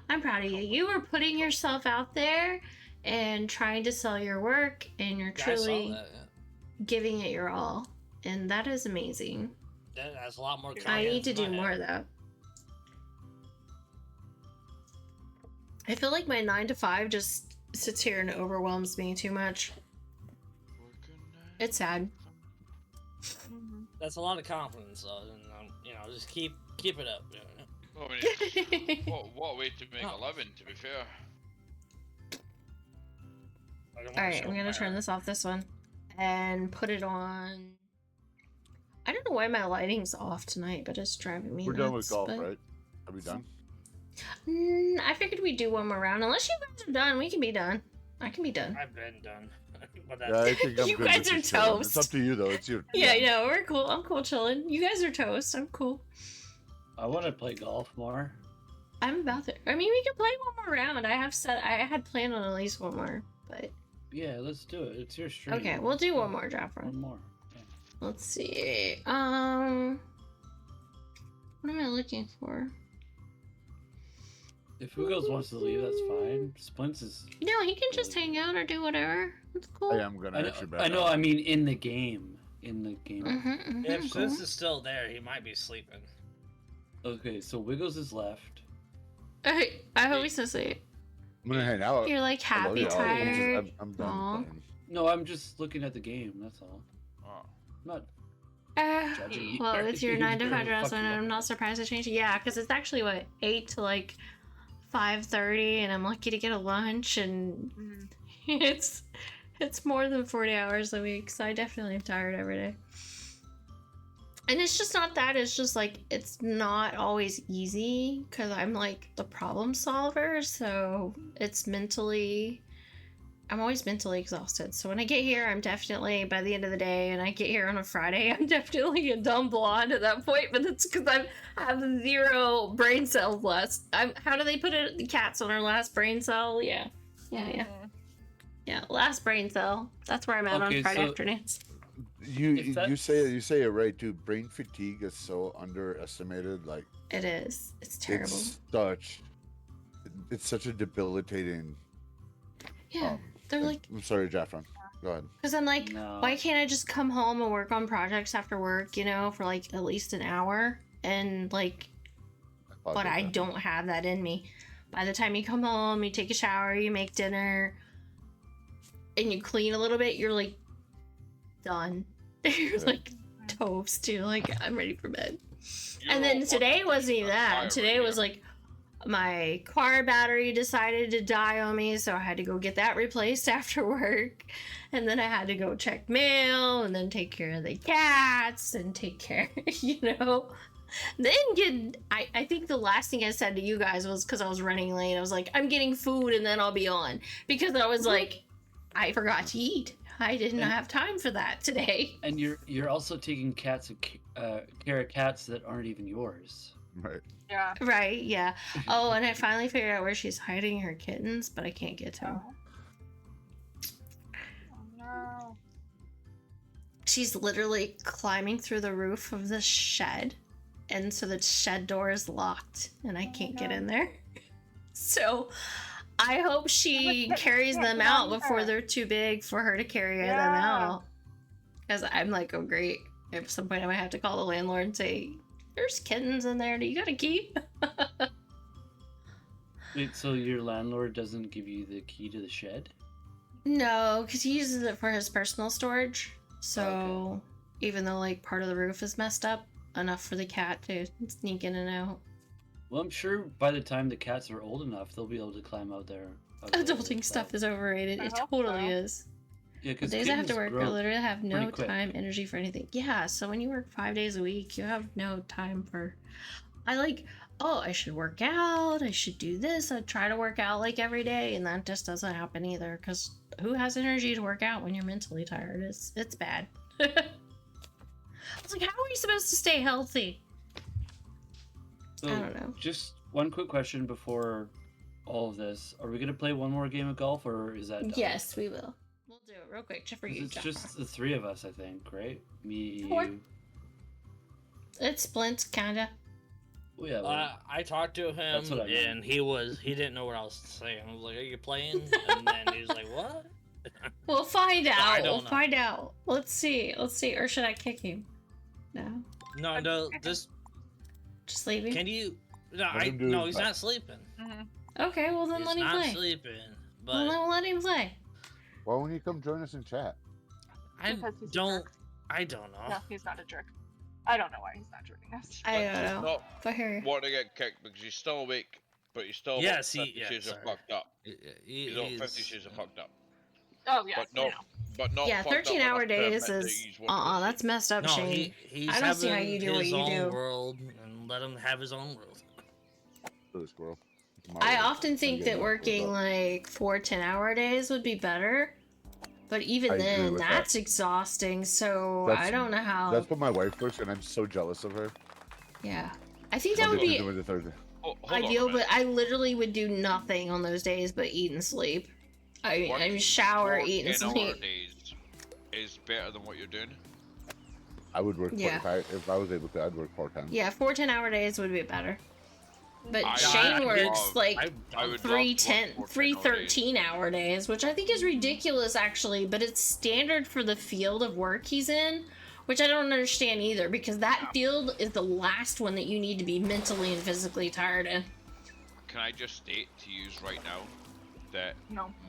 I'm proud of you. You were putting yourself out there and trying to sell your work, and you're Yeah, I saw truly that, yeah. giving it your all. And that is amazing. That's a lot more. I need to confidence do than I more had. of that. I feel like my 9 to 5 just sits here and overwhelms me too much. It's sad. That's a lot of confidence, though. And, you know, just keep it up. You know? Well, I mean, what a way to make a living, to be fair. Alright, I'm gonna turn this off, this one, and put it on. I don't know why my lighting's off tonight, but it's driving me We're nuts. done with golf, but... right? Are we done? I figured we'd do one more round. Unless you guys are done, we can be done. I can be done. I've been done. But Yeah, I think I'm You good guys with are just chilling. toast. It's up to you, though. It's your. Yeah, yeah, we're cool. I'm cool chilling. You guys are toast. I'm cool. I want to play golf more. I'm about to. I mean, we can play one more round. I had planned on at least one more, but Yeah, let's do it. It's your stream. okay, we'll do one more draft round. One more. Let's see. What am I looking for? If Wiggles wants to leave, that's fine. Splints is. No, he can just hang out or do whatever. It's cool. I am gonna actually back I know. out. I mean, in the game. In the game. If Sis is still there, he might be sleeping. Okay, so Wiggles is left. I hope he's asleep. I'm gonna hang out. You're like I love happy, y'all. tired. I'm done Aw. playing. No, I'm just looking at the game. That's all. Oh. I'm not. Judging Well, you. it's your 9 to 5 Fuck dress, and you. I'm not surprised to change it. Yeah, because it's actually what 8 to like 5:30, and I'm lucky to get a lunch, and it's more than 40 hours a week, so I definitely am tired every day. And it's just not that, it's just like it's not always easy because I'm like the problem solver, so I'm always mentally exhausted. So when I get here, I'm definitely, by the end of the day, and I get here on a Friday, I'm definitely a dumb blonde at that point, but that's because I have 0 brain cells left. How do they put it? The cat's on her last brain cell? Yeah, last brain cell. That's where I'm at on Friday afternoons. You say it right too. Brain fatigue is so underestimated. Like it is. It's terrible. It's such a debilitating. Yeah, they're like. I'm sorry, Jaffron. Go ahead. Because I'm like, why can't I just come home and work on projects after work? You know, for like at least an hour, and like, but I don't have that in me. By the time you come home, you take a shower, you make dinner, and you clean a little bit, you're like done. You're like toast. You're like, I'm ready for bed. And then today wasn't even that. Today was like my car battery decided to die on me, so I had to go get that replaced after work. And then I had to go check mail and then take care of the cats and take care, Then I think the last thing I said to you guys was, because I was running late, I was like, I'm getting food and then I'll be on. Because I was like, I forgot to eat. I didn't have time for that today. And you're also taking care of cats that aren't even yours. Right. Yeah. Right, yeah. Oh, and I finally figured out where she's hiding her kittens, but I can't get to them. Oh no. She's literally climbing through the roof of the shed, and so the shed door is locked, and I can't get in there. So I hope she carries them out before they're too big for her to carry them out. Because I'm like, oh great. At some point I might have to call the landlord and say, there's kittens in there, do you got a key? Wait, so your landlord doesn't give you the key to the shed? No, because he uses it for his personal storage. So even though like part of the roof is messed up, enough for the cat to sneak in and out. Well, I'm sure by the time the cats are old enough, they'll be able to climb out there. Adulting stuff is overrated. It totally is. Yeah, the days I have to work, I literally have no time, energy for anything. Yeah, so when you work 5 days a week, you have no time for. I should work out. I should do this. I try to work out like every day, and that just doesn't happen either. Because who has energy to work out when you're mentally tired? It's bad. I was like, how are you supposed to stay healthy? So, I don't know. Just one quick question before all of this: are we gonna play one more game of golf, or is that done? Yes, we will. We'll do it real quick for you. It's just the 3 of us, I think, right? Me, Four. you. It's Splint, kinda. Oh, yeah. Well, I talked to him, what I meant. and he didn't know what I was saying. I was like, "Are you playing?" And then he was like, "What?" We'll find out. don't We'll know. find out. Let's see. Or should I kick him? No. No, just leave him. Can you? No, Let him do no, his he's best. not sleeping. Okay, well then He's let him not play. sleeping. But Well, then let him play. Why won't you come join us in chat? I Because he's a don't. jerk. I don't know. No, he's not a jerk. I don't know why he's not joining us. I don't He's know. not But here. want to get kicked because he's still awake, but he's still Yes, 50 yeah, shades of sorry. fucked up. He's not He's- 50 shades of fucked up. Oh yes, But no, but not Yeah, fucked up 13-hour enough to days admit that is he's wanting to that's messed up, No, Shane. he's I don't see how having you do what his you own do. world, and let him have his own world. For the squirrel. I often think that working like 4 10-hour days would be better. But even I agree then, with that's that. exhausting, so That's- I don't know how. That's what my wife works, and I'm so jealous of her. Yeah. I think that would Monday, be Tuesday, Wednesday, Thursday. Oh, hold on a ideal, minute. but I literally would do nothing on those days but eat and sleep. I shower, Working eat, and 10-hour sleep. days is better than what you're doing. I would work Yeah. if I was able to. I'd work part time. Yeah, 4 10-hour days would be better. But I- Shane I works love- like I would love 310, 4 313-hour days, which I think is ridiculous actually, but it's standard for the field of work he's in, which I don't understand either, because that field is the last one that you need to be mentally and physically tired in. Can I just state to you right now that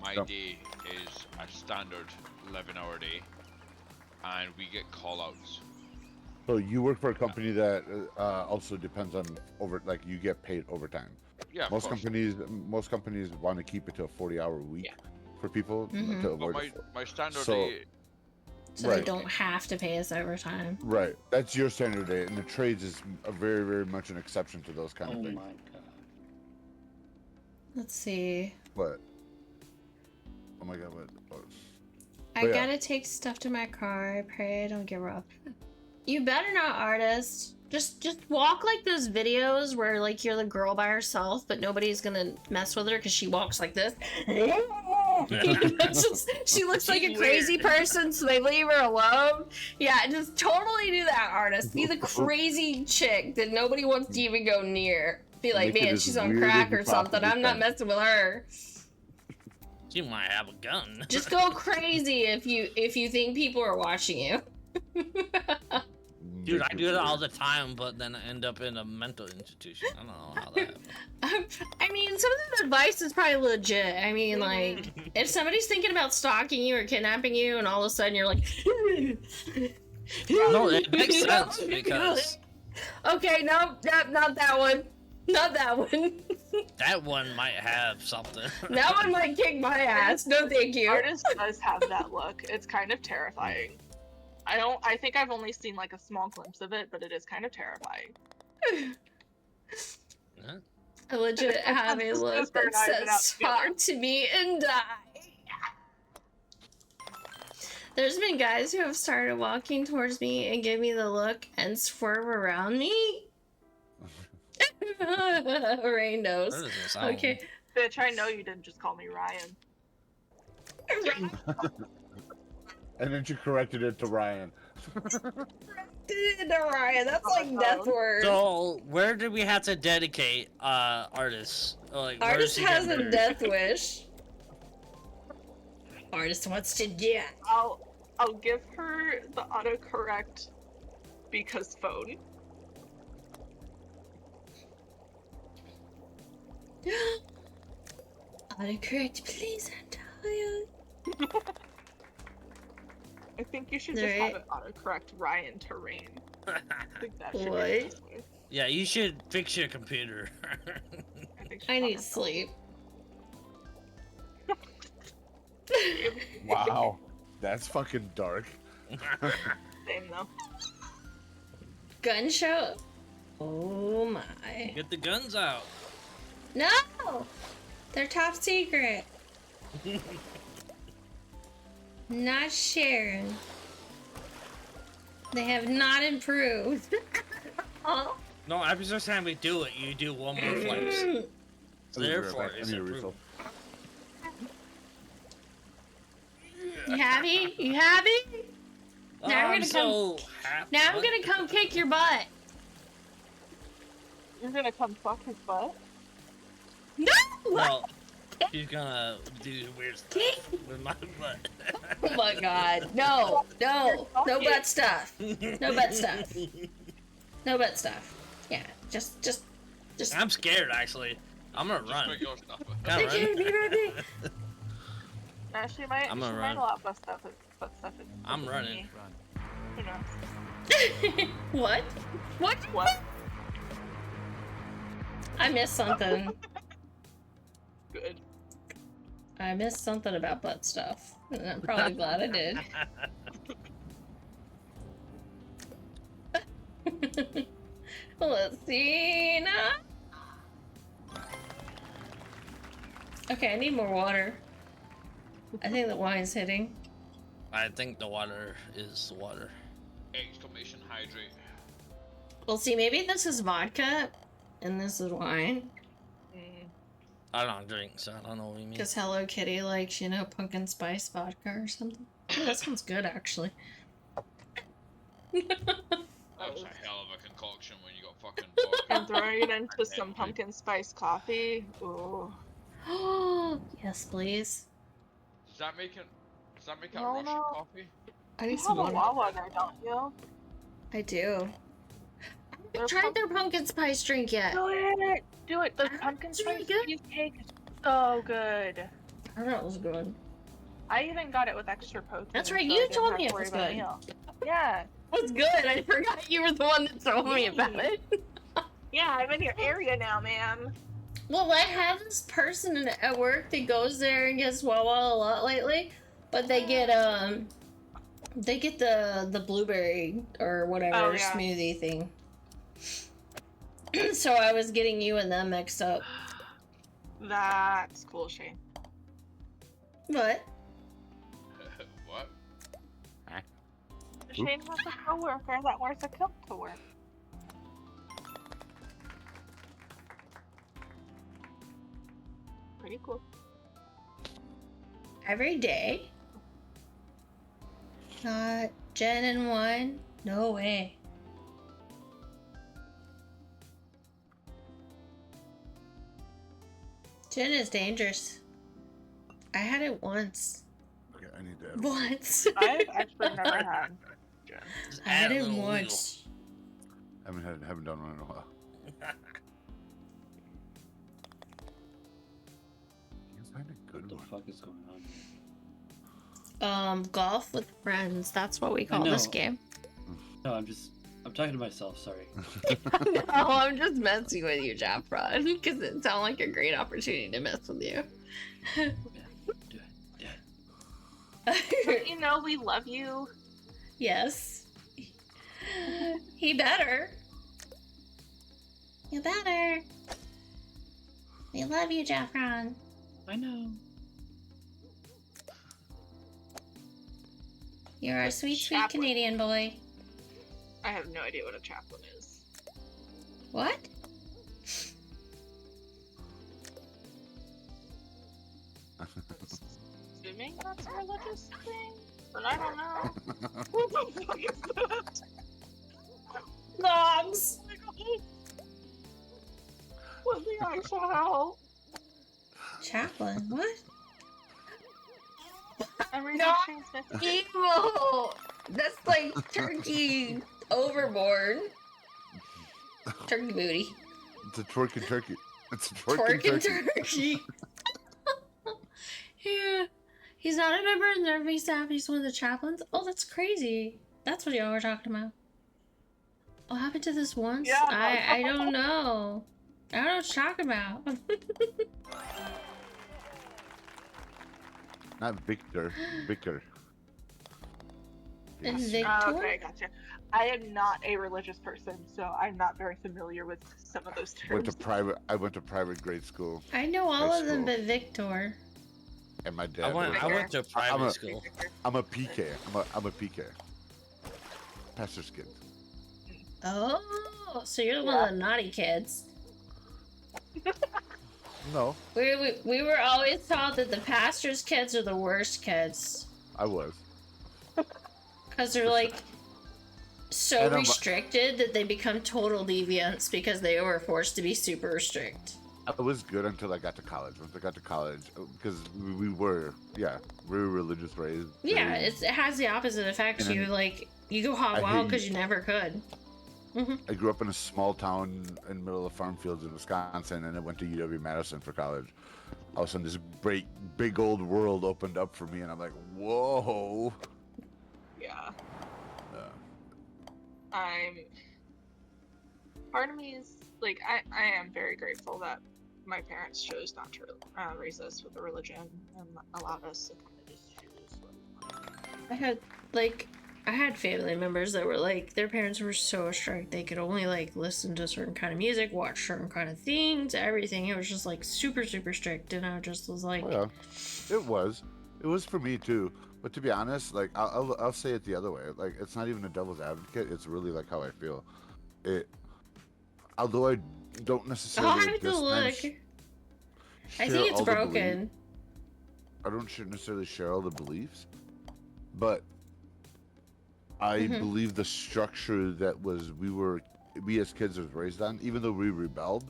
my day is a standard 11-hour day, and we get call-outs. So you work for a company that also depends on like you get paid overtime. Yeah, of most course. companies want to keep it to a 40-hour week for people Mhm. to But avoid. my standard So- day, So they don't have to pay us overtime. Right, that's your standard day, and the trades is a very, very much an exception to those kind of things. my god. Let's see. But oh my god, what? Oh. I But yeah. gotta take stuff to my car. I pray I don't get robbed. You better not, artist. Just walk like those videos where like you're the girl by herself, but nobody's gonna mess with her because she walks like this. She looks like a crazy person, so they leave her alone. Yeah, just totally do that, artist. Be the crazy chick that nobody wants to even go near. Be like, Make it man, as she's on weird as crack you or something. possibly I'm not can. messing with her. She might have a gun. Just go crazy if you think people are watching you. Dude, I do that all the time, but then I end up in a mental institution. I don't know how that happened. I mean, some of the advice is probably legit. I mean, like, if somebody's thinking about stalking you or kidnapping you, and all of a sudden you're like, No, it makes sense because okay, no, not that one, not that one. that one might have something. That one might kick my ass. No, thank you. Artist does have that look. It's kind of terrifying. I think I've only seen like a small glimpse of it, but it is kind of terrifying. I legit have a look that says talk to me and die. There's been guys who have started walking towards me and give me the look and swerve around me. Rain knows. That doesn't sound- Okay. Bitch, I know you didn't just call me Ryan. And then she corrected it to Ryan. No, Ryan, that's like death word. So, where did we have to dedicate artists? Like, where Artist does he has get a murdered? death wish. Artist wants to die. I'll give her the autocorrect because phone. Autocorrect, please, Antonio. I think you should just have it autocorrect Ryan to Rain. I think that should be the What? best way. Yeah, you should fix your computer. I need sleep. Wow, that's fucking dark. Same though. Gun show? Oh my. Get the guns out. No! They're top secret. Not sharing. They have not improved. Oh. No, every single time we do it, you do one more flex. So therefore, it's improved. You happy? You happy? Now I'm I'm gonna so come. happy. Now I'm gonna come kick your butt. You're gonna come fuck his butt? No! Well, she's gonna do weird stuff with my butt. Oh my god. No, no. No butt stuff. No butt stuff. No butt stuff. Yeah, just. I'm scared, actually. I'm gonna run. put your stuff up. Can I Okay, be run? ready. Nah, she might. I'm she gonna might run. allow butt stuff. Butt stuff. I'm running. Who knows? What? What? What? I missed something. Good. I missed something about butt stuff. And I'm probably glad I did. Let's see now. Okay, I need more water. I think the wine's hitting. I think the water is water. Exclamation hydrate. Well, see, maybe this is vodka and this is wine. I don't drink, so I don't know what you mean. Because Hello Kitty likes, you know, pumpkin spice vodka or something. Oh, that sounds good, actually. That was a hell of a concoction when you got fucking vodka. And throwing it into some pumpkin spice coffee. Ooh. Yes, please. Does that make it No, Russian no. coffee? I You need have some a water. Wawa there, don't you? I do. I haven't tried their pumpkin spice drink yet. Do it. The pumpkin spice cheesecake is so good. I thought it was good. I even got it with extra protein. That's right, so you I didn't told have me to it worry was about good. meal. Yeah. It was good. I forgot you were the one that told me about it. Yeah, I'm in your area now, ma'am. Well, I have this person at work that goes there and gets Wawa a lot lately, but they get the blueberry or whatever smoothie thing. So I was getting you and them mixed up. That's cool, Shane. What? What? Shane has a coworker that wears a kilt to work. Pretty cool. Every day? Not Jen and one? No way. Gin is dangerous. I had it once. Okay, I need that. Once. I've actually never had gin. I had it once. Haven't done one in a while. Find a good What the one. fuck is going on? Golf with friends. That's what we call this know. game. No, I'm talking to myself. Sorry. No, I'm just messing with you, Jaffron, because it sounds like a great opportunity to mess with you. Don't you know we love you? Yes. He better. You better. We love you, Jaffron. I know. You're a sweet, sweet Canadian boy. I have no idea what a chaplain is. What? Assuming that's a religious thing, but I don't know. What the fuck is that? Logs! What the actual hell? Chaplain? What? I'm reading No, Shane's message. evil! That's like turkey overboard. Turkey booty. It's a twerking turkey. It's a Twerking turkey. Yeah. He's not a member of the Nervy staff, he's one of the chaplains. Oh, that's crazy. That's what y'all were talking about. What happened to this once? Yeah, I don't know. I don't know what you're talking about. Not Victor. Vicar. And Yes. Victor? Oh, okay, gotcha. I am not a religious person, so I'm not very familiar with some of those terms. I went to private grade school. I know all High of them school. but Victor. And my dad. I went to private school. I'm a PK. I'm a PK. Pastor's kid. Oh, so you're one of the naughty kids. No, We were always taught that the pastor's kids are the worst kids. I was. Because they're like so And I'm- restricted that they become total deviants because they were forced to be super strict. I was good until I got to college. Once I got to college, because we were religious raised. Yeah, it has the opposite effect. And You then like you go hog I wild hate- because you never could. I grew up in a small town in the middle of farm fields in Wisconsin, and I went to UW-Madison for college. All of a sudden, this great, big old world opened up for me, and I'm like, whoa. Yeah. Part of me is like I am very grateful that my parents chose not to raise us with a religion and allowed us to kind of just choose. I had family members that were like their parents were so strict they could only like listen to certain kind of music, watch certain kind of things, everything. It was just like super strict, and I just was like, Oh, yeah. It was for me too. But to be honest, like I'll say it the other way. Like it's not even a devil's advocate. It's really like how I feel. Although I don't necessarily. I'll have to look. I share think it's all the broken. I don't necessarily share all the beliefs, but I Mhm. believe the structure that we were we as kids was raised on, even though we rebelled,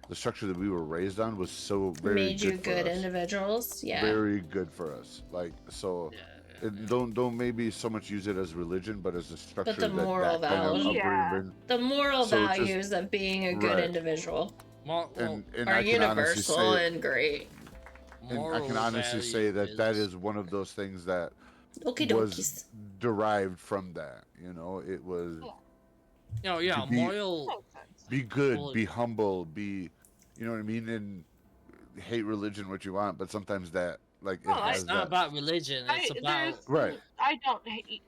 the structure that we were raised on was so very Made you good, good for us. individuals. Yeah. Very good for us. Like so. Don't maybe so much use it as religion, but as a structure. But the moral that kind of values. upbringing. The moral So just- values of being a good right. individual And are I can honestly universal say, and great. and I can honestly say that that is one of those things that Okie was dokies. derived from that. You know, it was. Oh yeah, to be- moral. Be good, Well, be humble, be, you know what I mean, and hate religion what you want, but sometimes that like it has It's not that. about religion. It's about Right. I don't hate.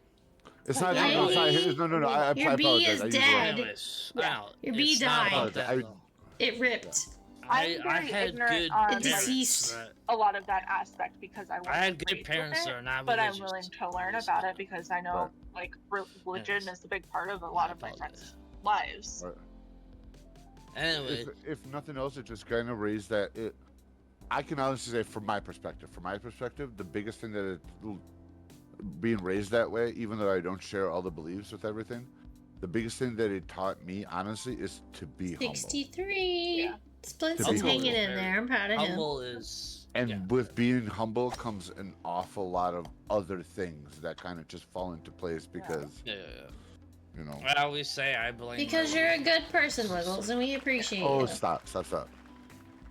It's not. Hey, No, it's not, no. I your bee apologize. is I used the wrong- dead. Anyways, Yeah. out. Your bee It's not about died. that, though. It ripped. I very had ignorant good on, It deceased. parents. a lot of that aspect because I wasn't I had good raised with parents it, that are not but I'm religious. willing to learn about it because I know like religion is a big part of a lot of my friends' lives. Right. Anyway, If nothing else, it just kind of raised that. I can honestly say, from my perspective, the biggest thing that being raised that way, even though I don't share all the beliefs with everything, the biggest thing that it taught me, honestly, is to be humble. 63. Splits To be is hanging humble. in there. I'm proud of him. humble is. And with being humble comes an awful lot of other things that kind of just fall into place because, you know. I always say I blame. Because you're a good person, Wiggles, and we appreciate Oh, you. stop.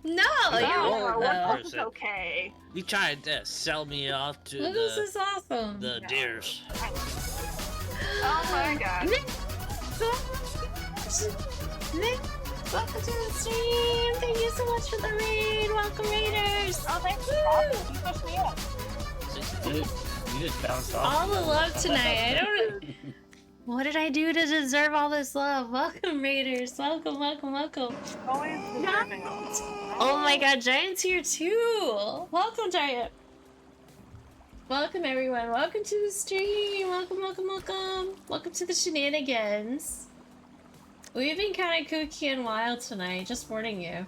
No, No, you're Wiggles is okay. You tried to sell me off to Wiggles the is awesome. the deers. Oh my god. Nick, welcome to the stream. Thank you so much for the raid. Welcome, Raiders. Oh, thanks. You pushed me up. You just bounced off. All the love tonight. I don't. What did I do to deserve all this love? Welcome, Raiders. Welcome, welcome, welcome. Always deserving. Oh my god, Giant's here too. Welcome, Giant. Welcome, everyone. Welcome to the stream. Welcome, welcome, welcome. Welcome to the Shenanigans. We've been kind of kooky and wild tonight, just warning you.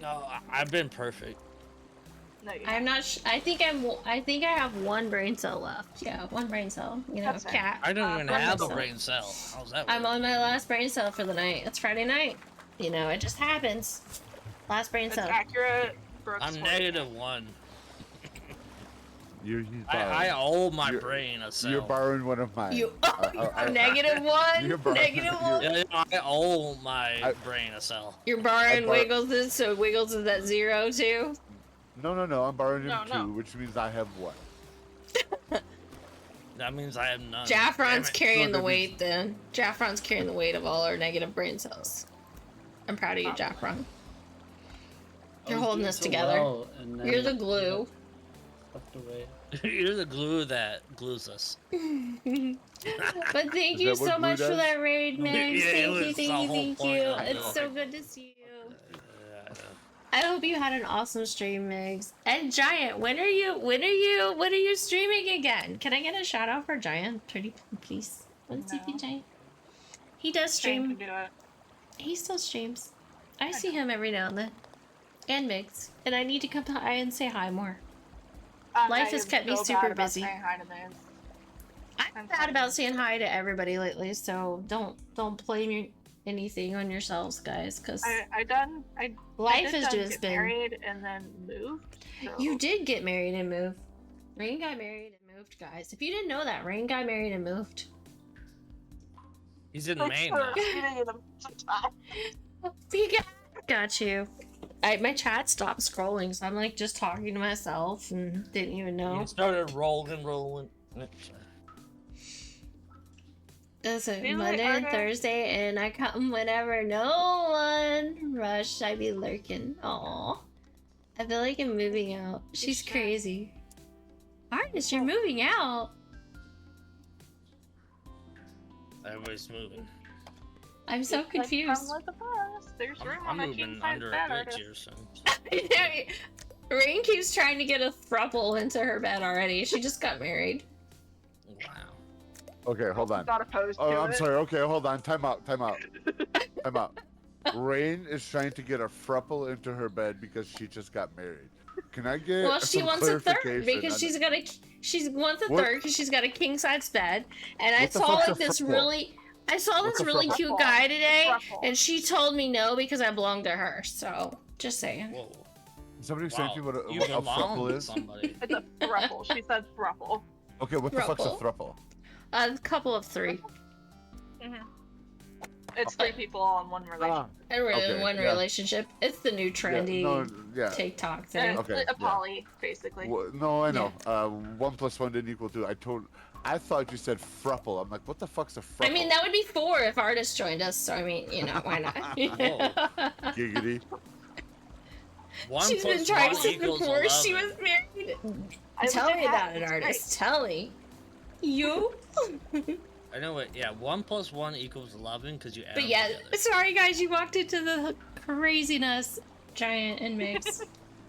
No, I've been perfect. No, you I'm not. I think I have one brain cell left. Yeah, one brain cell. You know, That's fair. cat. I don't even one have a cell. brain cell. How's that? I'm work? on my last brain cell for the night. It's Friday night. You know, it just happens. Last brain It's cell. accurate. Brooks I'm Ford. -1. He's I owe my you're- brain a cell. You're borrowing one of mine. You I- -1. You're borrowing- -1. Yeah, I owe my brain a cell. You're borrowing I Wiggles, so Wiggles is at 0 too. No. I'm borrowing him No, two, no. which means I have one. That means I have none. Jaffron's Damn it. carrying the weight then. Jaffron's carrying the weight of all our negative brain cells. I'm proud of you, Jaffron. You're holding this together. You're the glue. You're the glue that glues us. But thank Is you that what so glue much for does? that raid, Max. Yeah, it Thank you, was thank the you, whole thank point. you. I It's know. so good to see you. I hope you had an awesome stream, Migs. And Giant, when are you streaming again? Can I get a shout out for Giant, pretty please? What's he Giant? He does Shane stream. can do it. He still streams. I see him every now and then. And Migs. And I need to come by and say hi more. Life I has am kept me so super bad about busy. saying hi to Miz. I'm bad about saying hi to everybody lately, so don't blame anything on yourselves, guys, because I life did has then just get been. married and then moved. So. You did get married and move. Rain got married and moved, guys. If you didn't know that, Rain got married and moved. He's in Maine now. Got you. My chat stopped scrolling, so I'm like just talking to myself and didn't even know. You started rolling. It's a Really, Monday and Arda? Thursday, and I come whenever no one rush. I be lurking. Aw. I feel like I'm moving out. She's crazy. Artist, you're moving out. Everybody's moving. I'm so Just like confused. come with the bus. There's room I'm on a moving king size under bed. a bridge Artist. here soon. Rain keeps trying to get a throuple into her bed already. She just got married. Okay, hold on. Not opposed Oh, to I'm it. sorry. Okay, hold on. Time out. Rain is trying to get a throuple into her bed because she just got married. Can I get Well, she some wants a third clarification because on she wants a What? third because she's got a king size bed, and I What the saw fuck's like a this throuple? really. I saw What's this a really thruple? cute guy today, Thruple. and she told me no because I belong to her. So, just saying. Whoa. Somebody say to me what You a belong thruple to is? somebody. It's a thruple. She said thruple. Okay, what the fuck's a Thruple? thruple? A couple of three. It's 3 people on one relationship. And we're in Okay, one yeah. relationship. It's the new trendy yeah. TikTok And thing. it's Okay, a poly, basically. No, I know. 1 + 1 didn't equal 2. I thought you said thruple. I'm like, what the fuck's a thruple? I mean, that would be 4 if artists joined us. So I mean, you know, why not? Giggity. 1 She's been plus trying 1 since equals before 11. she was married. I Tell legit me have about it, it, it's artist. Tell me. You? I know it. Yeah, 1 plus 1 equals 11 because you add But them yeah, together. sorry guys, you walked into the craziness, Giant and Mix.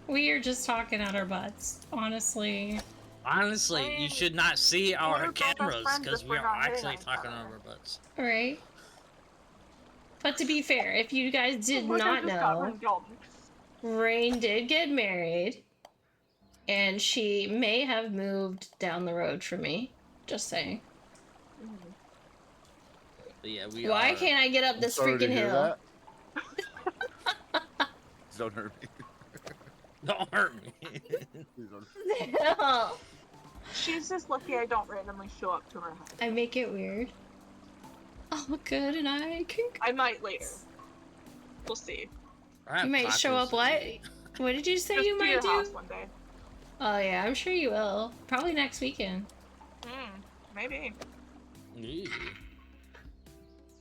We are just talking out our butts, honestly. Honestly, you should not see our we're both best cameras friends because if we we're are not hitting actually on each talking other. over our butts. Right? But to be fair, if you guys did Look, I not just got know, Ring Golden. Rain did get married, and she may have moved down the road from me. Just saying. But yeah, we Why are... can't I get up this Sorry to freaking hear hill? that. Don't hurt me. Don't hurt me. Please don't. Hell. She's just lucky I don't randomly show up to her house. I make it weird. Oh, good, and I can. I might later. We'll see. You might show up what? What did you say Just you to might your do? house one day. Oh yeah, I'm sure you will. Probably next weekend. Maybe. Ew.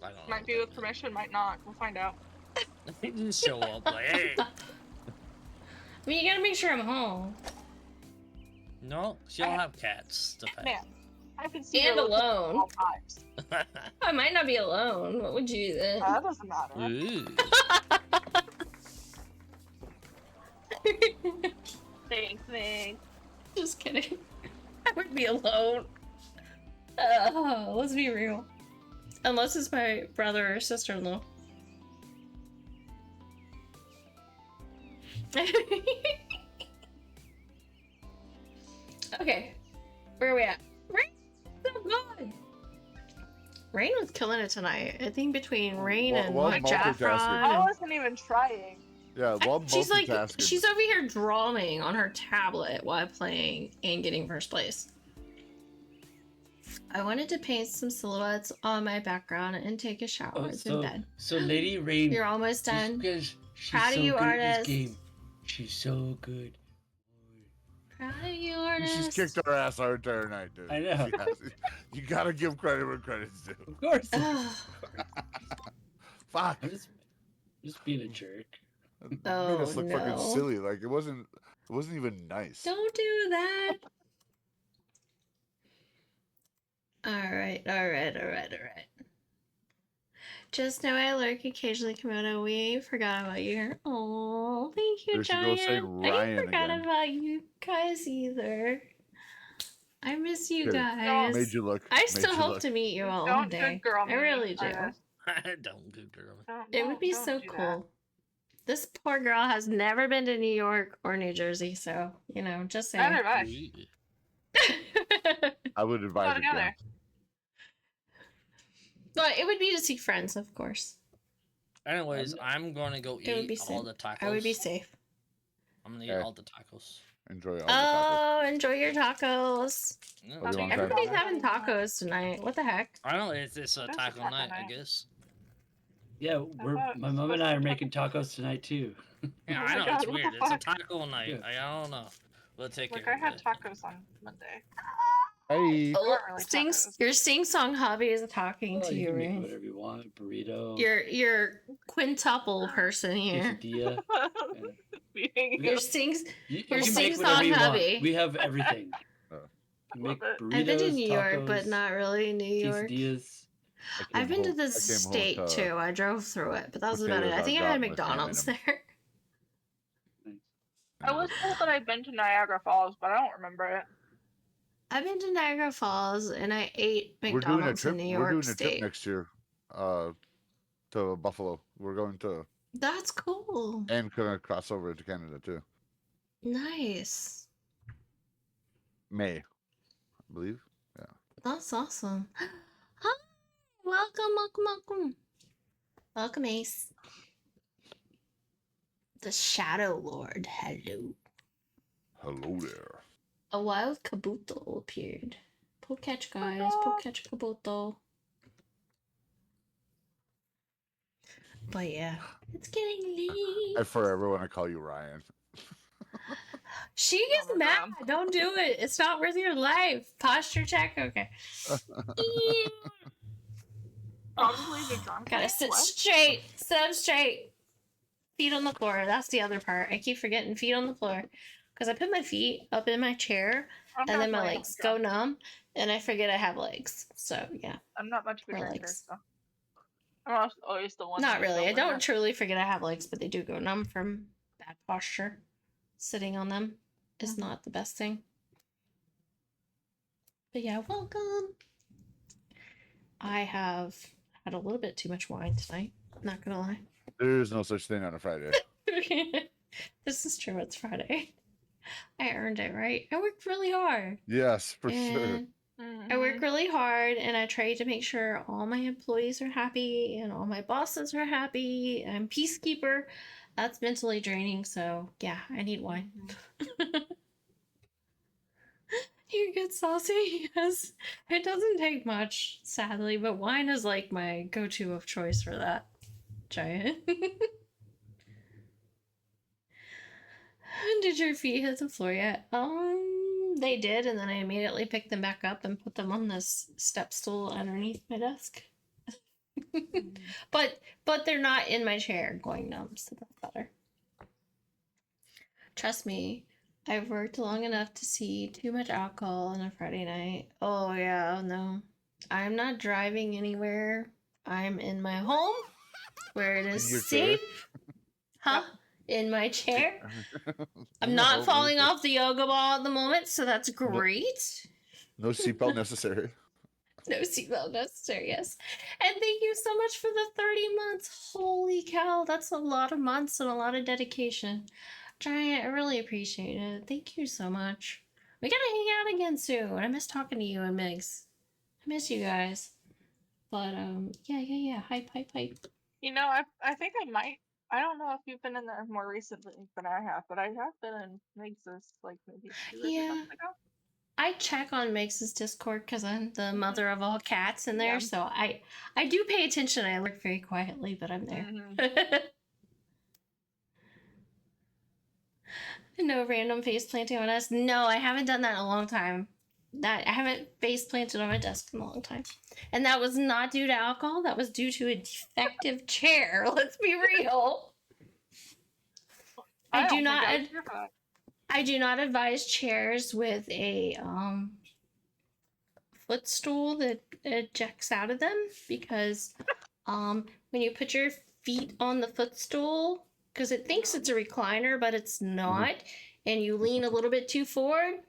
I don't know. Might be with permission, might not. We'll find out. They just show up like, hey. I mean, you gotta make sure I'm home. No, she'll have cats to pet. Man, I can see And her location alone. all times. I might not be alone. What would you do then? That doesn't matter. Ooh. Thanks. Just kidding. I would be alone. Let's be real. Unless it's my brother or sister-in-law. Okay, where are we at? Rain, so good. Rain was killing it tonight. I think between Rain and while Jaffron. multitasking. I wasn't even trying. Yeah, while She's like, multitasking. she's over here drawing on her tablet while playing and getting first place. I wanted to paint some silhouettes on my background and take a shower in bed. So Lady Rain, You're almost done. She's Proud so of you, good at artist. this game. She's so good. Proud of you, artist. She's kicked our ass our entire night, dude. I know. She has. You gotta give credit where credit's due. Of course. Fuck. I'm just being a jerk. It made us look fucking silly. Like it wasn't even nice. Don't do that. Alright. Just know I lurk occasionally, Kimono. We ain't forgot about you. Oh, thank you, There she goes saying Giant. I Ryan ain't forgot again. about you guys either. I miss you Good. guys. Made you look. I Made still you hope look. to meet you all Don't one day. good girl I me, really do. artist. Don't good girl. It would be Don't so do that. cool. This poor girl has never been to New York or New Jersey, so, you know, just saying. Neither have I. I would advise it. together. But it would be to see friends, of course. Anyways, I'm gonna go It would be eat all safe. the tacos. I would be safe. I'm gonna eat all the tacos. Enjoy all Oh, enjoy your tacos. Yeah, What do you want, Everybody's having tacos tonight. What the heck? I don't know, it's a That's taco taco night, I night. guess. Yeah, my mom and I are making tacos tonight too. Yeah, Oh I my know, God, it's what weird. the It's a fuck? taco night. Yeah. I don't know. We'll take Like care I had of it. tacos on Monday. Hey. Oh, weren't really tacos. your sing-song hobby is talking Oh, to you you, can make Rain. whatever you want. Burrito, Your quintuple person here. quesadilla. Your sings. You Your can make sing-song whatever you hubby. want. We have everything. You make Love it. burritos, I've been to New York, tacos, but not really New York. quesadillas. I've been to the state too. I drove through it, but that was about it. potatoes I think I on had top with ham in McDonald's 'em. there. I was told that I've been to Niagara Falls, but I don't remember it. I've been to Niagara Falls and I ate We're doing a McDonald's trip. in New We're York doing a trip State. next year, to Buffalo. We're going to That's cool. and gonna cross over to Canada too. Nice. May, I believe. Yeah. That's awesome. Hi, Welcome. Welcome, Ace. The Shadow Lord. Hello. Hello there. A wild kabuto appeared. Pokecatch, guys. Pokecatch kabuto. But yeah, it's getting late. I forever want to call you Ryan. She gets mad. Don't do it. It's not worth your life. Posture check. Okay. Probably the drunk. Gotta sit straight. Sit up straight. Feet on the floor. That's the other part. I keep forgetting feet on the floor. Because I put my feet up in my chair and then my legs go numb and I forget I have legs. So yeah. I'm not much of a Or drinker, legs. so I'm always the one. Not who's really. I over don't there. truly forget I have legs, but they do go numb from bad posture. Sitting on them is not the best thing. But yeah, welcome. I have had a little bit too much wine tonight. Not gonna lie. There is no such thing on a Friday. This is true. It's Friday. I earned it, right? I worked really hard. Yes, for sure. I work really hard and I try to make sure all my employees are happy and all my bosses are happy. I'm peacekeeper. That's mentally draining, so yeah, I need wine. You're good, Saucy. Yes. It doesn't take much, sadly, but wine is like my go-to of choice for that. Giant. Did your feet hit the floor yet? They did, and then I immediately picked them back up and put them on this step stool underneath my desk. but they're not in my chair going numb, so that's better. Trust me, I've worked long enough to see too much alcohol on a Friday night. Oh yeah, no. I'm not driving anywhere. I'm in my home where it is safe. Huh? In my chair. I'm not falling off the yoga ball at the moment, so that's great. No seatbelt necessary. No seatbelt necessary, yes. And thank you so much for the 30 months. Holy cow, that's a lot of months and a lot of dedication. Giant, I really appreciate it. Thank you so much. We gotta hang out again soon. I miss talking to you and Migs. I miss you guys. But yeah. Hype. You know, I think I might. I don't know if you've been in there more recently than I have, but I have been in Migs' like maybe 2 or 3 months ago. I check on Migs' Discord because I'm the mother of all cats in there, so I do pay attention. I lurk very quietly, but I'm there. No random face planting on us. No, I haven't done that in a long time. I haven't face planted on my desk in a long time. And that was not due to alcohol, that was due to a defective chair. Let's be real. I do not advise chairs with a footstool that ejects out of them because when you put your feet on the footstool, because it thinks it's a recliner, but it's not, and you lean a little bit too forward,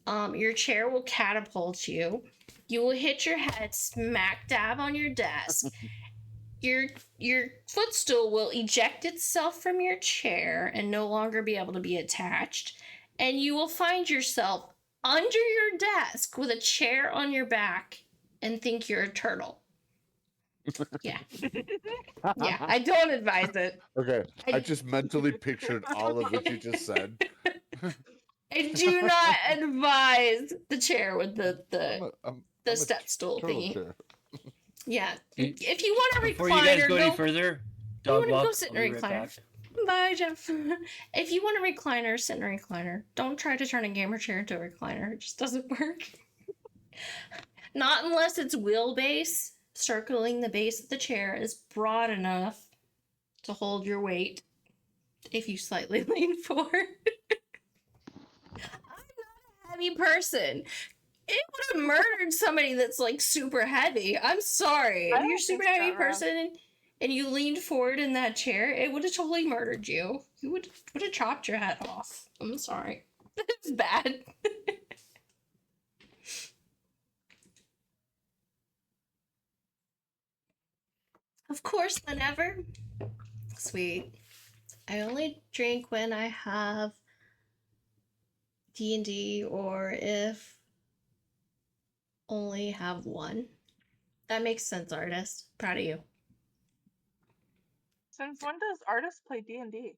your chair will catapult you. You will hit your head smack dab on your desk. Your footstool will eject itself from your chair and no longer be able to be attached, and you will find yourself under your desk with a chair on your back and think you're a turtle. Yeah. Yeah, I don't advise it. Okay, I just mentally pictured all of what you just said. I do not advise the chair with the step stool thingy. Chair. Yeah. If you want a recliner, Before you guys go any further, dog walk. Go sit in a recliner. Bye, Jeff. If you want a recliner, sit in a recliner. Don't try to turn a gamer chair into a recliner. It just doesn't work. Not unless its wheelbase circling the base of the chair is broad enough to hold your weight if you slightly lean forward. I'm not a heavy person. It would have murdered somebody that's like super heavy. I'm sorry. If you're a super heavy person and you leaned forward in that chair, it would have totally murdered you. You would have chopped your head off. I'm sorry. It's bad. Of course, whenever. Sweet. I only drink when I have D&D or if only have one. That makes sense, artist. Proud of you. Since when does artists play D&D?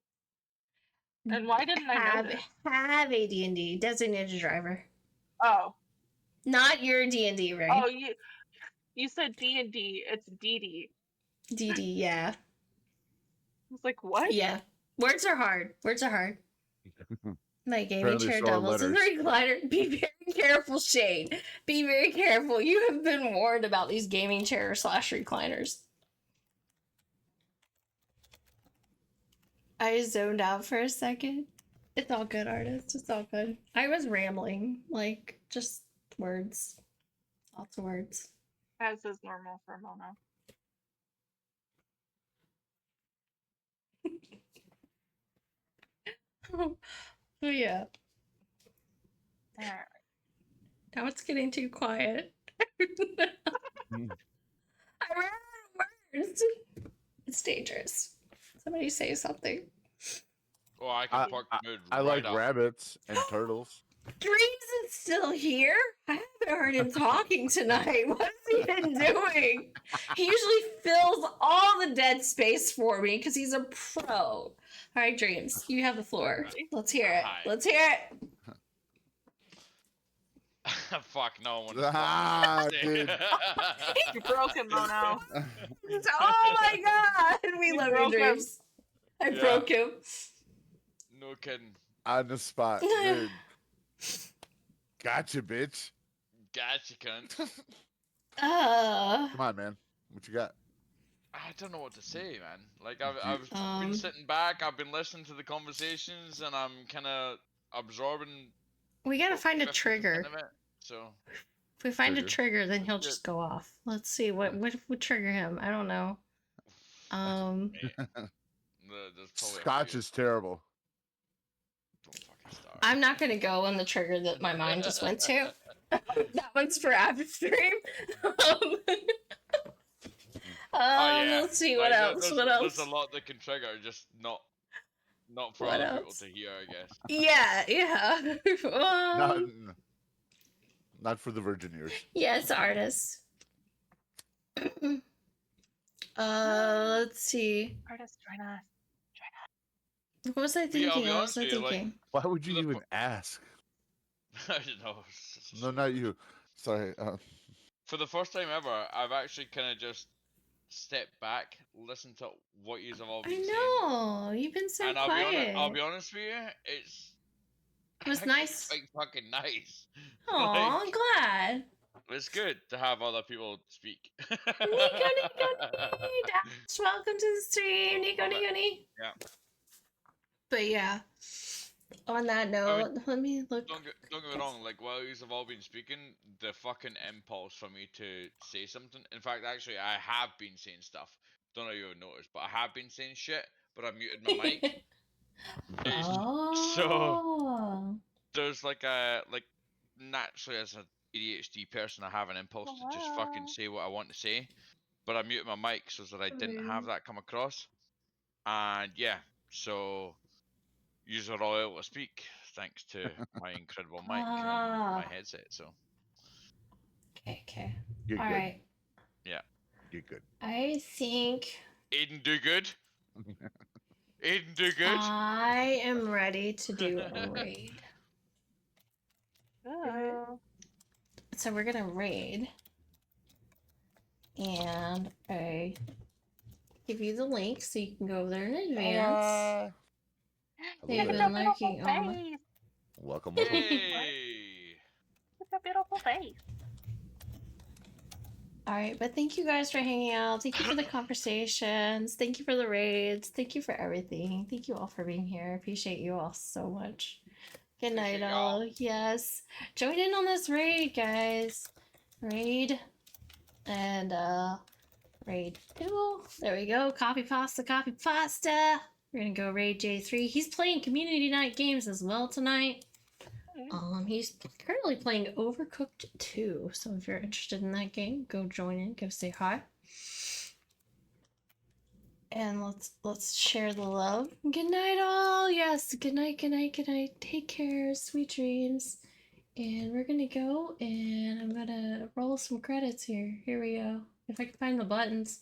And why didn't I know this? Have a D&D designated driver. Oh. Not your D&D, right? Oh, you said D&D. It's DD. DD, yeah. I was like, what? Yeah. Words are hard. Words are hard. My gaming Apparently chair so are doubles in the recliner. Be very careful, Shane. Be very careful. You have been warned about these gaming chairs / recliners. I zoned out for a second. It's all good, artist. It's all good. I was rambling. Like, just words. Lots of words. As is normal for Mono. Oh, yeah. Alright. Now it's getting too quiet. I ran out of words. It's dangerous. Somebody say something. Oh, I can park the mood I right like up. rabbits and turtles. Dreams is still here? I haven't heard him talking tonight. What has he been doing? He usually fills all the dead space for me because he's a pro. All right, Dreams, you have the floor. Let's hear it. Let's hear it. Fuck no one. Dude. You broke him, Mono. Oh my god! We love you, Dreams. I broke him. No kidding. On the spot, dude. Gotcha, bitch. Gotcha, cunt. Come on, man. What you got? I don't know what to say, man. Like, I've been sitting back, I've been listening to the conversations, and I'm kind of absorbing. We gotta find a trigger. So. If we find a trigger, then he'll just go off. Let's see what would trigger him. I don't know. Scotch is terrible. I'm not gonna go on the trigger that my mind just went to. That one's for after stream. Let's see what else. What else? There's a lot that can trigger, just not for What other else? people to hear, I guess. Yeah. Not for the virgin ears. Yes, artists. Let's see. Artist, join us. What was I thinking? What was I thinking? Why would you even ask? I don't know. No, not you. Sorry. For the first time ever, I've actually kind of just stepped back, listened to what you have all been saying. I know. You've been so and quiet. I'll be honest with you, It was nice. Like fucking nice. Aw, I'm glad. It's good to have other people speak. Nico. Dash, welcome to the stream, Nico. Yeah. But yeah, on that note, let me look. Don't get me wrong, like while you have all been speaking, the fucking impulse for me to say something. In fact, actually, I have been saying stuff. Don't know if you've noticed, but I have been saying shit, but I muted my mic. So there's like naturally as an ADHD person, I have an impulse to just fucking say what I want to say, but I muted my mic so that I didn't have that come across. And yeah, so you are all able to speak thanks to my incredible mic and my headset. So okay. You're all good. Right. Yeah. You're good. I think Aiden do good. Aiden do good. I am ready to do a raid. So we're gonna raid, and I give you the link so you can go over there in advance. They've been lurking on. Welcome. Hey. It's a beautiful face. Alright, but thank you guys for hanging out. Thank you for the conversations. Thank you for the raids. Thank you for everything. Thank you all for being here. I appreciate you all so much. Good night, all. Yes. Join in on this raid, guys. Raid. And, raid 2. There we go. Copy pasta. We're gonna go raid J3. He's playing community night games as well tonight. He's currently playing Overcooked 2. So if you're interested in that game, go join in, go say hi. And let's share the love. Good night, all. Yes, good night. Take care, sweet dreams. And we're gonna go, and I'm gonna roll some credits here. Here we go. If I can find the buttons.